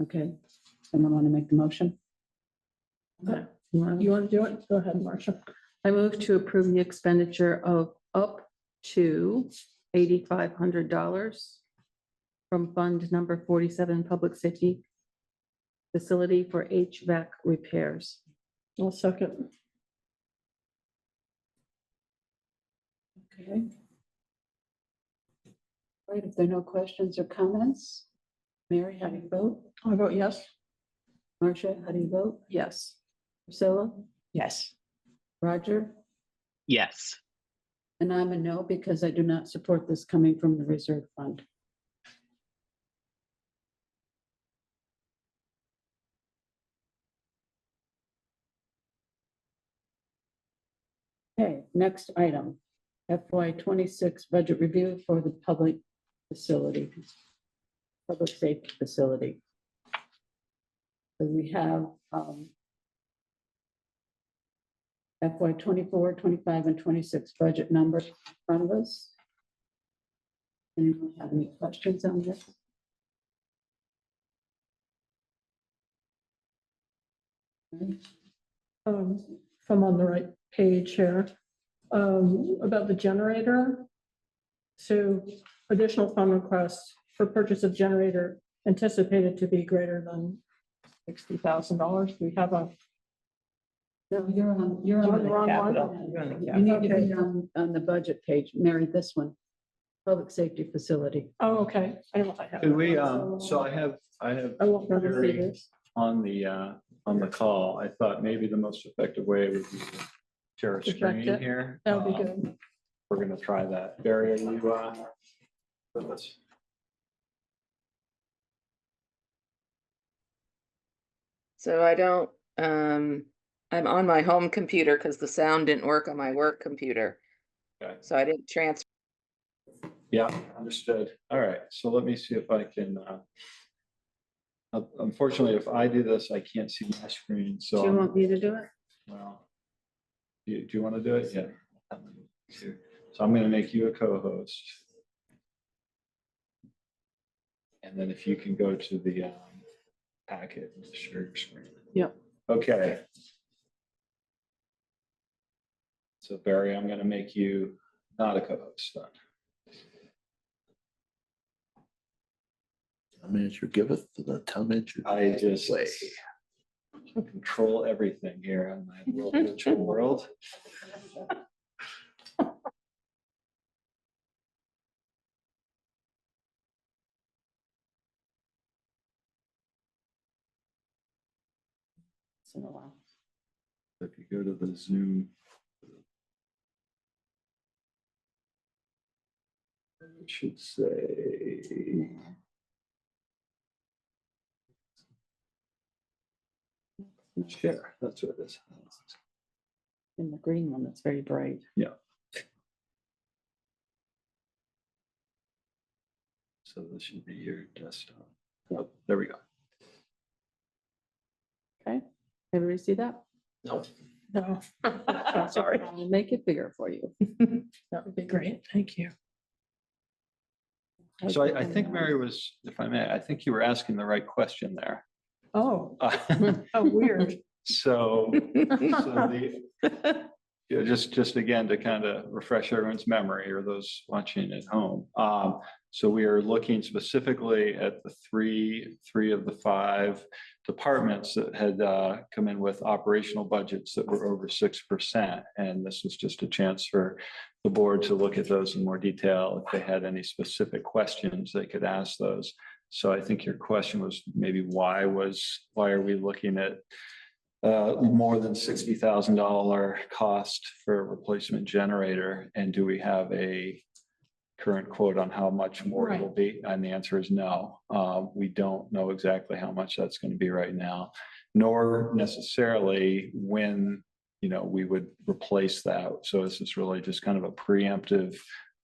Okay, someone want to make the motion? You want to do it? Go ahead, Marcia. I move to approve the expenditure of up to $8,500 from Fund Number 47, Public Safety Facility for HVAC repairs. I'll second. Okay. Right, if there are no questions or comments, Mary, how do you vote? I vote yes. Marcia, how do you vote? Yes. Priscilla? Yes. Roger? Yes. And I'm a no because I do not support this coming from the reserve fund. Okay, next item, FY 26 budget review for the public safety facility. So we have FY 24, 25, and 26 budget numbers in front of us. Anyone have any questions on this? If I'm on the right page here, about the generator. So additional fund requests for purchase of generator anticipated to be greater than $60,000. We have a. No, you're on the wrong one. You need to be on the budget page, Mary, this one, public safety facility. Oh, okay. I don't know if I have. Could we, it. so I have I won't run through Barry this. on the call. I thought maybe the most effective way would be to share a Project screen it. here. That would be good. We're gonna try that. Barry, are you with us? So I don't, I'm on my home computer because the sound didn't work on my work computer. Okay. So I didn't transfer. Yeah, understood. All right, so let me see if I can, unfortunately, if I do this, I can't see my screen, so. Do you want me to do it? Well, do you want to do it? Yeah. So I'm gonna make you a co-host. And then if you can go to the packet and share your screen. Yep. Okay, So Barry, I'm going to make you not a co-host then. Town manager giveth, the town manager. I just way. control everything here in my little virtual world. It's in a while. If you go to the Zoom. It should say. Share, that's what it is. In the green one, that's very bright. Yeah. So this should be your desktop. Oh, there we go. Okay, everybody see that? No. No, Sorry. I'll make it bigger for you. that would be great. Thank you. So I think Mary was, if I may, I think you were asking the right question there. Oh, how weird. So just again, to kind of refresh everyone's memory or those watching at home. So we are looking specifically at the three of the 5 departments that had come in with operational budgets that were over 6%. And this was just a chance for the board to look at those in more detail. If they had any specific questions, they could ask those. So I think your question was maybe why are we looking at more than $60,000 cost for a replacement generator? And do we have a current quote on how much more it will be? And the answer is no. We don't know exactly how much that's going to be right now, nor necessarily when, we would replace that. So this is really just kind of a preemptive.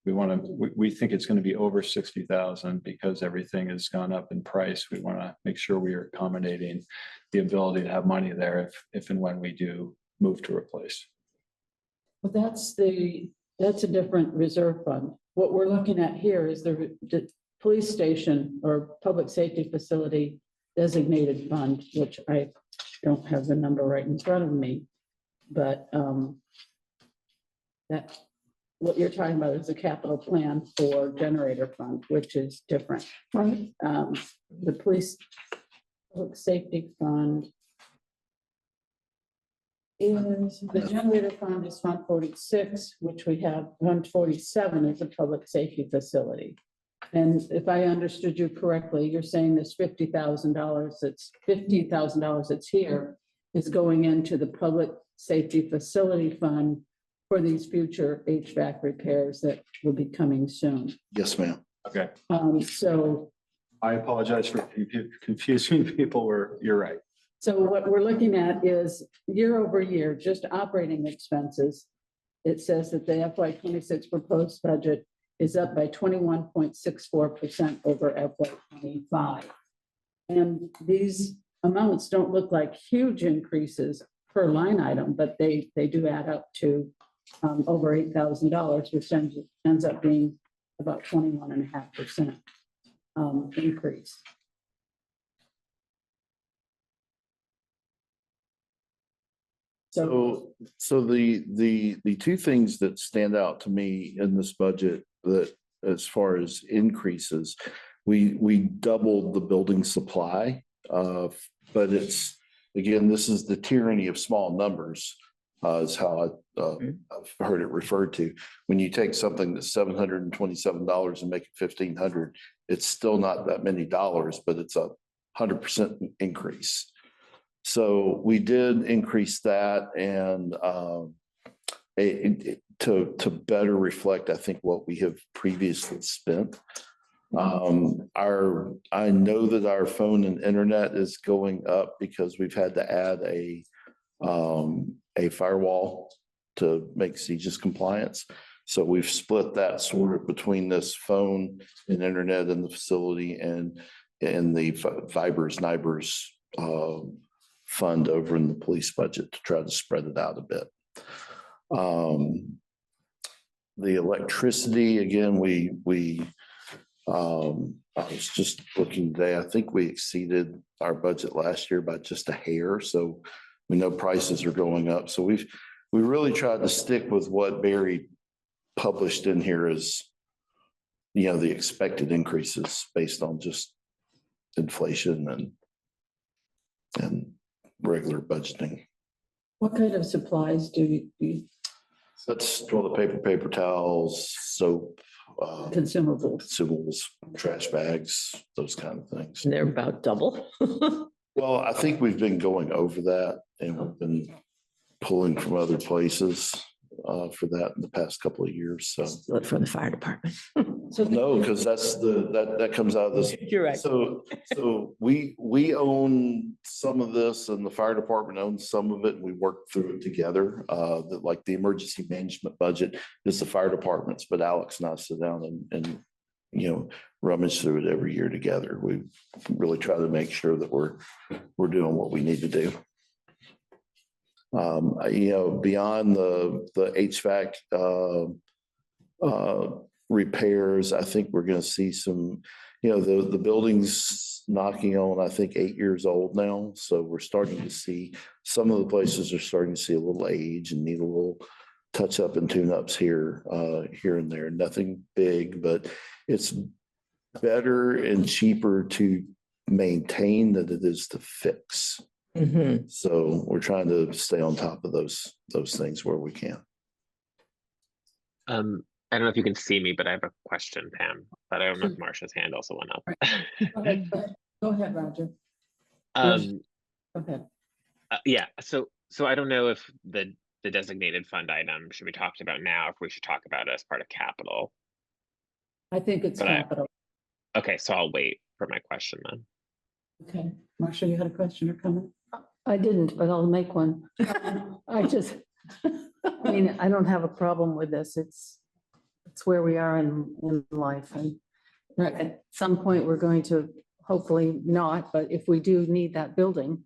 We think it's going to be over 60,000 because everything has gone up in price. We want to make sure we are accommodating the ability to have money there if and when we do move to replace. Well, that's a different reserve fund. What we're looking at here is the police station or public safety facility designated fund, which I don't have the number right in front of me, but that what you're talking about is a capital plan for generator fund, which is different. Right. The police public safety fund is, the generator fund is Fund 46, which we have. Fund 47 is a public safety facility. And if I understood you correctly, you're saying this $50,000, that's $15,000 that's here is going into the public safety facility fund for these future HVAC repairs that will be coming soon. Yes, ma'am. Okay. So I apologize for confusing people. You're right. So what we're looking at is year over year, just operating expenses. It says that the FY26 proposed budget is up by 21.64% over FY25. And these amounts don't look like huge increases per line item, but they do add up to over $8,000, which ends up being about 21.5% increase. So the 2 things that stand out to me in this budget that as far as increases, we doubled the building supply, but it's, again, this is the tyranny of small numbers, is how I've heard it referred to. When you take something that's $727 and make it $1,500, it's still not that many dollars, but it's a 100% increase. So we did increase that, and to better reflect, I think, what we have previously spent. I know that our phone and internet is going up because we've had to add a firewall to make CGIS compliance. So we've split that sort of between this phone and internet in the facility and the NIBRS fund over in the police budget to try to spread it out a bit. The electricity, again, I was just looking today, I think we exceeded our budget last year by just a hair. So we know prices are going up. So we really tried to stick with what Barry published in here as, the expected increases based on just inflation and regular budgeting. What kind of supplies do you That's toilet paper, paper towels, soap, consumables? trash bags, those kind of things. And they're about double. Well, I think we've been going over that and we've been pulling from other places for that in the past couple of years. So Look for the fire department. So no, because that comes out of this. You're right. So we own some of this and the fire department owns some of it and we work through it together. Like the emergency management budget is the fire department's, but Alex and I sit down and rummage through it every year together. We really try to make sure that we're doing what we need to do. Beyond the HVAC repairs, I think we're going to see some, the building's knocking on, I think, 8 years old now. So we're starting to see some of the places are starting to see a little age and need a little touch up and tune ups here and there. Nothing big, but it's better and cheaper to maintain than it is to fix. Mm-hmm. So we're trying to stay on top of those things where we can. I don't know if you can see me, but I have a question, Pam, but I don't know if Marcia's hand also went up. Go ahead, Roger. Um, Go ahead. yeah, so I don't know if the designated fund item should be talked about now, if we should talk about it as part of capital. I think it's capital. Okay, so I'll wait for my question then. Okay, Marcia, you had a question or comment? I didn't, but I'll make one. I don't have a problem with this. It's where we are in life. And at some point, we're going to, hopefully not, but if we do need that building,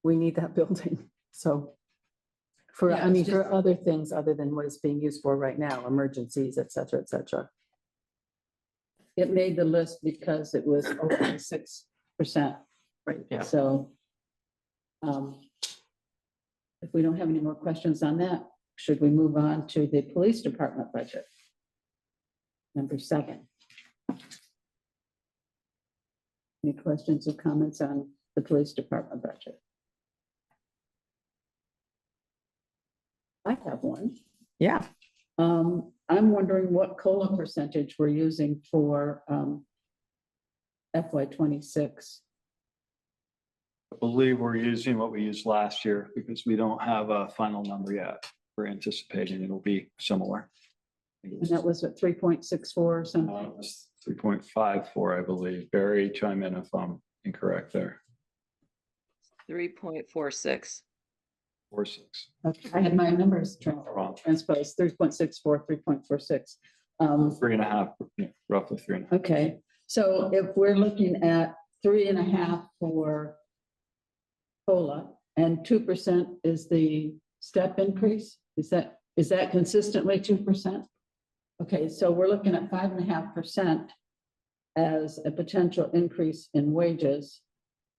we need that building. So for other things other than what it's being used for right now, emergencies, et cetera, et cetera. It made the list because it was over 6%. Right. Yeah. So if we don't have any more questions on that, should we move on to the police department budget? Number 7. Any questions or comments on the police department budget? I have one. Yeah. I'm wondering what COLA percentage we're using for FY26. I believe we're using what we used last year because we don't have a final number yet. We're anticipating it'll be similar. And that was at 3.64 or something. It was 3.54, I believe. Barry, chime in if I'm incorrect there. 3.46. 46. Okay, I had my numbers transposed, 3.64, 3.46. 3.5, roughly 3.5. Okay, so if we're looking at 3.5 for COLA and 2% is the step increase, is that consistently 2%? Okay, so we're looking at 5.5% as a potential increase in wages.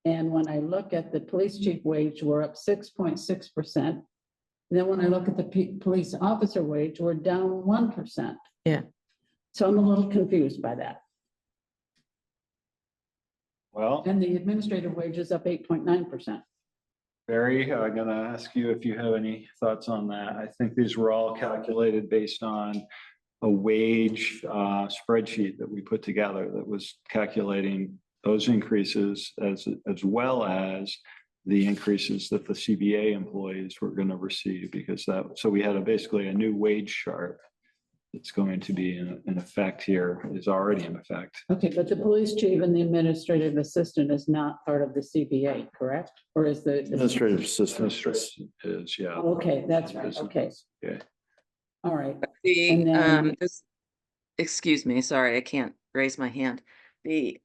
And when I look at the police chief wage, we're up 6.6%. Then when I look at the police officer wage, we're down 1%. Yeah. So I'm a little confused by that. Well, And the administrative wage is up 8.9%. Barry, I'm going to ask you if you have any thoughts on that. I think these were all calculated based on a wage spreadsheet that we put together that was calculating those increases as well as the increases that the CBA employees were going to receive, because so we had basically a new wage chart that's going to be in effect here, is already in effect. Okay, but the police chief and the administrative assistant is not part of the CBA, correct? Or is the Administrative assistant is, yeah. Okay, that's right. Okay. Yeah. All right. Excuse me, sorry, I can't raise my hand. The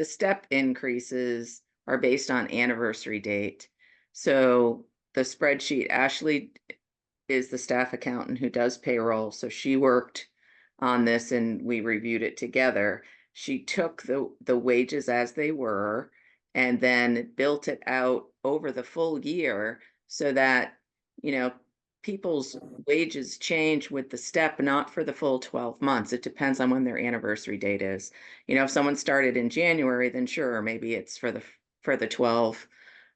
step increases are based on anniversary date. So the spreadsheet, Ashley is the staff accountant who does payroll. So she worked on this and we reviewed it together. She took the wages as they were and then built it out over the full year so that people's wages change with the step, not for the full 12 months. It depends on when their anniversary date is. If someone started in January, then sure, maybe it's for the 12,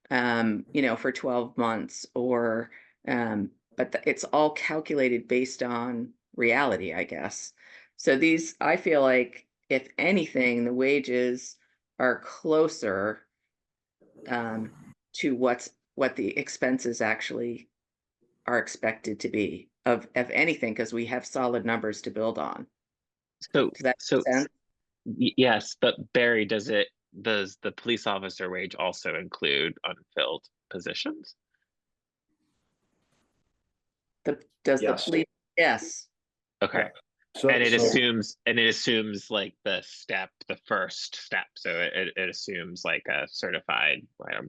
for 12 months, or, but it's all calculated based on reality, I guess. So I feel like if anything, the wages are closer to what the expenses actually are expected to be of anything, because we have solid numbers to build on. So, Does that make sense? Yes, but Barry, does the police officer wage also include unfilled positions? Does Yes. the police? Yes. Okay. So, And it assumes like the first step. So it assumes like a certified,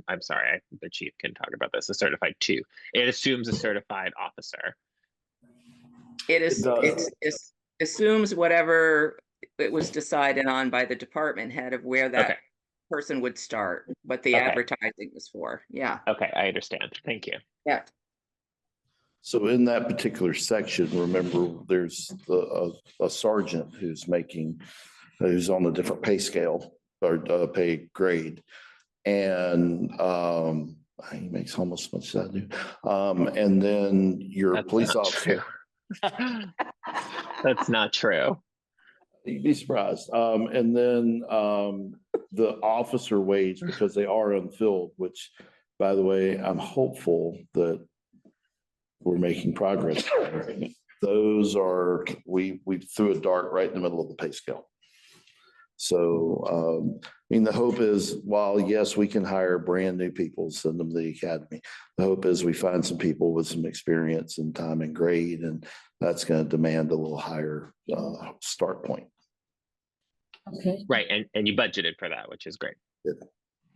I'm sorry, the chief can talk about this, a certified 2. It assumes a certified officer. It assumes whatever it was decided on by the department head of where that person would start, what the advertising was for. Yeah. Okay, I understand. Thank you. Yeah. So in that particular section, remember, there's a sergeant who's on a different pay scale or pay grade. And he makes almost as much as I do. And then your police officer. That's not true. You'd be surprised. And then the officer wage, because they are unfilled, which, by the way, I'm hopeful that we're making progress. Those are, we threw a dart right in the middle of the pay scale. So, the hope is, while yes, we can hire brand new people, send them to the academy. The hope is we find some people with some experience and time and grade, and that's going to demand a little higher start point. Okay. Right, and you budgeted for that, which is great. Yeah.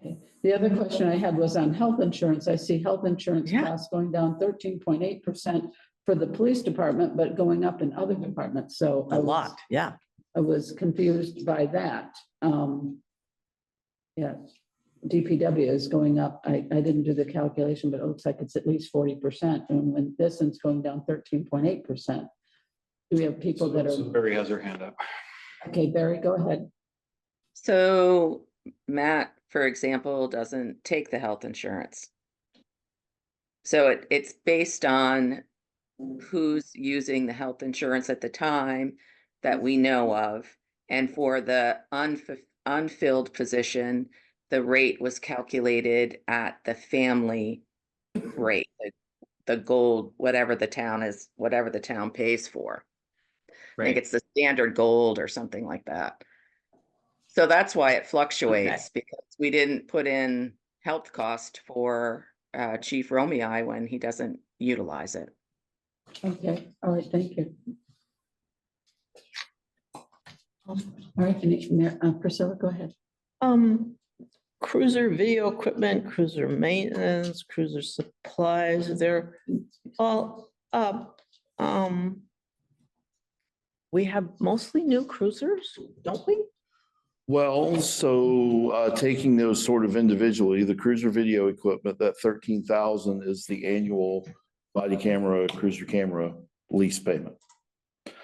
Okay. The other question I had was on health insurance. I see health insurance costs going down 13.8% for the police department, but going up in other departments. So A lot, yeah. I was confused by that. Yeah, DPW is going up. I didn't do the calculation, but it looks like it's at least 40%. And when this one's going down 13.8%, do we have people that are? Barry has her hand up. Okay, Barry, go ahead. So Matt, for example, doesn't take the health insurance. So it's based on who's using the health insurance at the time that we know of. And for the unfilled position, the rate was calculated at the family rate, the gold, whatever the town pays for. I think it's the standard gold or something like that. So that's why it fluctuates, because we didn't put in health cost for Chief Romei when he doesn't utilize it. Okay, all right, thank you. All right, Priscilla, go ahead. Cruiser video equipment, cruiser maintenance, cruiser supplies, they're all up. We have mostly new cruisers, don't we? Well, so taking those sort of individually, the cruiser video equipment, that 13,000 is the annual body camera, cruiser camera lease payment.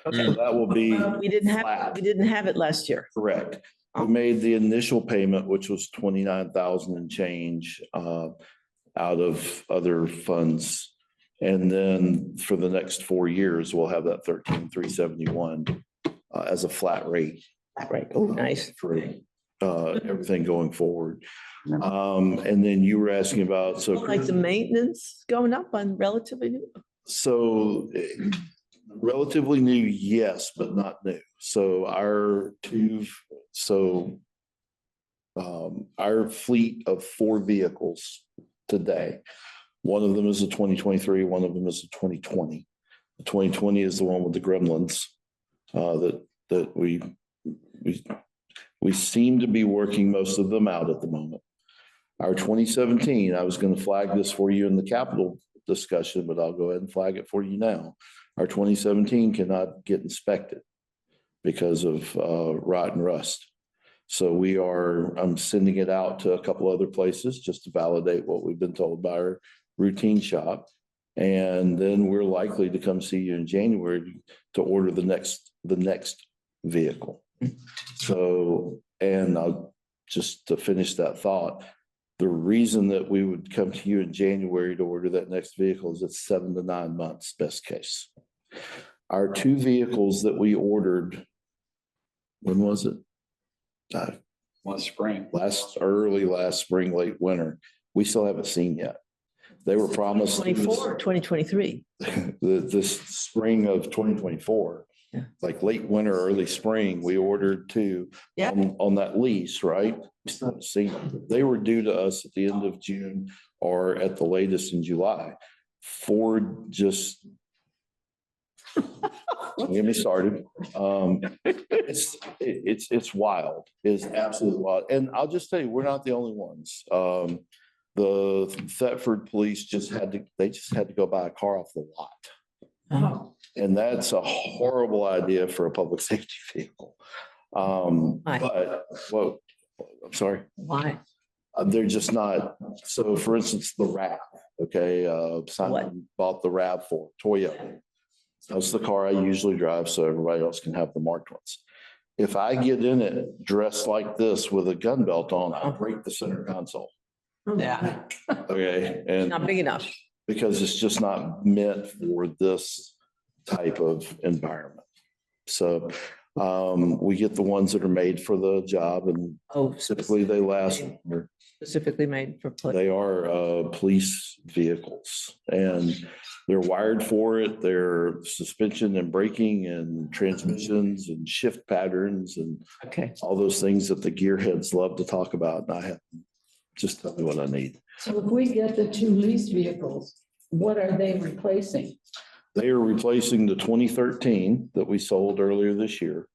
Okay. So that will be We didn't flat. have it last year. Correct. We made the initial payment, which was 29,000 and change out of other funds. And then for the next 4 years, we'll have that 13,371 as a flat rate. Right. Oh, nice. For everything going forward. And then you were asking about, so Like the maintenance going up on relatively new. So relatively new, yes, but not new. So our fleet of 4 vehicles today, one of them is a 2023, one of them is a 2020. The 2020 is the one with the gremlins that we seem to be working most of them out at the moment. Our 2017, I was going to flag this for you in the capital discussion, but I'll go ahead and flag it for you now. Our 2017 cannot get inspected because of rot and rust. So I'm sending it out to a couple other places just to validate what we've been told by our routine shop. And then we're likely to come see you in January to order the next vehicle. So, and just to finish that thought, the reason that we would come to you in January to order that next vehicle is it's 7 to 9 months, best case. Our 2 vehicles that we ordered, when was it? Last spring. Early last spring, late winter. We still haven't seen yet. They were promised 24, 2023. this spring of 2024. Yeah. Like late winter, early spring, we ordered 2 Yeah. on that lease, right? We still haven't seen them. They were due to us at the end of June or at the latest in July. Ford just don't get me started. It's wild. It's absolutely wild. And I'll just tell you, we're not the only ones. The Thetford police just had to go buy a car off the lot. Oh. And that's a horrible idea for a public safety vehicle. But, well, I'm sorry. Why? They're just not. So for instance, the RAV, okay, Simon bought the RAV4, Toyota. That's the car I usually drive, so everybody else can have the marked ones. If I get in it dressed like this with a gun belt on, I'll break the center console. Yeah. Okay. And Not big enough. because it's just not meant for this type of environment. So we get the ones that are made for the job, and typically they last. Specifically made for police. They are police vehicles, and they're wired for it. They're suspension and braking and transmissions and shift patterns and all those things that the gearheads love to talk about. And I have just tell me what I need. So if we get the 2 leased vehicles, what are they replacing? They are replacing the 2013 that we sold earlier this year.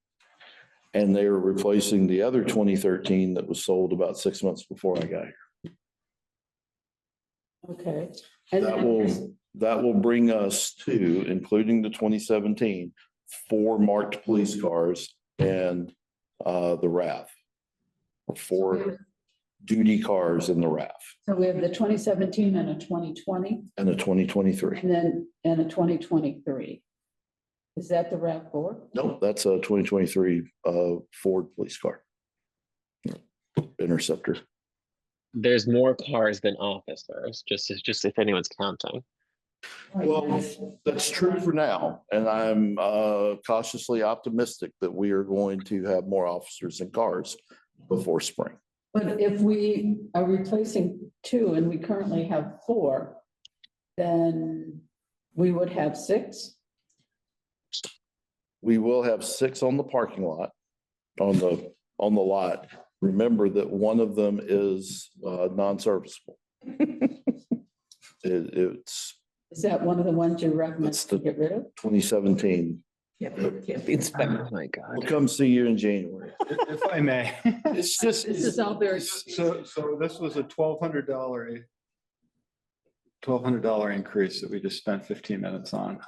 And they are replacing the other 2013 that was sold about 6 months before I got here. Okay. That will bring us to, including the 2017, 4 marked police cars and the RAV. 4 duty cars in the RAV. So we have the 2017 and a 2020. And a 2023. And a 2023. Is that the RAV4? Nope, that's a 2023 Ford police car. Interceptor. There's more cars than officers, just if anyone's counting. Well, that's true for now, and I'm cautiously optimistic that we are going to have more officers and cars before spring. But if we are replacing 2 and we currently have 4, then we would have 6? We will have 6 on the parking lot, on the lot. Remember that one of them is non-serviceable. Is that one of the ones you recommend to get rid of? 2017. Can't be inspected. Oh my God. We'll come see you in January. If I may. It's just. This is all very. So this was a $1,200 increase that we just spent 15 minutes on.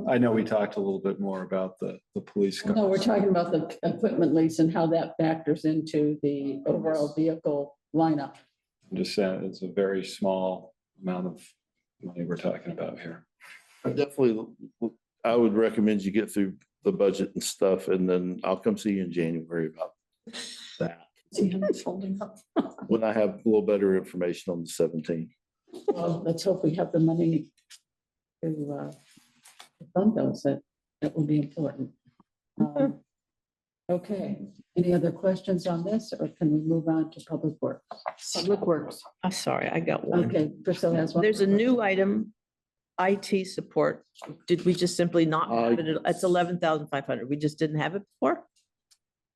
I know we talked a little bit more about the police. No, we're talking about the equipment lease and how that factors into the overall vehicle lineup. I'm just saying it's a very small amount of money we're talking about here. I would recommend you get through the budget and stuff, and then I'll come see you in January about that. See how it's holding up. When I have a little better information on the 17. Well, let's hope we have the money to fund those. That will be important. Okay. Any other questions on this, or can we move on to Public Works? Public Works. I'm sorry, I got one. Okay, Priscilla has one. There's a new item, IT support. Did we just simply not have it? It's 11,500. We just didn't have it before?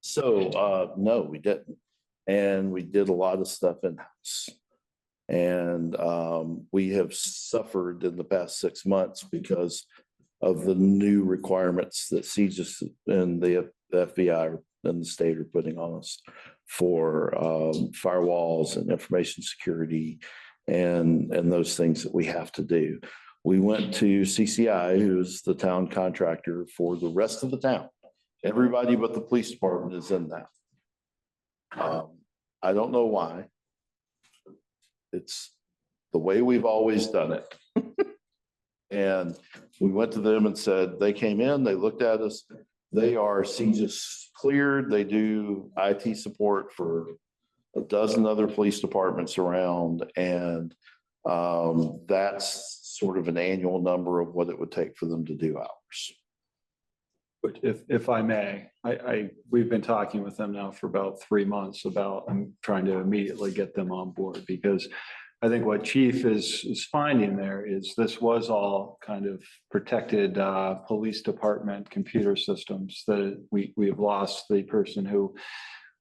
So, no, we didn't. And we did a lot of stuff in-house. And we have suffered in the past 6 months because of the new requirements that CJIS and the FBI and the state are putting on us for firewalls and information security and those things that we have to do. We went to CCI, who's the town contractor for the rest of the town. Everybody but the police department is in that. I don't know why. It's the way we've always done it. And we went to them and said, they came in, they looked at us, they are CJIS cleared, they do IT support for a dozen other police departments around, and that's sort of an annual number of what it would take for them to do ours. But if I may, we've been talking with them now for about 3 months about, I'm trying to immediately get them on board, because I think what Chief is finding there is this was all kind of protected police department computer systems that we have lost the person who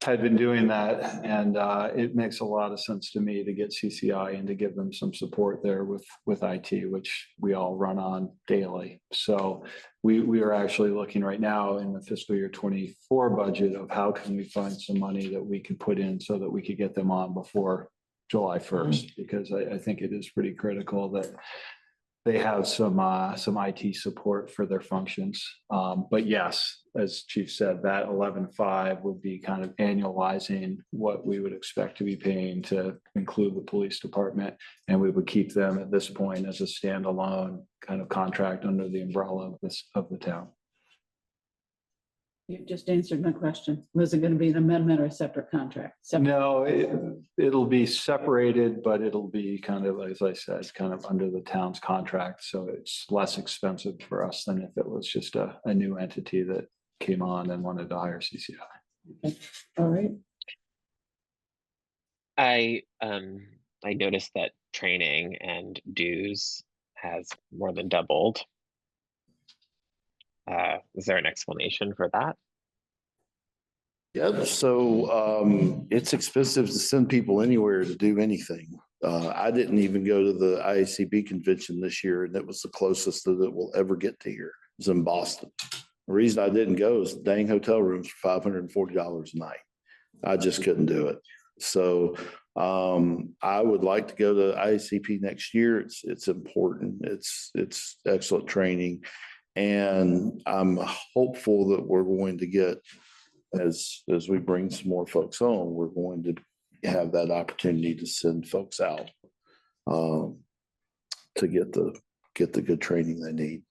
had been doing that. And it makes a lot of sense to me to get CCI and to give them some support there with IT, which we all run on daily. So we are actually looking right now in the fiscal year 24 budget of how can we find some money that we could put in so that we could get them on before July 1st, because I think it is pretty critical that they have some IT support for their functions. But yes, as Chief said, that 11.5 would be kind of annualizing what we would expect to be paying to include the police department. And we would keep them at this point as a standalone kind of contract under the umbrella of the town. You just answered my question. Was it going to be an amendment or a separate contract? No, it'll be separated, but it'll be kind of, as I said, kind of under the town's contract. So it's less expensive for us than if it was just a new entity that came on and wanted to hire CCI. Okay. All right. I noticed that training and dues has more than doubled. Is there an explanation for that? Yeah, so it's expensive to send people anywhere to do anything. I didn't even go to the IACB convention this year, and that was the closest that it will ever get to here. It was in Boston. The reason I didn't go is dang hotel rooms for $540 a night. I just couldn't do it. So I would like to go to IACP next year. It's important. It's excellent training. And I'm hopeful that we're going to get, as we bring some more folks on, we're going to have that opportunity to send folks out to get the good training they need.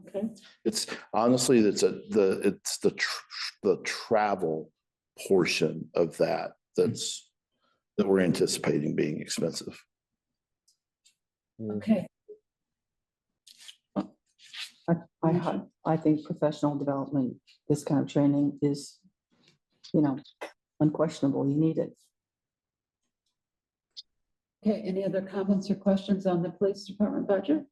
Okay. It's honestly, it's the travel portion of that that we're anticipating being expensive. Okay. I think professional development, this kind of training is, unquestionable. You need it. Okay. Any other comments or questions on the police department budget?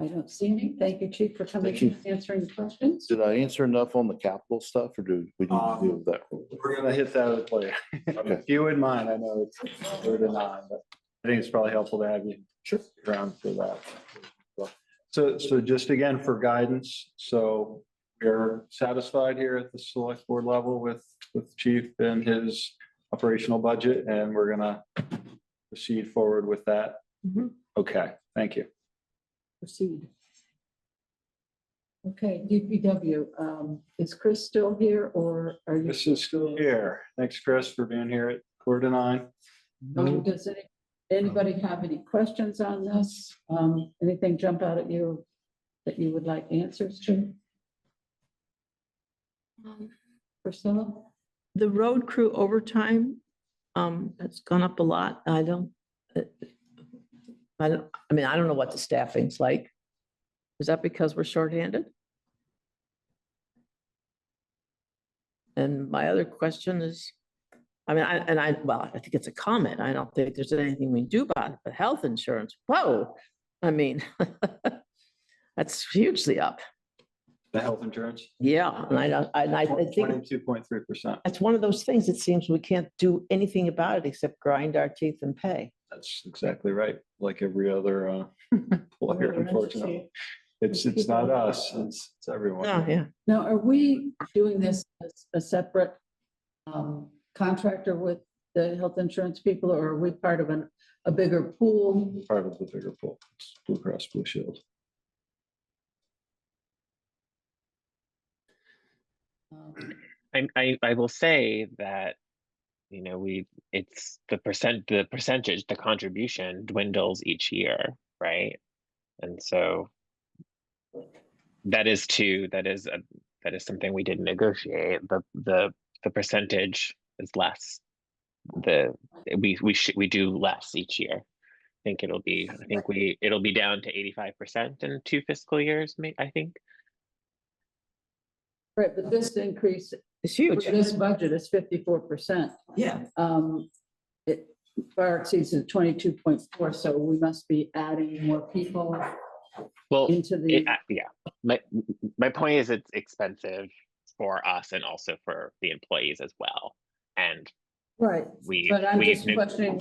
I don't see any. Thank you, Chief, for coming and answering the questions. Did I answer enough on the capital stuff, or do we need to deal with that? We're going to hit that later. Okay. If you wouldn't mind, I know it's 8:09, but I think it's probably helpful to have you around for that. So just again for guidance, so we're satisfied here at the select board level with Chief and his operational budget, and we're gonna proceed forward with that. Mm-hmm. Okay, thank you. Proceed. Okay, DPW, is Chris still here, or are you? Chris is still here. Thanks, Chris, for being here at 9:15. Does anybody have any questions on this? Anything jump out at you that you would like answers to? Priscilla? The road crew overtime, has gone up a lot. I don't know what the staffing's like. Is that because we're shorthanded? And my other question is, I think it's a comment. I don't think there's anything we can do about it, but health insurance, whoa. That's hugely up. The health insurance? Yeah, and I think 22.3%. that's one of those things, it seems we can't do anything about it except grind our teeth and pay. That's exactly right. Like every other employer, unfortunately. It's not us, it's everyone. Oh, yeah. Now, are we doing this as a separate contractor with the health insurance people, or are we part of a bigger pool? Part of the bigger pool. It's Blue Cross Blue Shield. I will say that you know, it's the percentage, the contribution dwindles each year, right? And so that is something we didn't negotiate. The percentage is less. We do less each year. It'll be down to 85% in 2 fiscal years, I think. Right, but this increase It's for huge. this budget is 54%. Yeah. It far exceeds the 22.4, so we must be adding more people Well, into the. yeah. My point is it's expensive for us and also for the employees as well. And Right, we but I'm we've just questioning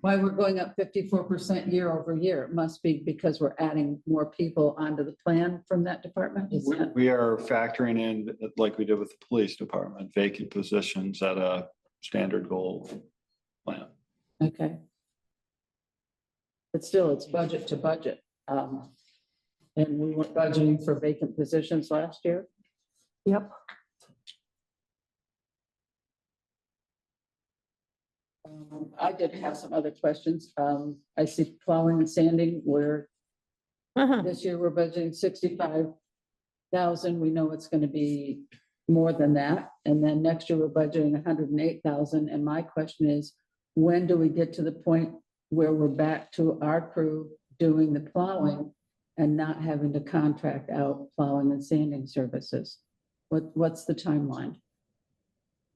why we're going up 54% year over year. It must be because we're adding more people onto the plan from that department. Is that? We are factoring in, like we did with the police department, vacant positions at a standard goal plan. Okay. But still, it's budget to budget. And we were budgeting for vacant positions last year. Yep. I did have some other questions. I see plowing and sanding where this year we're budgeting 65,000. We know it's going to be more than that. And then next year we're budgeting 108,000. And my question is, when do we get to the point where we're back to our crew doing the plowing and not having to contract out plowing and sanding services? What's the timeline?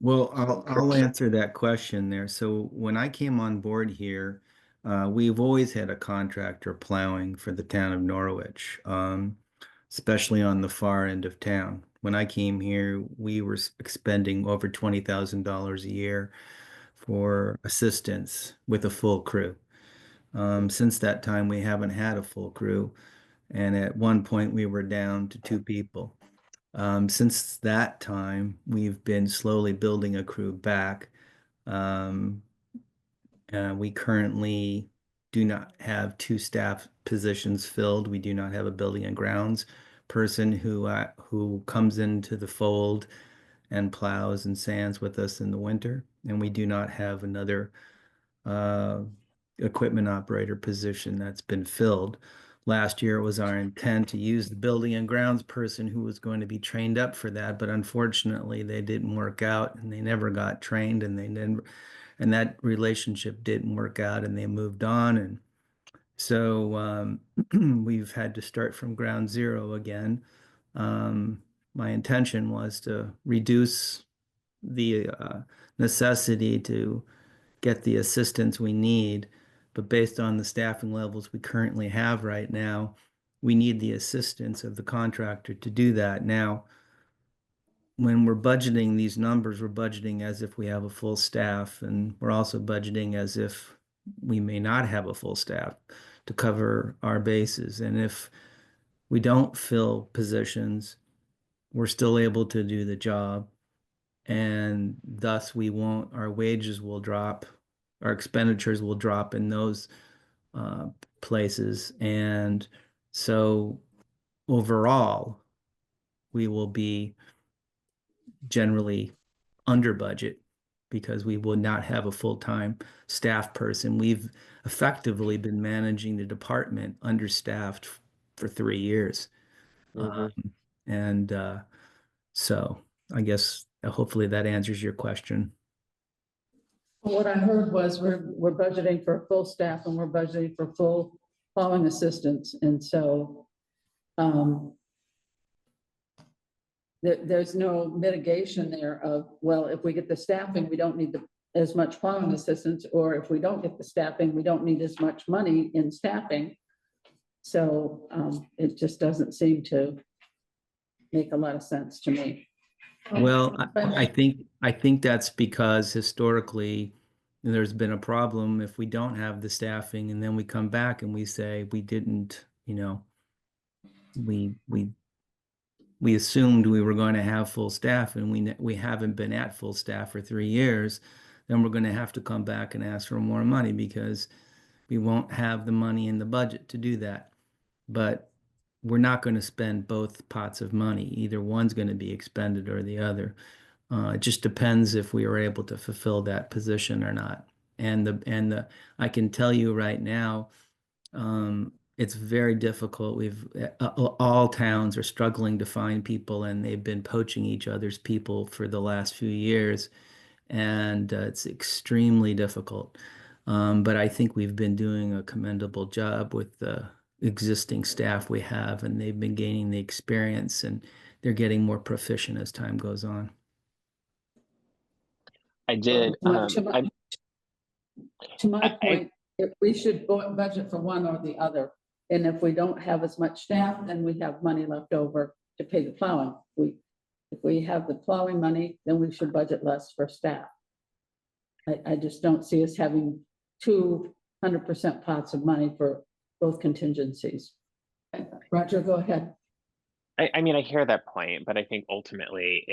Well, I'll answer that question there. So when I came on board here, we've always had a contractor plowing for the town of Norwich, especially on the far end of town. When I came here, we were expending over $20,000 a year for assistance with a full crew. Since that time, we haven't had a full crew. And at one point, we were down to 2 people. Since that time, we've been slowly building a crew back. We currently do not have 2 staff positions filled. We do not have a building and grounds person who comes into the fold and plows and sands with us in the winter. And we do not have another equipment operator position that's been filled. Last year, it was our intent to use the building and grounds person who was going to be trained up for that, but unfortunately, they didn't work out, and they never got trained, and that relationship didn't work out, and they moved on, and so we've had to start from ground zero again. My intention was to reduce the necessity to get the assistance we need. But based on the staffing levels we currently have right now, we need the assistance of the contractor to do that. Now, when we're budgeting these numbers, we're budgeting as if we have a full staff, and we're also budgeting as if we may not have a full staff to cover our bases. And if we don't fill positions, we're still able to do the job. And thus our wages will drop, our expenditures will drop in those places. And so overall, we will be generally under budget because we will not have a full-time staff person. We've effectively been managing the department understaffed for 3 years. So I guess hopefully that answers your question. What I heard was we're budgeting for full staff and we're budgeting for full plowing assistance. And so there's no mitigation there of, well, if we get the staffing, we don't need as much plowing assistance, or if we don't get the staffing, we don't need as much money in staffing. So it just doesn't seem to make a lot of sense to me. Well, I think that's because historically there's been a problem if we don't have the staffing, and then we come back and we say we didn't, we assumed we were going to have full staff, and we haven't been at full staff for 3 years. Then we're going to have to come back and ask for more money because we won't have the money in the budget to do that. But we're not going to spend both pots of money. Either one's going to be expended or the other. It just depends if we were able to fulfill that position or not. I can tell you right now, it's very difficult. All towns are struggling to find people, and they've been poaching each other's people for the last few years, and it's extremely difficult. But I think we've been doing a commendable job with the existing staff we have, and they've been gaining the experience, and they're getting more proficient as time goes on. I did. To my point, if we should budget for one or the other. And if we don't have as much staff, then we have money left over to pay the plowing. If we have the plowing money, then we should budget less for staff. I just don't see us having 200% pots of money for both contingencies. Roger, go ahead. I mean, I hear that point, but I think ultimately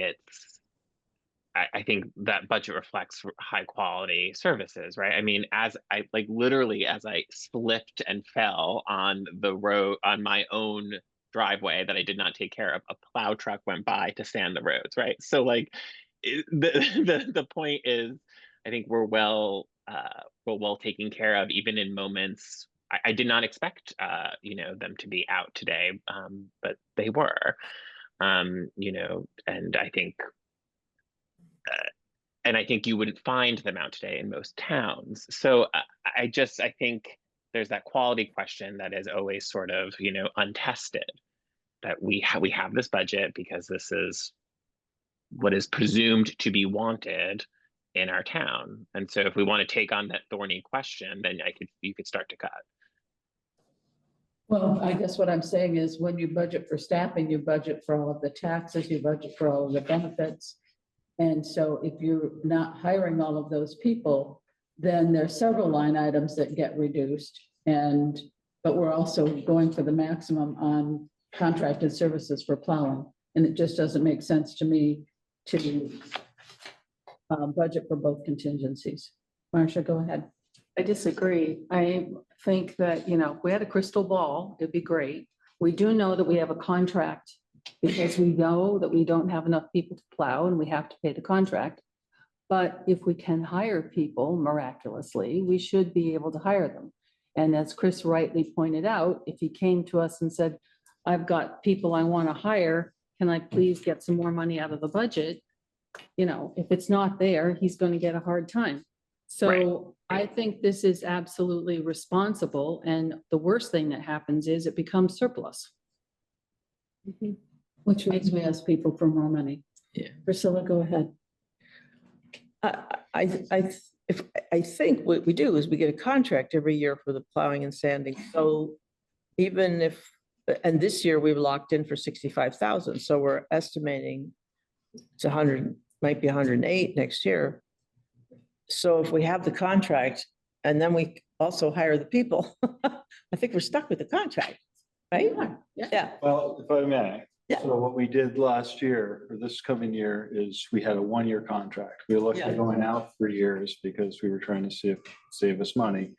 I think that budget reflects high quality services, right? I mean, as I literally as I slipped and fell on the road on my own driveway that I did not take care of, a plow truck went by to sand the roads, right? So like the point is, I think we're well taken care of, even in moments. I did not expect them to be out today, but they were, and I think you wouldn't find them out today in most towns. So I think there's that quality question that is always sort of, untested, that we have this budget because this is what is presumed to be wanted in our town. And so if we want to take on that thorny question, then you could start to cut. Well, I guess what I'm saying is when you budget for staffing, you budget for all of the taxes, you budget for all of the benefits. And so if you're not hiring all of those people, then there's several line items that get reduced. But we're also going for the maximum on contracted services for plowing. And it just doesn't make sense to me to budget for both contingencies. Marcia, go ahead. I disagree. I think that, if we had a crystal ball, it'd be great. We do know that we have a contract because we know that we don't have enough people to plow and we have to pay the contract. But if we can hire people miraculously, we should be able to hire them. And as Chris rightly pointed out, if he came to us and said, I've got people I want to hire, can I please get some more money out of the budget? If it's not there, he's going to get a hard time. So right. I think this is absolutely responsible. And the worst thing that happens is it becomes surplus. Mm-hmm. Which means we ask people for more money. Yeah. Priscilla, go ahead. I think what we do is we get a contract every year for the plowing and sanding. So even if, and this year we were locked in for 65,000. So we're estimating it's 100, might be 108 next year. So if we have the contract and then we also hire the people, I think we're stuck with the contract, right? Yeah. Well, if I may. Yeah. So what we did last year, or this coming year, is we had a 1-year contract. We looked at going out 3 years because we were trying to save us money.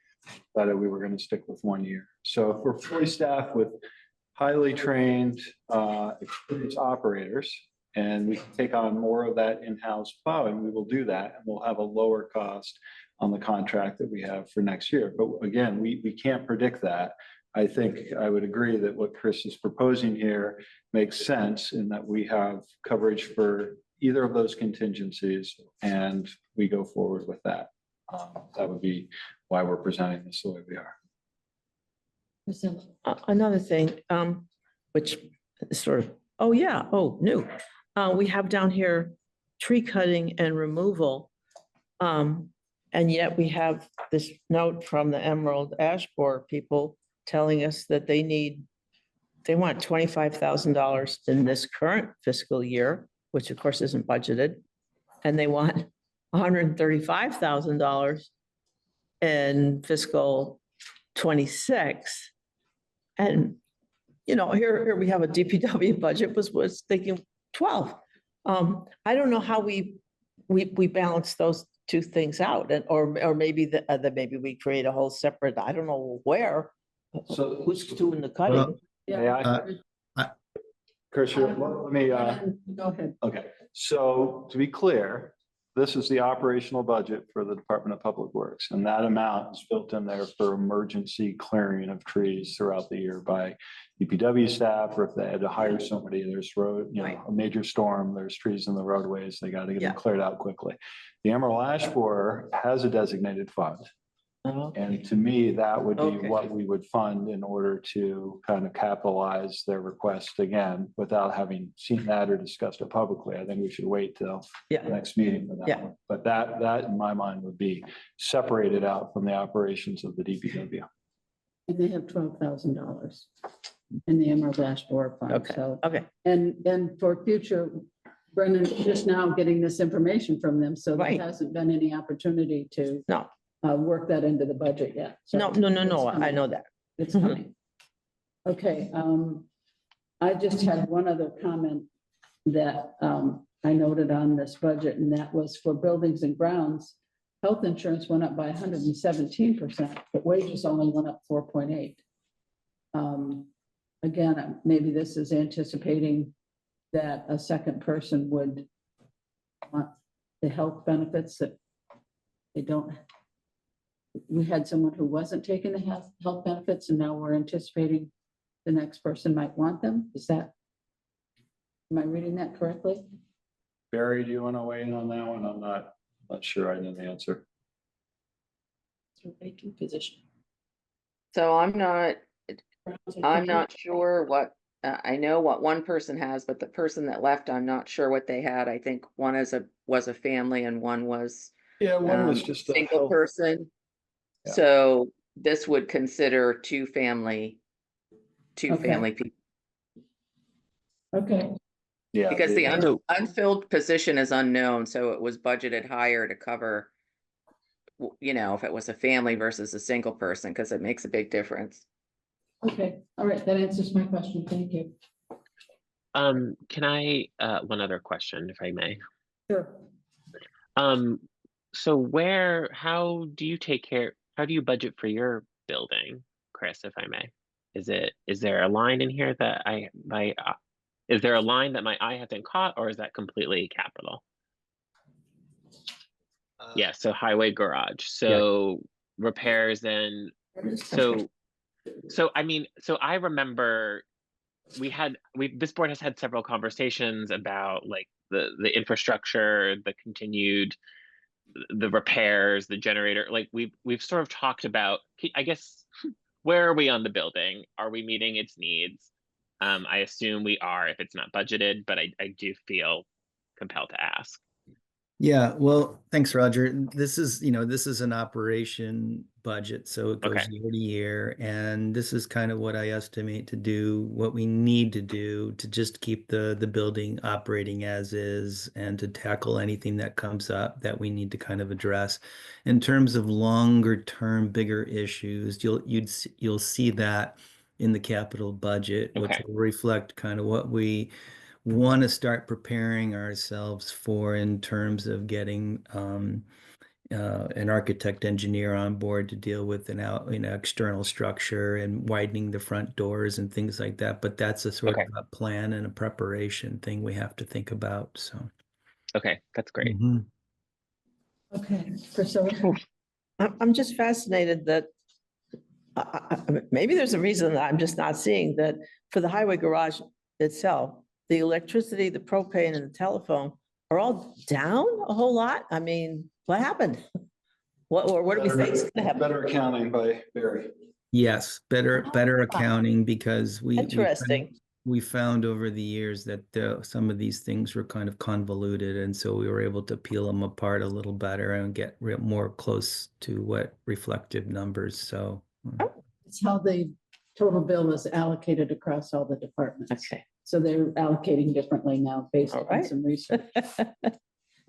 Thought we were going to stick with 1 year. So if we're fully staffed with highly trained, experienced operators, and we can take on more of that in-house plowing, we will do that, and we'll have a lower cost on the contract that we have for next year. But again, we can't predict that. I think I would agree that what Chris is proposing here makes sense in that we have coverage for either of those contingencies, and we go forward with that. That would be why we're presenting this the way we are. Another thing, which is sort of, new. We have down here tree cutting and removal. And yet we have this note from the Emerald Ash Board people telling us that they want $25,000 in this current fiscal year, which of course isn't budgeted. And they want $135,000 in fiscal 26. And, here we have a DPW budget was thinking 12. I don't know how we balance those two things out, or maybe maybe we create a whole separate, I don't know where. So who's doing the cutting? Chris, let me, Go ahead. okay. So to be clear, this is the operational budget for the Department of Public Works, and that amount is built in there for emergency clearing of trees throughout the year by DPW staff, or if they had to hire somebody, there's a major storm, there's trees in the roadways, they got to get them cleared out quickly. The Emerald Ash Borer has a designated fund. And to me, that would be what we would fund in order to kind of capitalize their request again, without having seen that or discussed it publicly. I think we should wait till the next meeting for that one. But that in my mind would be separated out from the operations of the DPW. And they have $12,000 in the Emerald Ash Borer Fund. Okay, So, okay. and for future, Brendan's just now getting this information from them, so there hasn't been any opportunity to work that into the budget yet. So No, I know that. it's coming. Okay, I just had one other comment that I noted on this budget, and that was for buildings and grounds. Health insurance went up by 117%, but wages only went up 4.8. Again, maybe this is anticipating that a second person would want the health benefits that they don't. We had someone who wasn't taking the health benefits, and now we're anticipating the next person might want them. Is that, am I reading that correctly? Barry, do you want to weigh in on that one? I'm not sure I know the answer. It's a vacant position. So I'm not sure what, I know what one person has, but the person that left, I'm not sure what they had. I think one was a family and one was one was just a single person. Yeah. So this would consider two family people. Okay. Yeah. Because the unfilled position is unknown, so it was budgeted higher to cover, if it was a family versus a single person, because it makes a big difference. Okay, all right, that answers my question. Thank you. Can I, one other question, if I may? Sure. So how do you budget for your building, Chris, if I may? Is there a line in here that is there a line that my eye hasn't caught, or is that completely capital? Yeah, so highway garage, so repairs and, so I remember this board has had several conversations about like the infrastructure, the repairs, the generator, like we've sort of talked about, I guess, where are we on the building? Are we meeting its needs? I assume we are if it's not budgeted, but I do feel compelled to ask. Yeah, well, thanks, Roger. This is an operation budget, so it goes year to year. And this is kind of what I estimate to do, what we need to do to just keep the building operating as is, and to tackle anything that comes up that we need to kind of address. In terms of longer term, bigger issues, you'll see that in the capital budget, which will reflect kind of what we want to start preparing ourselves for in terms of getting an architect engineer on board to deal with an external structure and widening the front doors and things like that. But that's a sort of a plan and a preparation thing we have to think about. So. Okay, that's great. Mm-hmm. Okay, Priscilla. I'm just fascinated that maybe there's a reason that I'm just not seeing that for the highway garage itself, the electricity, the propane, and the telephone are all down a whole lot. I mean, what happened? What do we think is going to happen? Better accounting by Barry. Yes, better accounting, because we found over the years that some of these things were kind of convoluted, and so we were able to peel them apart a little better and get more close to what reflective numbers. So it's how the total bill is allocated across all the departments. Okay. So they're allocating differently now based on some research.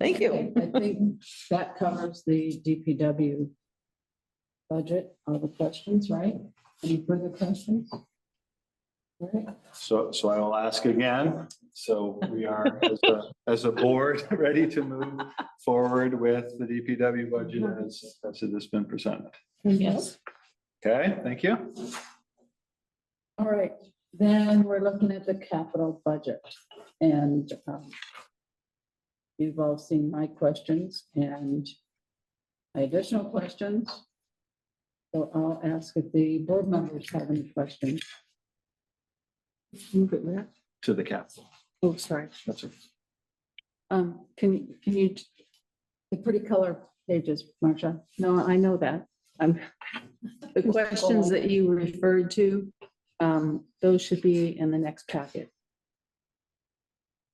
Thank you. Okay, I think that covers the DPW budget. All the questions, right? Any further questions? All right. So I will ask again. So we are as a board ready to move forward with the DPW budget as it has been presented. Yes. Okay, thank you. All right, then we're looking at the capital budget, and You've all seen my questions and my additional questions. So I'll ask if the board members have any questions. Move it, Matt. To the capital. Oh, sorry. That's it. Can you, the pretty color pages, Marcia? No, I know that. The questions that you referred to, those should be in the next packet.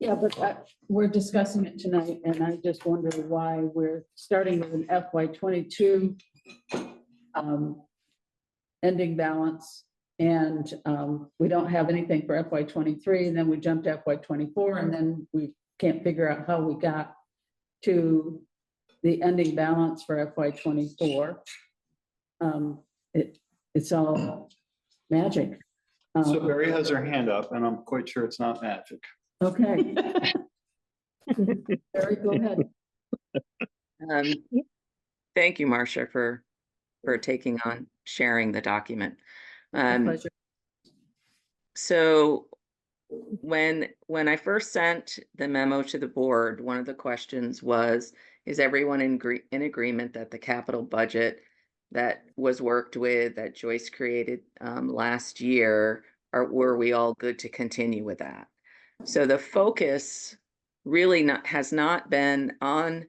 Yeah, but we're discussing it tonight, and I just wonder why we're starting with an FY 22 ending balance, and we don't have anything for FY 23, and then we jumped to FY 24, and then we can't figure out how we got to the ending balance for FY 24. It's all magic. So Barry has her hand up, and I'm quite sure it's not magic. Okay. Barry, go ahead. Thank you, Marcia, for taking on sharing the document. My pleasure. So when I first sent the memo to the board, one of the questions was, is everyone in agreement that the capital budget that was worked with, that Joyce created last year, were we all good to continue with that? So the focus really has not been on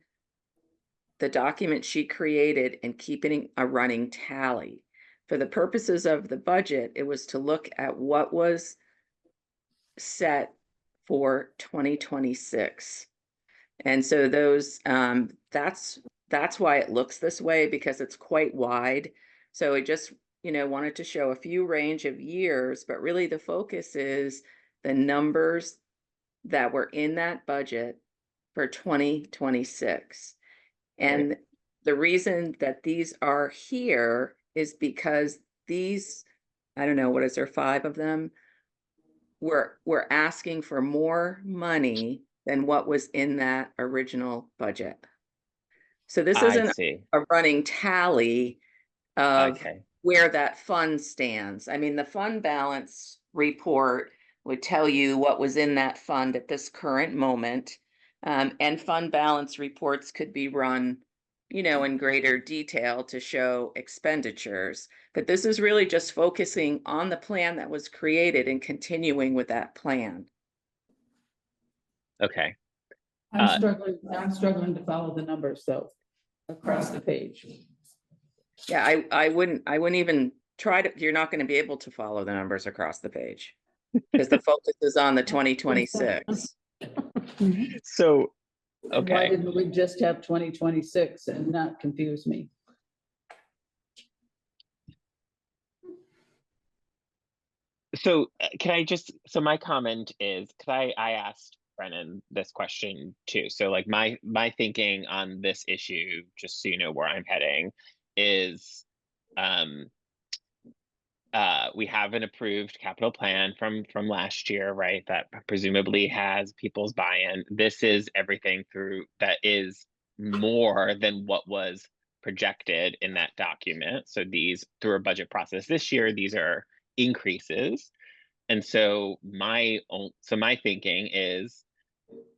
the document she created and keeping a running tally. For the purposes of the budget, it was to look at what was set for 2026. And so those, that's why it looks this way, because it's quite wide. So it just, wanted to show a few range of years, but really the focus is the numbers that were in that budget for 2026. And the reason that these are here is because these, I don't know, what is there, 5 of them? We're asking for more money than what was in that original budget. So this isn't a running tally of where that fund stands. I mean, the fund balance report would tell you what was in that fund at this current moment. And fund balance reports could be run, in greater detail to show expenditures. But this is really just focusing on the plan that was created and continuing with that plan. Okay. I'm struggling to follow the numbers though, across the page. Yeah, I wouldn't even try to, you're not going to be able to follow the numbers across the page because the focus is on the 2026. So, Why okay. didn't we just have 2026 and not confuse me? So can I just, so my comment is, because I asked Brennan this question too. So like my thinking on this issue, just so you know where I'm heading, is we have an approved capital plan from last year, right? That presumably has people's buy-in. This is everything through that is more than what was projected in that document. So these, through a budget process this year, these are increases. And so my thinking is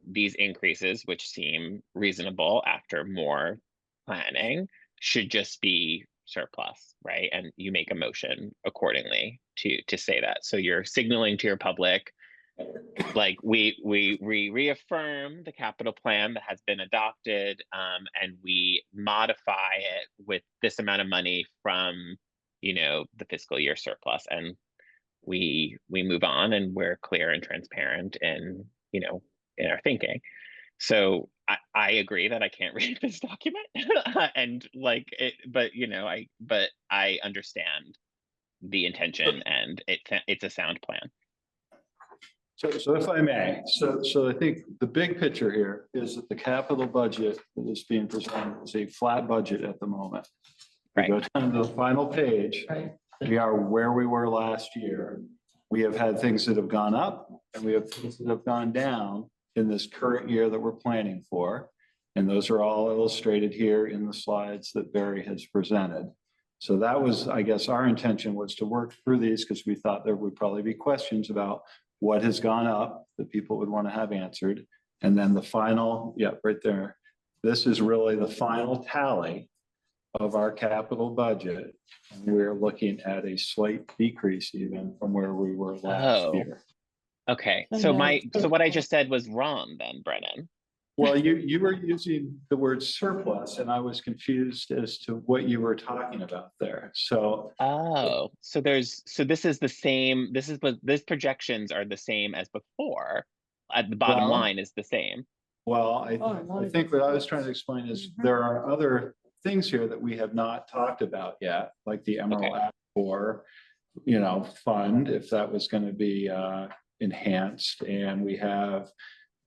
these increases, which seem reasonable after more planning, should just be surplus, right? And you make a motion accordingly to say that. So you're signaling to your public, like we reaffirm the capital plan that has been adopted, and we modify it with this amount of money from, the fiscal year surplus, and we move on, and we're clear and transparent in, in our thinking. So I agree that I can't read this document and like it, but I understand the intention, and it's a sound plan. So if I may, so I think the big picture here is that the capital budget that is being presented is a flat budget at the moment. Right. We go down to the final page. Right. We are where we were last year. We have had things that have gone up, and we have things that have gone down in this current year that we're planning for. And those are all illustrated here in the slides that Barry has presented. So that was, I guess, our intention was to work through these because we thought there would probably be questions about what has gone up that people would want to have answered. And then the final, yeah, right there. This is really the final tally of our capital budget. And we're looking at a slight decrease even from where we were last Oh. year. Okay, And so then- so what I just said was wrong then, Brennan. Well, you were using the word surplus and I was confused as to what you were talking about there. So Oh, so this is the same, this projections are the same as before. At the bottom Well- line is the same. Well, Oh, I think what I was trying to explain is there are other things here that we have not talked about yet, like the Emerald Okay. Act or, fund, if that was going to be enhanced. And we have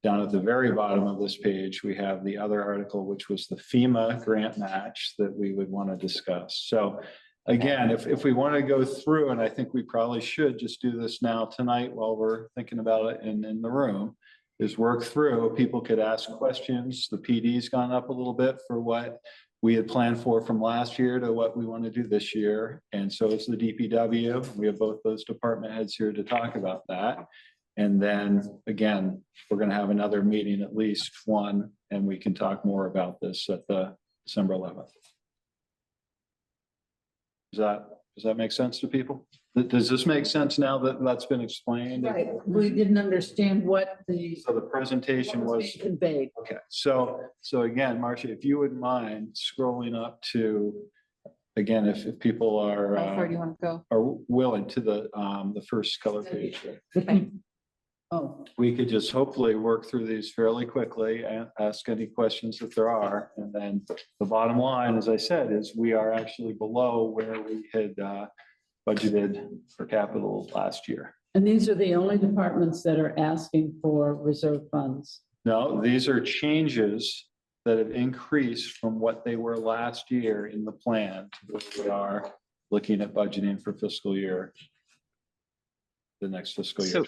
down at the very bottom of this page, we have the other article, which was the FEMA grant match that we would want to discuss. So again, if we want to go through, and I think we probably should just do this now tonight while we're thinking about it and in the room, is work through, people could ask questions. The PD's gone up a little bit for what we had planned for from last year to what we want to do this year. And so it's the DPW. We have both those department heads here to talk about that. And then again, we're going to have another meeting, at least one, and we can talk more about this at the December 11th. Does that make sense to people? Does this make sense now that that's been explained? Right, we didn't understand what the. So the presentation was. Conveyed. Okay, so again, Marcia, if you wouldn't mind scrolling up to, again, if people are. How far do you want to go? Are willing to the first color page. Oh, We could just hopefully work through these fairly quickly and ask any questions that there are. And then the bottom line, as I said, is we are actually below where we had budgeted for capital last year. and these are the only departments that are asking for reserve funds. No, these are changes that have increased from what they were last year in the plan to what we are looking at budgeting for fiscal year. The next fiscal year.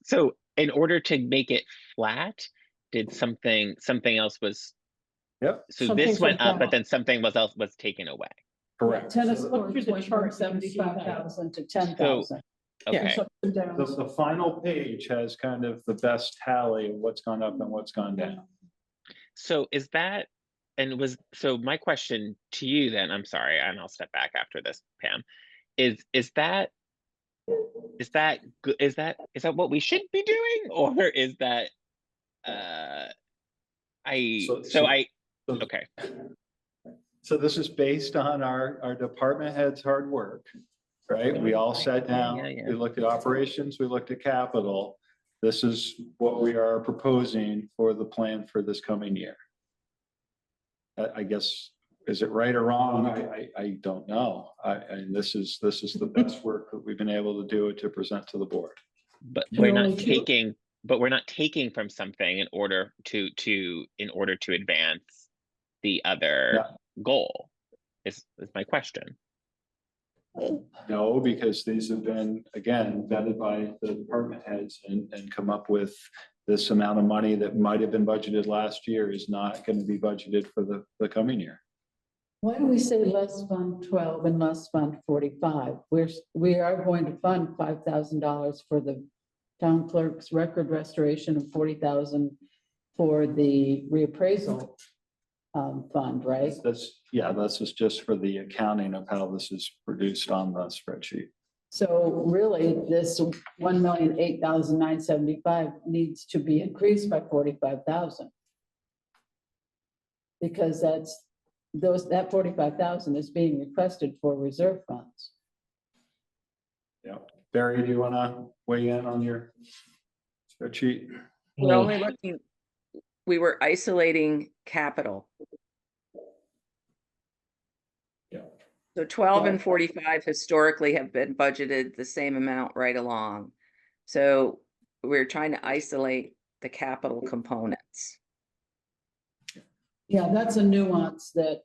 So in order to make it flat, did something else was. Yep. So Something this went from up, but down. then something else was taken away. Correct. Tennis So courts through the went chart, from you can see that. 75,000 to 10,000. Okay, It's up and down. the final page has kind of the best tally of what's gone up and what's gone down. so is that, so my question to you then, I'm sorry, and I'll step back after this, Pam, is that what we should be doing, or is that okay. So this is based on our department heads' hard work, right? We all sat down, Yeah. we looked at operations, we looked at capital. This is what we are proposing for the plan for this coming year. I guess, is it right or wrong? I don't know. And this is the best work that we've been able to do to present to the board. But Can we're only not do- taking, from something in order to advance the other goal, is my question. No, because these have been, again, vetted by the department heads and come up with this amount of money that might have been budgeted last year is not going to be budgeted for the coming year. Why do we say less fund 12 and less fund 45? We are going to fund $5,000 for the town clerk's record restoration and 40,000 for the reappraisal fund, right? That's just for the accounting of how this is produced on the spreadsheet. So really, this 1,008,975 needs to be increased by 45,000. Because that 45,000 is being requested for reserve funds. Yeah. Barry, do you want to weigh in on your spreadsheet? We're only looking, we were isolating capital. Yeah. So 12 and 45 historically have been budgeted the same amount right along. So we're trying to isolate the capital components. Yeah, that's a nuance that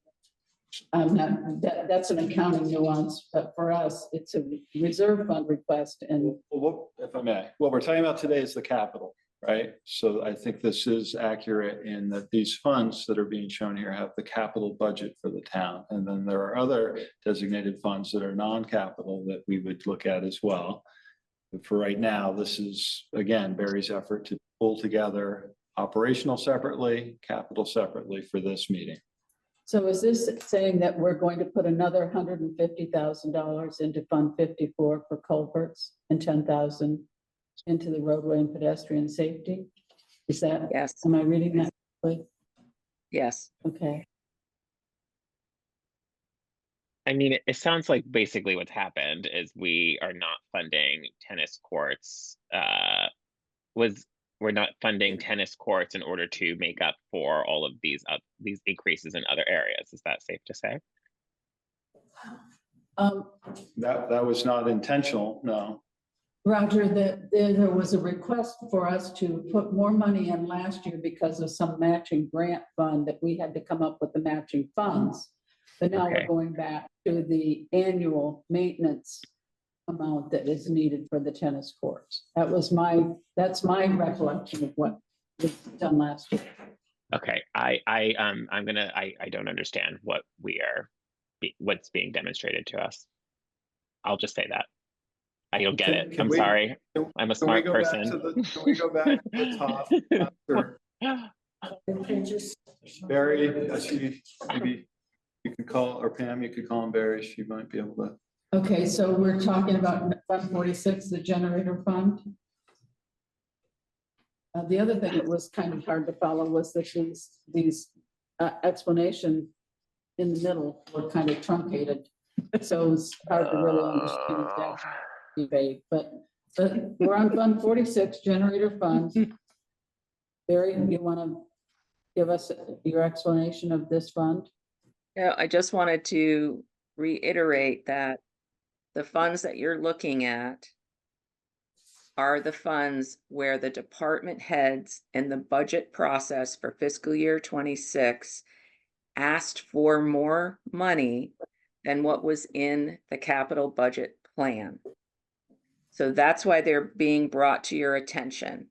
that's an accounting nuance, but for us, it's a reserve fund request and. Well, if I may, what we're talking about today is the capital, right? So I think this is accurate in that these funds that are being shown here have the capital budget for the town. And then there are other designated funds that are non-capital that we would look at as well. But for right now, this is, again, Barry's effort to pull together operational separately, capital separately for this meeting. So is this saying that we're going to put another $150,000 into Fund 54 for culverts and 10,000 into the roadway and pedestrian safety? Is that, Yes, am I reading that correctly? yes. Okay. I mean, it sounds like basically what's happened is we are not funding tennis courts. We're not funding tennis courts in order to make up for all of these increases in other areas. Is that safe to say? That was not intentional, no. Roger, there was a request for us to put more money in last year because of some matching grant fund that we had to come up with the matching funds. But now we're going back to the annual maintenance amount that is needed for the tennis courts. That's my recollection of what was done last year. Okay, I don't understand what's being demonstrated to us. I'll just say that. I don't get it. I'm sorry. I'm a smart person. Can we go back to the top? Barry, maybe you could call, or Pam, you could call him Barry. She might be able to. Okay, so we're talking about Fund 46, the generator fund. The other thing that was kind of hard to follow was that these explanation in the middle were kind of truncated. So it's hard to really understand that debate, but we're on Fund 46, generator funds. Barry, you want to give us your explanation of this fund? Yeah, I just wanted to reiterate that the funds that you're looking at are the funds where the department heads in the budget process for fiscal year 26 asked for more money than what was in the capital budget plan. So that's why they're being brought to your attention.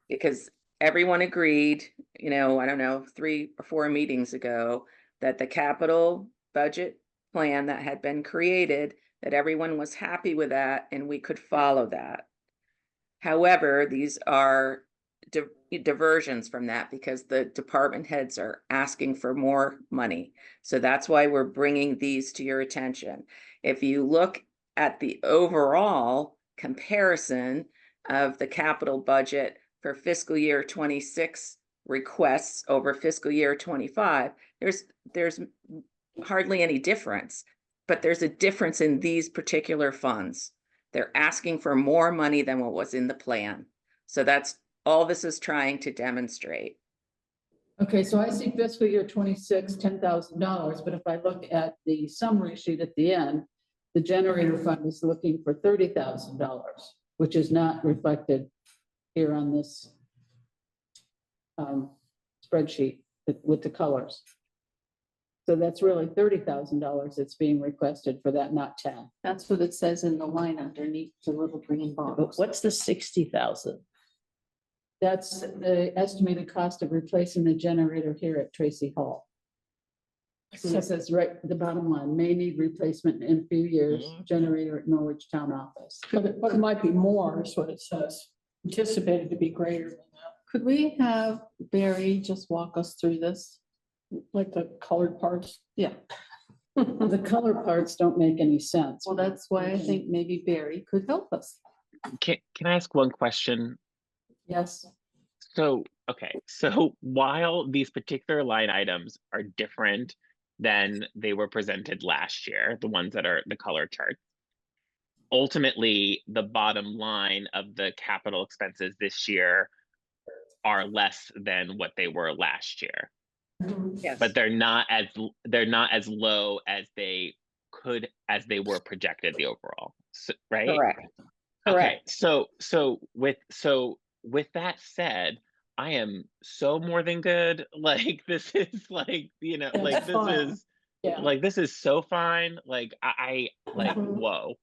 Because everyone agreed, I don't know, 3 or 4 meetings ago, that the capital budget plan that had been created, that everyone was happy with that and we could follow that. However, these are diversions from that because the department heads are asking for more money. So that's why we're bringing these to your attention. If you look at the overall comparison of the capital budget for fiscal year 26 requests over fiscal year 25, there's hardly any difference, but there's a difference in these particular funds. They're asking for more money than what was in the plan. So that's all this is trying to demonstrate. Okay, so I see fiscal year 26, $10,000, but if I look at the summary sheet at the end, the generator fund is looking for $30,000, which is not reflected here on this spreadsheet with the colors. So that's really $30,000 that's being requested for that, not 10. That's what it says in the line underneath the little green box. What's the 60,000? That's the estimated cost of replacing the generator here at Tracy Hall. So it says right at the bottom line, may need replacement in a few years, generator at Norwich Town Office. But it might be more is what it says, anticipated to be greater than that, Could we have Barry just walk us through this? like the colored parts. Yeah. The color parts don't make any sense. Well, that's why I think maybe Barry could help us. Can I ask one question? Yes. So while these particular line items are different than they were presented last year, the ones that are the color charts, ultimately the bottom line of the capital expenses this year are less than what they were last year. Yes. But they're not as low as they were projected the overall, right? Correct. Okay, so with that said, I am so more than good. Like this is like, like this fine. is Yeah. like this is so fine. Like I like whoa.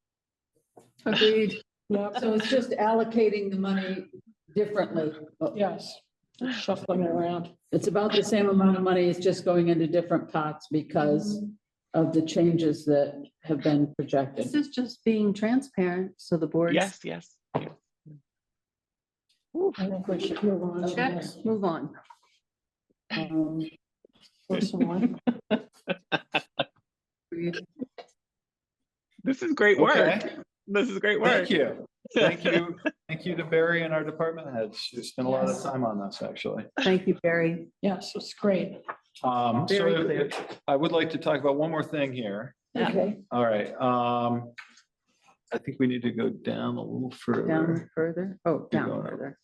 Agreed. Yeah. So it's just allocating the money differently. Yes. Shuffling it around. It's about the same amount of money, it's just going into different pots because of the changes that have been projected. This is just being transparent, so the board. Yes. I think we should move on. to Check, this move on. personally. This is great work. Okay. This is great work. Thank you. Thank you. Thank you to Barry and our department heads who spent a lot of time on this, actually. Thank you, Barry. Yes, it's great. So Very clear. I would like to talk about one more thing here. Okay, All right. I think we need to go down a little further. down further. Oh, down going up. further.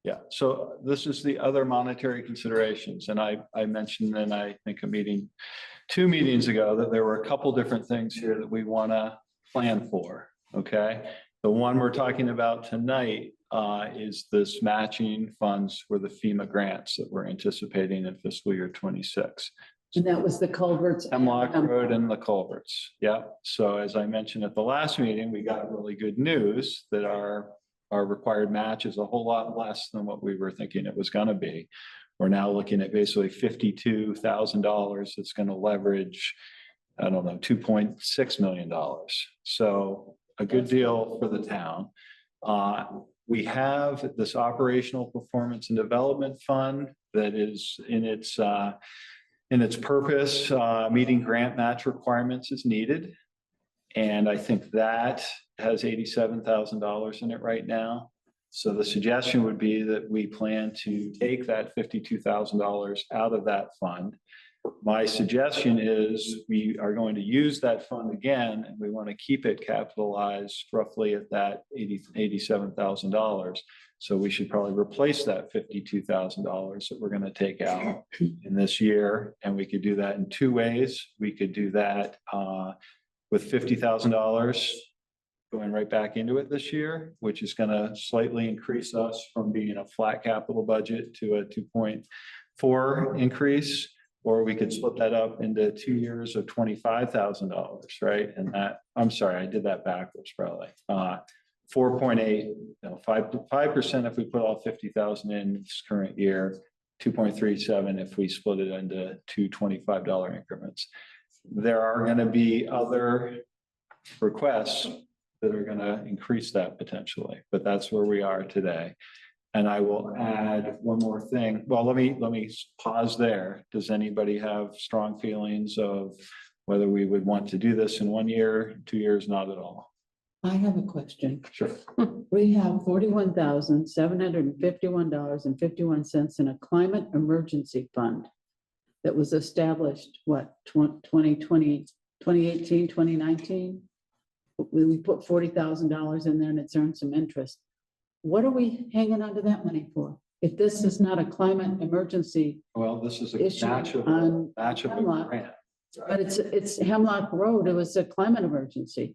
Yeah, so this is the other monetary considerations, and I mentioned in, I think, two meetings ago, that there were a couple different things here that we want to plan for, okay? The one we're talking about tonight is this matching funds for the FEMA grants that we're anticipating in fiscal year 26. And that was the culverts. Hemlock Road and the culverts. Yeah. So as I mentioned at the last meeting, we got really good news that our required match is a whole lot less than what we were thinking it was going to be. We're now looking at basically $52,000. It's going to leverage, I don't know, $2.6 million. So a good deal for the town. We have this operational performance and development fund that is in its purpose, meeting grant match requirements as needed. And I think that has $87,000 in it right now. So the suggestion would be that we plan to take that $52,000 out of that fund. My suggestion is we are going to use that fund again, and we want to keep it capitalized roughly at that $87,000. So we should probably replace that $52,000 that we're going to take out in this year. And we could do that in two ways. We could do that with $50,000 going right back into it this year, which is going to slightly increase us from being a flat capital budget to a 2.4 increase. Or we could split that up into 2 years of $25,000, right? And that, I'm sorry, I did that backwards probably. 4.8, 5% if we put all 50,000 in this current year, 2.37 if we split it into two $25 increments. There are going to be other requests that are going to increase that potentially, but that's where we are today. And I will add one more thing. Well, let me pause there. Does anybody have strong feelings of whether we would want to do this in 1 year, 2 years? Not at all. I have a question. Sure. We have $41,751.51 in a climate emergency fund that was established, what, 2020, 2018, 2019? We put $40,000 in there and it's earned some interest. What are we hanging on to that money for? If this is not a climate emergency, Well, this is a issue match of on a Hemlock. grant. but it's Hemlock Road, it was a climate emergency.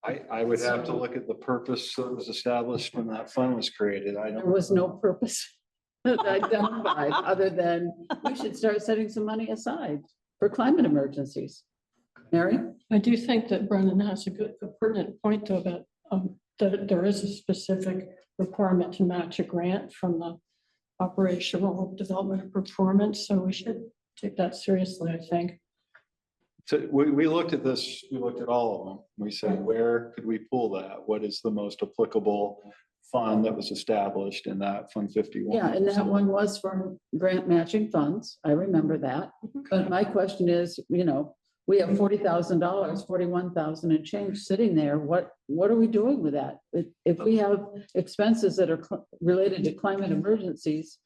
I would have to look at the purpose that was established when that fund was created. I There don't. was no purpose identified other than we should start setting some money aside for climate emergencies. Mary? I do think that Brendan has a pertinent point though, that that there is a specific requirement to match a grant from the operational development and performance. So we should take that seriously, I think. So we looked at this, we looked at all of them. We said, where could we pull that? What is the most applicable fund that was established in that Fund 51? Yeah, and that one was from grant matching funds. I remember that. But my question is, you know, we have $40,000, 41,000 and change sitting there. What are we doing with that? If we have expenses that are related to climate emergencies,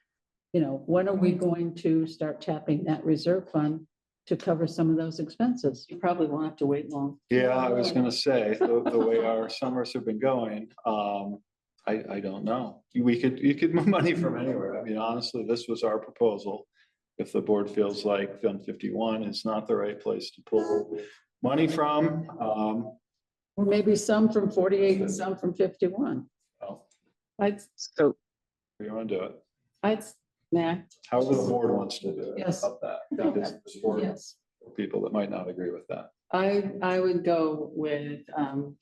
you know, when are we going to start tapping that reserve fund to cover some of those expenses? You probably won't have to wait long. Yeah, I was gonna say, the way our summers have been going, I don't know. You could move money from anywhere. I mean, honestly, this was our proposal. If the board feels like Fund 51 is not the right place to pull money from. Or maybe some from 48 and some from 51. Well, So you want to do it, Matt? however the board wants to do it. Yes. About that. Because there's four Yes. people that might not agree with that. I would go with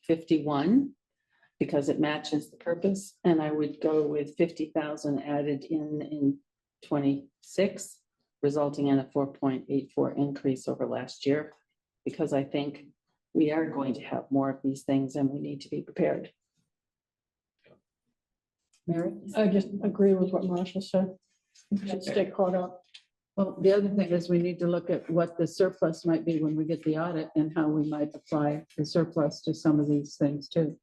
51 because it matches the purpose, and I would go with 50,000 added in 26, resulting in a 4.84 increase over last year, because I think we are going to have more of these things and we need to be prepared. Mary? I just agree with what Marcia said. We should stay caught up. Well, the other thing is we need to look at what the surplus might be when we get the audit and how we might apply the surplus to some of these things too.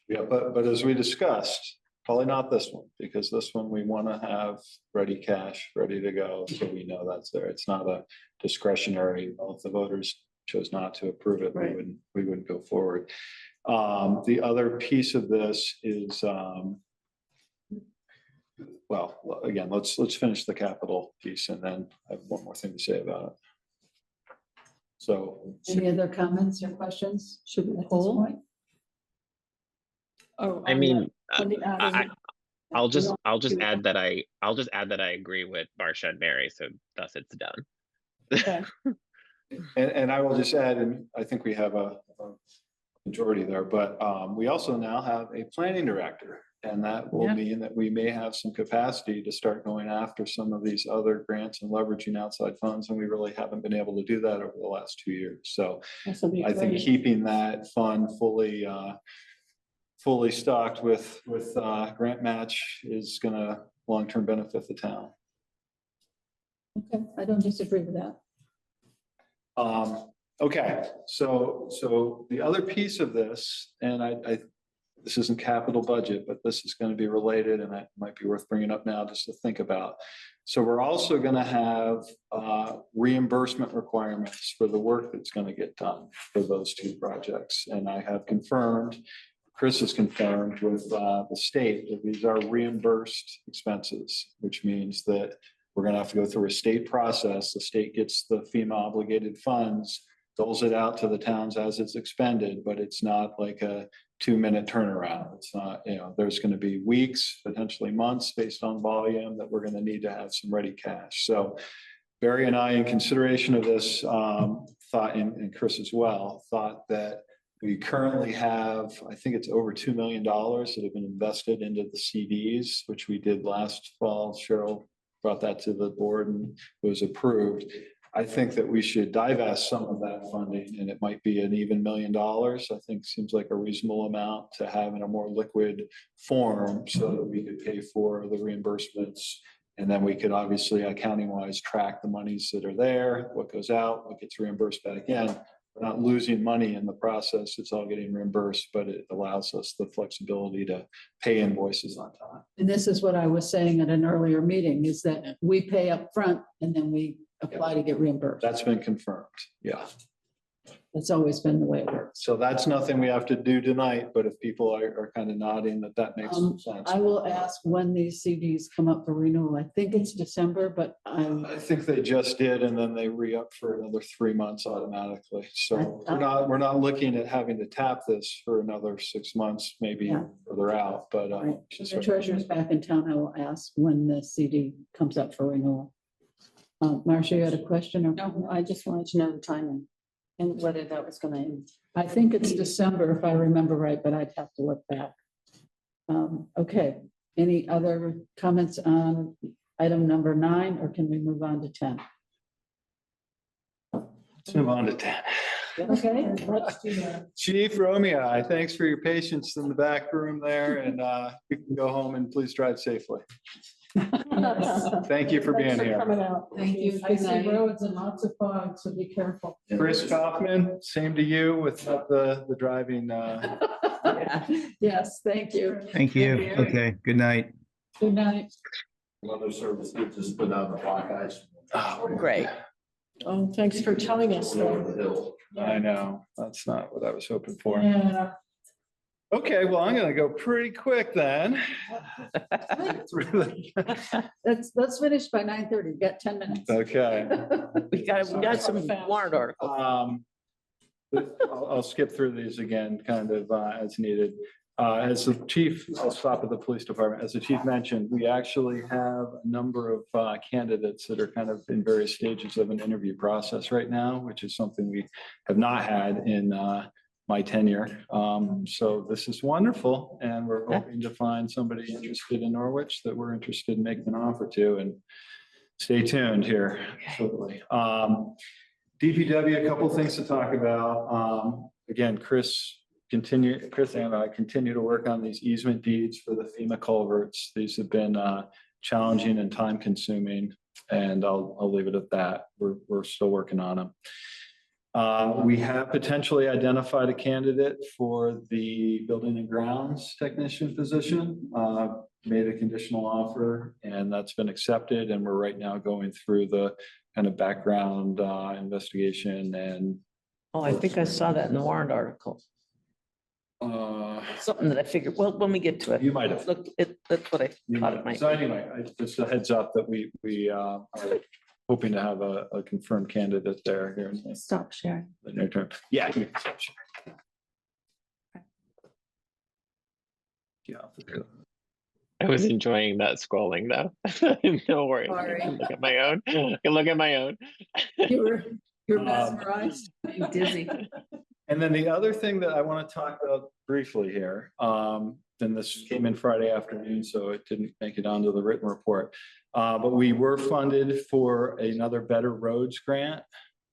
Yeah, but as we discussed, probably not this one, because this one we want to have ready cash, ready to go, so we know that's there. It's not a discretionary, well, if the voters chose not to approve it, Right. we wouldn't go forward. The other piece of this is, well, again, let's finish the capital piece and then I have one more thing to say about it. So. Any other comments or questions? Should we At this hold? point? Oh, I mean, on the added- I'll just add that I agree with Marcia and Mary, so thus it's done. Okay. And I will just add, and I think we have a majority there, but we also now have a planning director. And that will mean that we may have some capacity to start going after some of these other grants and leveraging outside funds. And we really haven't been able to do that over the last 2 years. So I think keeping that fund fully stocked with grant match is gonna long-term benefit the town. Okay, I don't disagree with that. Okay, so the other piece of this, and I this isn't capital budget, but this is going to be related, and that might be worth bringing up now just to think about. So we're also going to have reimbursement requirements for the work that's going to get done for those two projects. And I have confirmed, Chris has confirmed with the state that these are reimbursed expenses, which means that we're going to have to go through a state process. The state gets the FEMA obligated funds, doles it out to the towns as it's expended, but it's not like a 2-minute turnaround. It's not, there's going to be weeks, potentially months based on volume that we're going to need to have some ready cash. So Barry and I, in consideration of this, thought, and Chris as well, thought that we currently have, I think it's over $2 million that have been invested into the CDs, which we did last fall. Cheryl brought that to the board and it was approved. I think that we should divest some of that funding, and it might be an even $1 million. I think seems like a reasonable amount to have in a more liquid form so that we could pay for the reimbursements. And then we could obviously accounting wise track the monies that are there, what goes out, what gets reimbursed back in. We're not losing money in the process. It's all getting reimbursed, but it allows us the flexibility to pay invoices on time. And this is what I was saying at an earlier meeting, is that we pay up front and then we apply to get reimbursed. That's been confirmed. Yeah. That's always been the way it works. So that's nothing we have to do tonight, but if people are kind of nodding that makes sense. I will ask when these CDs come up for renewal. I think it's December, but I think they just did, and then they re-up for another 3 months automatically. So we're not looking at having to tap this for another 6 months, maybe further out, but. Right. When the treasurer's back in town, I will ask when the CD comes up for renewal. Marcia, you had a question? Or No, I just wanted to know the timing and whether that was going to end. I think it's December if I remember right, but I'd have to look back. Okay, any other comments on item number 9, or can we move on to 10? Let's move on to 10. Okay, let's do that. Chief Romeo, thanks for your patience in the back room there, and you can go home and please drive safely. Thank you for being here. Coming out. Thank you. I see roads and lots of fog, so be careful. Chris Kaufman, same to you with the driving. Yes, thank you. Thank you. Okay, good night. Good night. Weather service did just put out the black ice. Great. Oh, thanks for telling us. Over the hill. I know, that's not what I was hoping for. Yeah. Okay, well, I'm gonna go pretty quick then. Let's finish by 9:30. We've got 10 minutes. Okay. We got some warrant articles. I'll skip through these again, kind of as needed. As the chief, I'll stop at the police department. As the chief mentioned, we actually have a number of candidates that are kind of in various stages of an interview process right now, which is something we have not had in my tenure. So this is wonderful. And we're hoping to find somebody interested in Norwich that we're interested in making an offer to, and stay tuned here shortly. DPW, a couple of things to talk about. Again, Chris Chris and I continue to work on these easement deeds for the FEMA culverts. These have been challenging and time consuming, and I'll leave it at that. We're still working on them. We have potentially identified a candidate for the building and grounds technician position. Made a conditional offer, and that's been accepted, and we're right now going through the kind of background investigation and Oh, I think I saw that in the warrant article. Something that I figured, well, when we get to it. You might have. Look, that's what I thought it might So be. anyway, just a heads up that we are hoping to have a confirmed candidate there here in Stop sharing. the near term. Yeah. you can stop sharing. Yeah. I was enjoying that scrolling though. No worries. I Sorry. can look at my own. I can look at my own. You're mesmerized. I'm dizzy. And then the other thing that I want to talk about briefly here, and this came in Friday afternoon, so it didn't make it onto the written report. But we were funded for another Better Roads grant,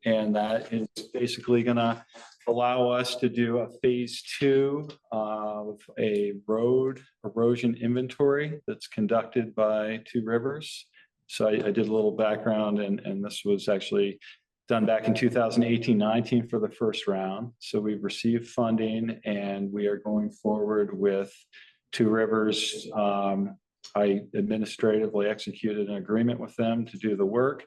and that is basically going to allow us to do a phase 2 of a road erosion inventory that's conducted by Two Rivers. So I did a little background, and this was actually done back in 2018-19 for the first round. So we've received funding, and we are going forward with Two Rivers. I administratively executed an agreement with them to do the work.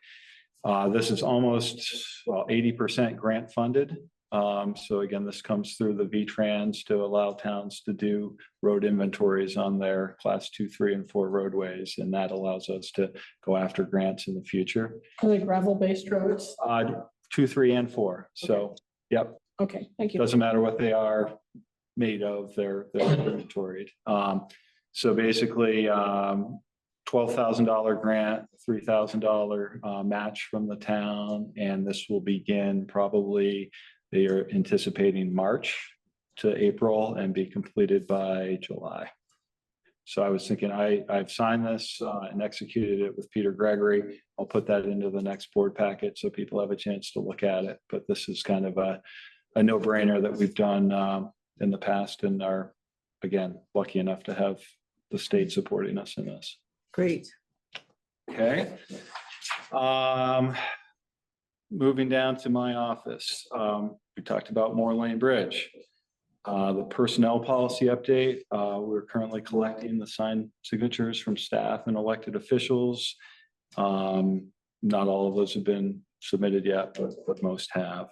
This is almost 80% grant funded. So again, this comes through the V-Trans to allow towns to do road inventories on their class 2, 3, and 4 roadways. And that allows us to go after grants in the future. Are they gravel-based roads? 2, 3, and 4. So, yep. Okay, thank you. Doesn't matter what they are made of, they're inventoried. So basically, $12,000 grant, $3,000 match from the town, and this will begin probably, they are anticipating March to April and be completed by July. So I was thinking, I've signed this and executed it with Peter Gregory. I'll put that into the next board packet so people have a chance to look at it. But this is kind of a no-brainer that we've done in the past, and are, again, lucky enough to have the state supporting us in this. Great. Okay. Moving down to my office, we talked about Moore Lane Bridge. The personnel policy update, we're currently collecting the signed signatures from staff and elected officials. Not all of those have been submitted yet, but most have.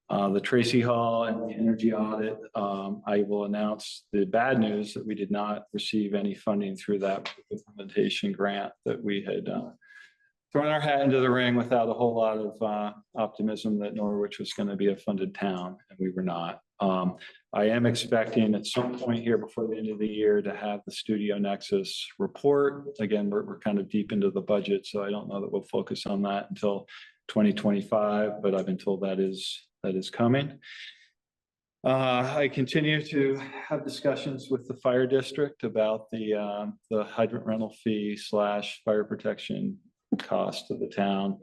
The Tracy Hall and the energy audit, I will announce the bad news that we did not receive any funding through that implementation grant that we had thrown our hat into the ring without a whole lot of optimism that Norwich was going to be a funded town, and we were not. I am expecting at some point here before the end of the year to have the Studio Nexus report. Again, we're kind of deep into the budget, so I don't know that we'll focus on that until 2025, but I've been told that is coming. I continue to have discussions with the fire district about the hydrant rental fee / fire protection cost of the town.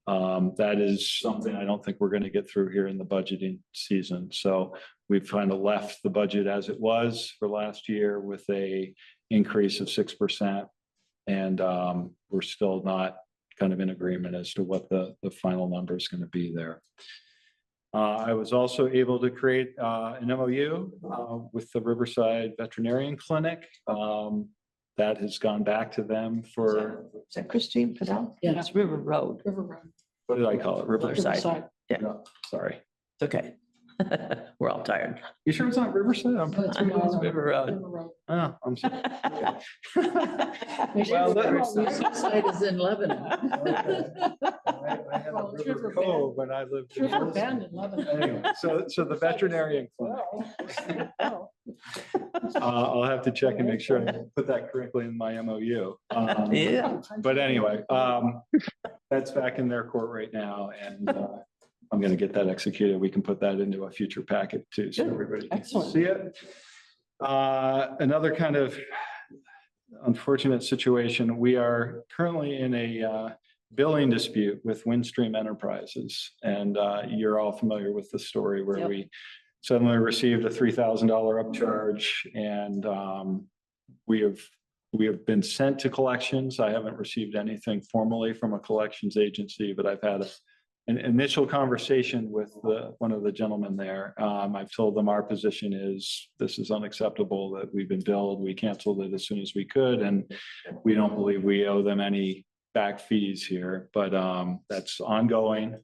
That is something I don't think we're going to get through here in the budgeting season. So we've kind of left the budget as it was for last year with a increase of 6%. And we're still not kind of in agreement as to what the final number is going to be there. I was also able to create an MOU with the Riverside Veterinarian Clinic. That has gone back to them for. Is that Christine Fidel? Yeah. It's River Road. River Road. What did I call it? Riverside. Yeah, No, sorry. it's okay. We're all tired. You sure it's not Riverside? It's River Road. River Road. Oh, I'm sorry. Well, that- site is in Lebanon. I had a Well, it's River River Cove when I lived. in River Wilson. Bend in Lebanon. Anyway, so the veterinarian clinic. Oh. I'll have to check and make sure I put that correctly in my MOU. Yeah. But anyway, that's back in their court right now, and I'm going to get that executed. We can put that into a future packet too, so Good. everybody can Excellent. see it. Another kind of unfortunate situation. We are currently in a billing dispute with Windstream Enterprises, and you're all familiar with the story where Yep. we suddenly received a $3,000 upcharge, and we have been sent to collections. I haven't received anything formally from a collections agency, but I've had an initial conversation with one of the gentlemen there. I've told them our position is this is unacceptable, that we've been billed. We canceled it as soon as we could, and we don't believe we owe them any back fees here, but that's ongoing.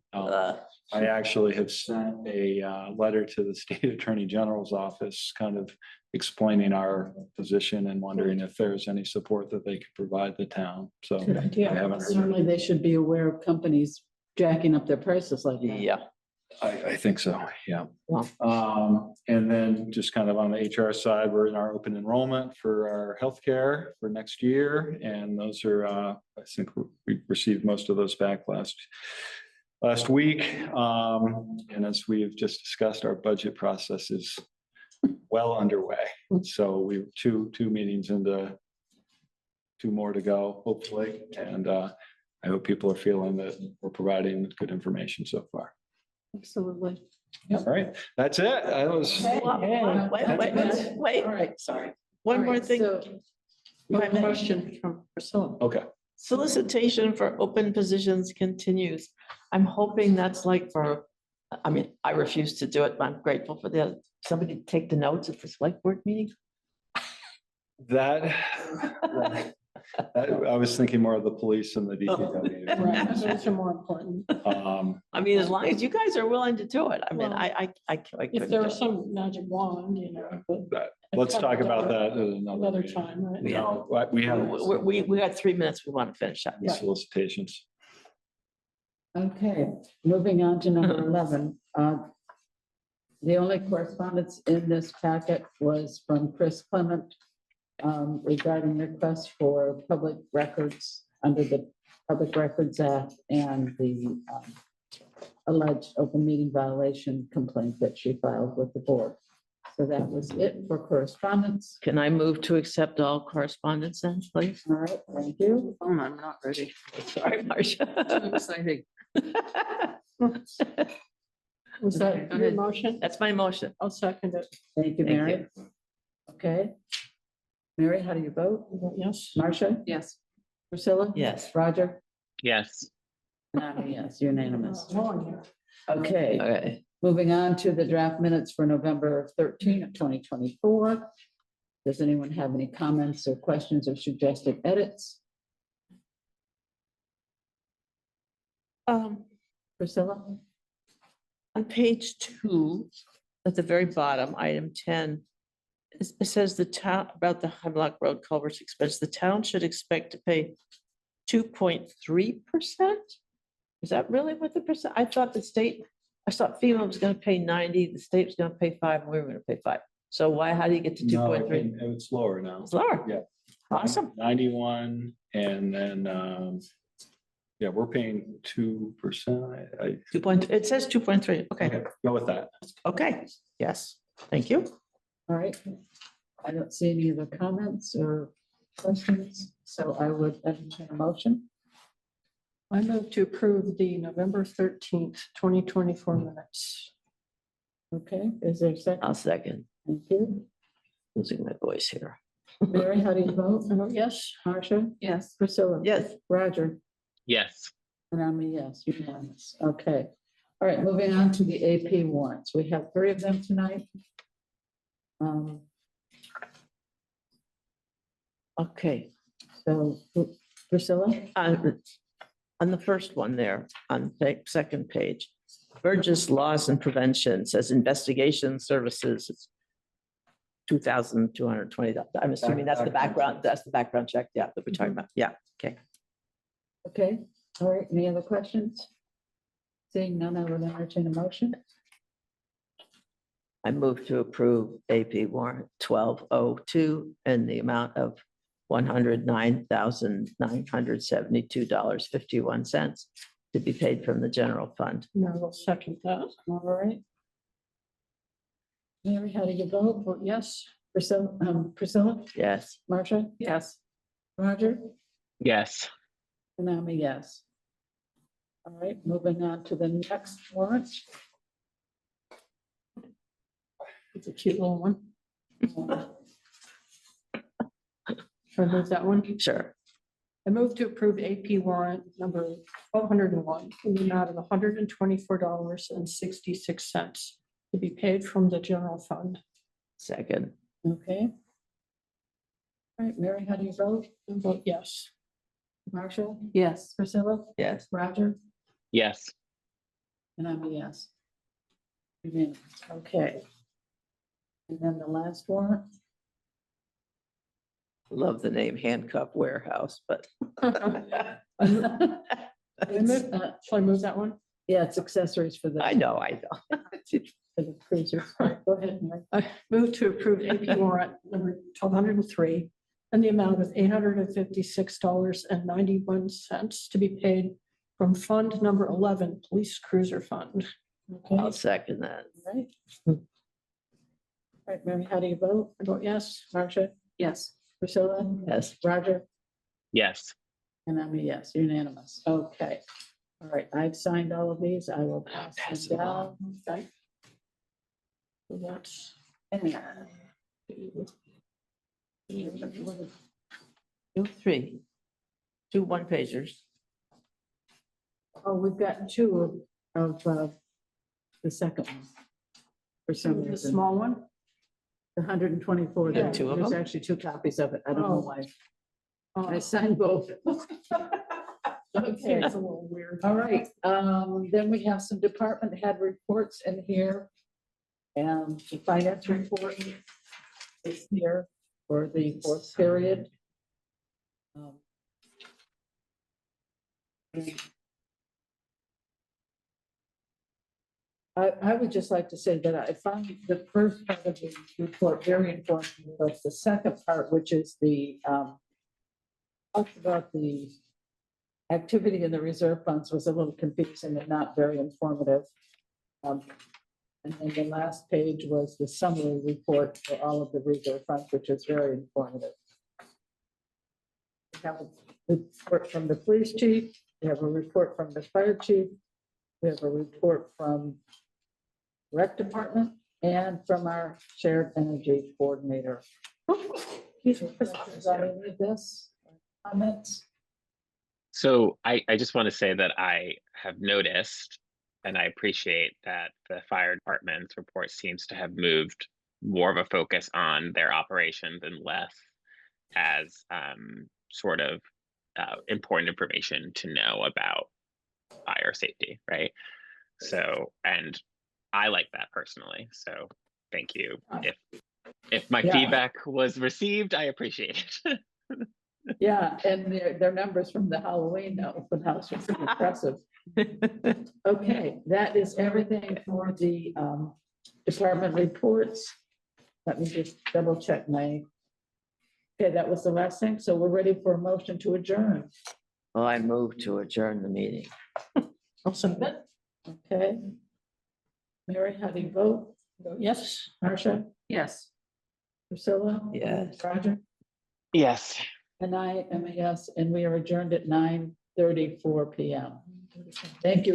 I actually have sent a letter to the State Attorney General's office kind of explaining our position and wondering if there's any support that they could provide the town. So Good idea. I haven't heard. Certainly, they should be aware of companies jacking up their prices like that. Yeah. I think so, yeah. Well. And then just kind of on the HR side, we're in our open enrollment for our healthcare for next year. And those are, I think we received most of those back last week. And as we've just discussed, our budget process is well underway. So we have two meetings into, 2 more to go, hopefully. And I hope people are feeling that we're providing good information so far. Absolutely. All right, that's it. That was. Wait. All right, sorry. One All more right, thing. so, one question from Priscilla. Okay. Solicitation for open positions continues. I'm hoping that's like for, I mean, I refuse to do it, but I'm grateful for somebody to take the notes at the select board meeting. That, I was thinking more of the police and the DPW. Right, those are more important. I mean, as long as you guys are willing to do it. I mean, Well, I If couldn't there do was it. some magic wand, you know. but Let's talk about that at Another time, right? No, we have We got 3 minutes. We want to finish up. the solicitations. Okay, moving on to number 11. The only correspondence in this packet was from Chris Clement regarding requests for public records under the Public Records Act and the alleged open meeting violation complaint that she filed with the board. So that was it for correspondence. Can I move to accept all correspondence then, please? All right, thank you. Oh, I'm not ready. Sorry, Marcia. Too exciting. Was that Go your ahead. motion? That's my motion. I'll second it. Thank you, Thank Mary. Okay. Mary, how do you vote? Yes. Marcia? Yes. Priscilla? Yes. Roger? Yes. And I'm a yes, unanimous. Long here. Okay, Okay. moving on to the draft minutes for November 13 of 2024. Does anyone have any comments or questions or suggested edits? Priscilla? On page 2, at the very bottom, item 10, it says the town, about the Hemlock Road culverts expense, the town should expect to pay 2.3%? Is that really what the percent? I thought FEMA was gonna pay 90, the state was gonna pay 5, and we were gonna pay 5. So how do you get to No, 2.3? it's lower now. It's lower. Yeah. Awesome. 91, and then, yeah, we're paying 2%. 2 point, it says 2.3. Okay, Go with that. okay, yes, thank you. All right. I don't see any other comments or questions, so I would entertain a motion. I move to approve the November 13th, 2024 minutes. Okay, is there a second? I'll second. Thank you. Losing my voice here. Mary, how do you vote? Yes. Marcia? Yes. Priscilla? Yes. Roger? Yes. And I'm a yes, unanimous. Okay. All right, moving on to the AP warrants. We have 3 of them tonight. Okay. So Priscilla? On the first one there, on the second page, Burgess Laws and Prevention says investigation services. It's $2,220. I'm assuming that's the background check, yeah, that we're talking about. Yeah, okay. Okay, all right, any other questions? Seeing none, I will entertain a motion. I move to approve AP warrant 1202 in the amount of $109,972.51 to be paid from the general fund. No, I'll second that. All right. Mary, how do you vote? Vote yes. Priscilla? Yes. Marcia? Yes. Roger? Yes. And I'm a yes. All right, moving on to the next warrant. It's a cute little one. Should I move that one? Sure. I move to approve AP warrant number 1201 in the amount of $124.66 to be paid from the general fund. Second. Okay. All right, Mary, how do you vote? I vote yes. Marcia? Yes. Priscilla? Yes. Roger? Yes. And I'm a yes. Unanimous. Okay. And then the last warrant? Love the name Handcuff Warehouse, but. It's, Shall I move that one? yeah, it's accessories for the. I know. For the cruisers. All right, go ahead, Mary. I move to approve AP warrant number 1203 and the amount of $856.91 to be paid from fund number 11, Police Cruiser Fund. Okay. I'll second that. All right. All right, Mary, how do you vote? I vote yes. Marcia? Yes. Priscilla? Yes. Roger? Yes. And I'm a yes, unanimous. Okay. All right, I've signed all of these. I will pass them down. Okay. So that's. Two, three. Two one-pagers. Oh, we've got two of the second one. For some The reason, small one? the 124. Yeah, two of There's them? actually two copies of it. I don't know Oh. why. Oh, I signed both. Okay, it's a little weird. All right, then we have some department head reports in here. And the finance report is here for the fourth period. I would just like to say that I found the first part of the report very informative, but the second part, which is the talks about the activity in the reserve funds, was a little confusing and not very informative. And then the last page was the summary report for all of the reserve funds, which is very informative. We have a report from the police chief, we have a report from the fire chief, we have a report from rec department, and from our shared energy coordinator. Is that any of this? Comments? So I just want to say that I have noticed, and I appreciate that the fire department's report seems to have moved more of a focus on their operations and less as sort of important information to know about fire safety, right? So, and I like that personally. So thank you. If my feedback was received, I appreciate it. Yeah, and their numbers from the Halloween open house was pretty impressive. Okay, that is everything for the department reports. Let me just double check my. Okay, that was the last thing. So we're ready for a motion to adjourn. Well, I move to adjourn the meeting. I'll submit. Okay. Mary, how do you vote? Vote yes. Marcia? Yes. Priscilla? Yes. Roger? Yes. And I am a yes, and we are adjourned at 9:34 p.m. Thank you.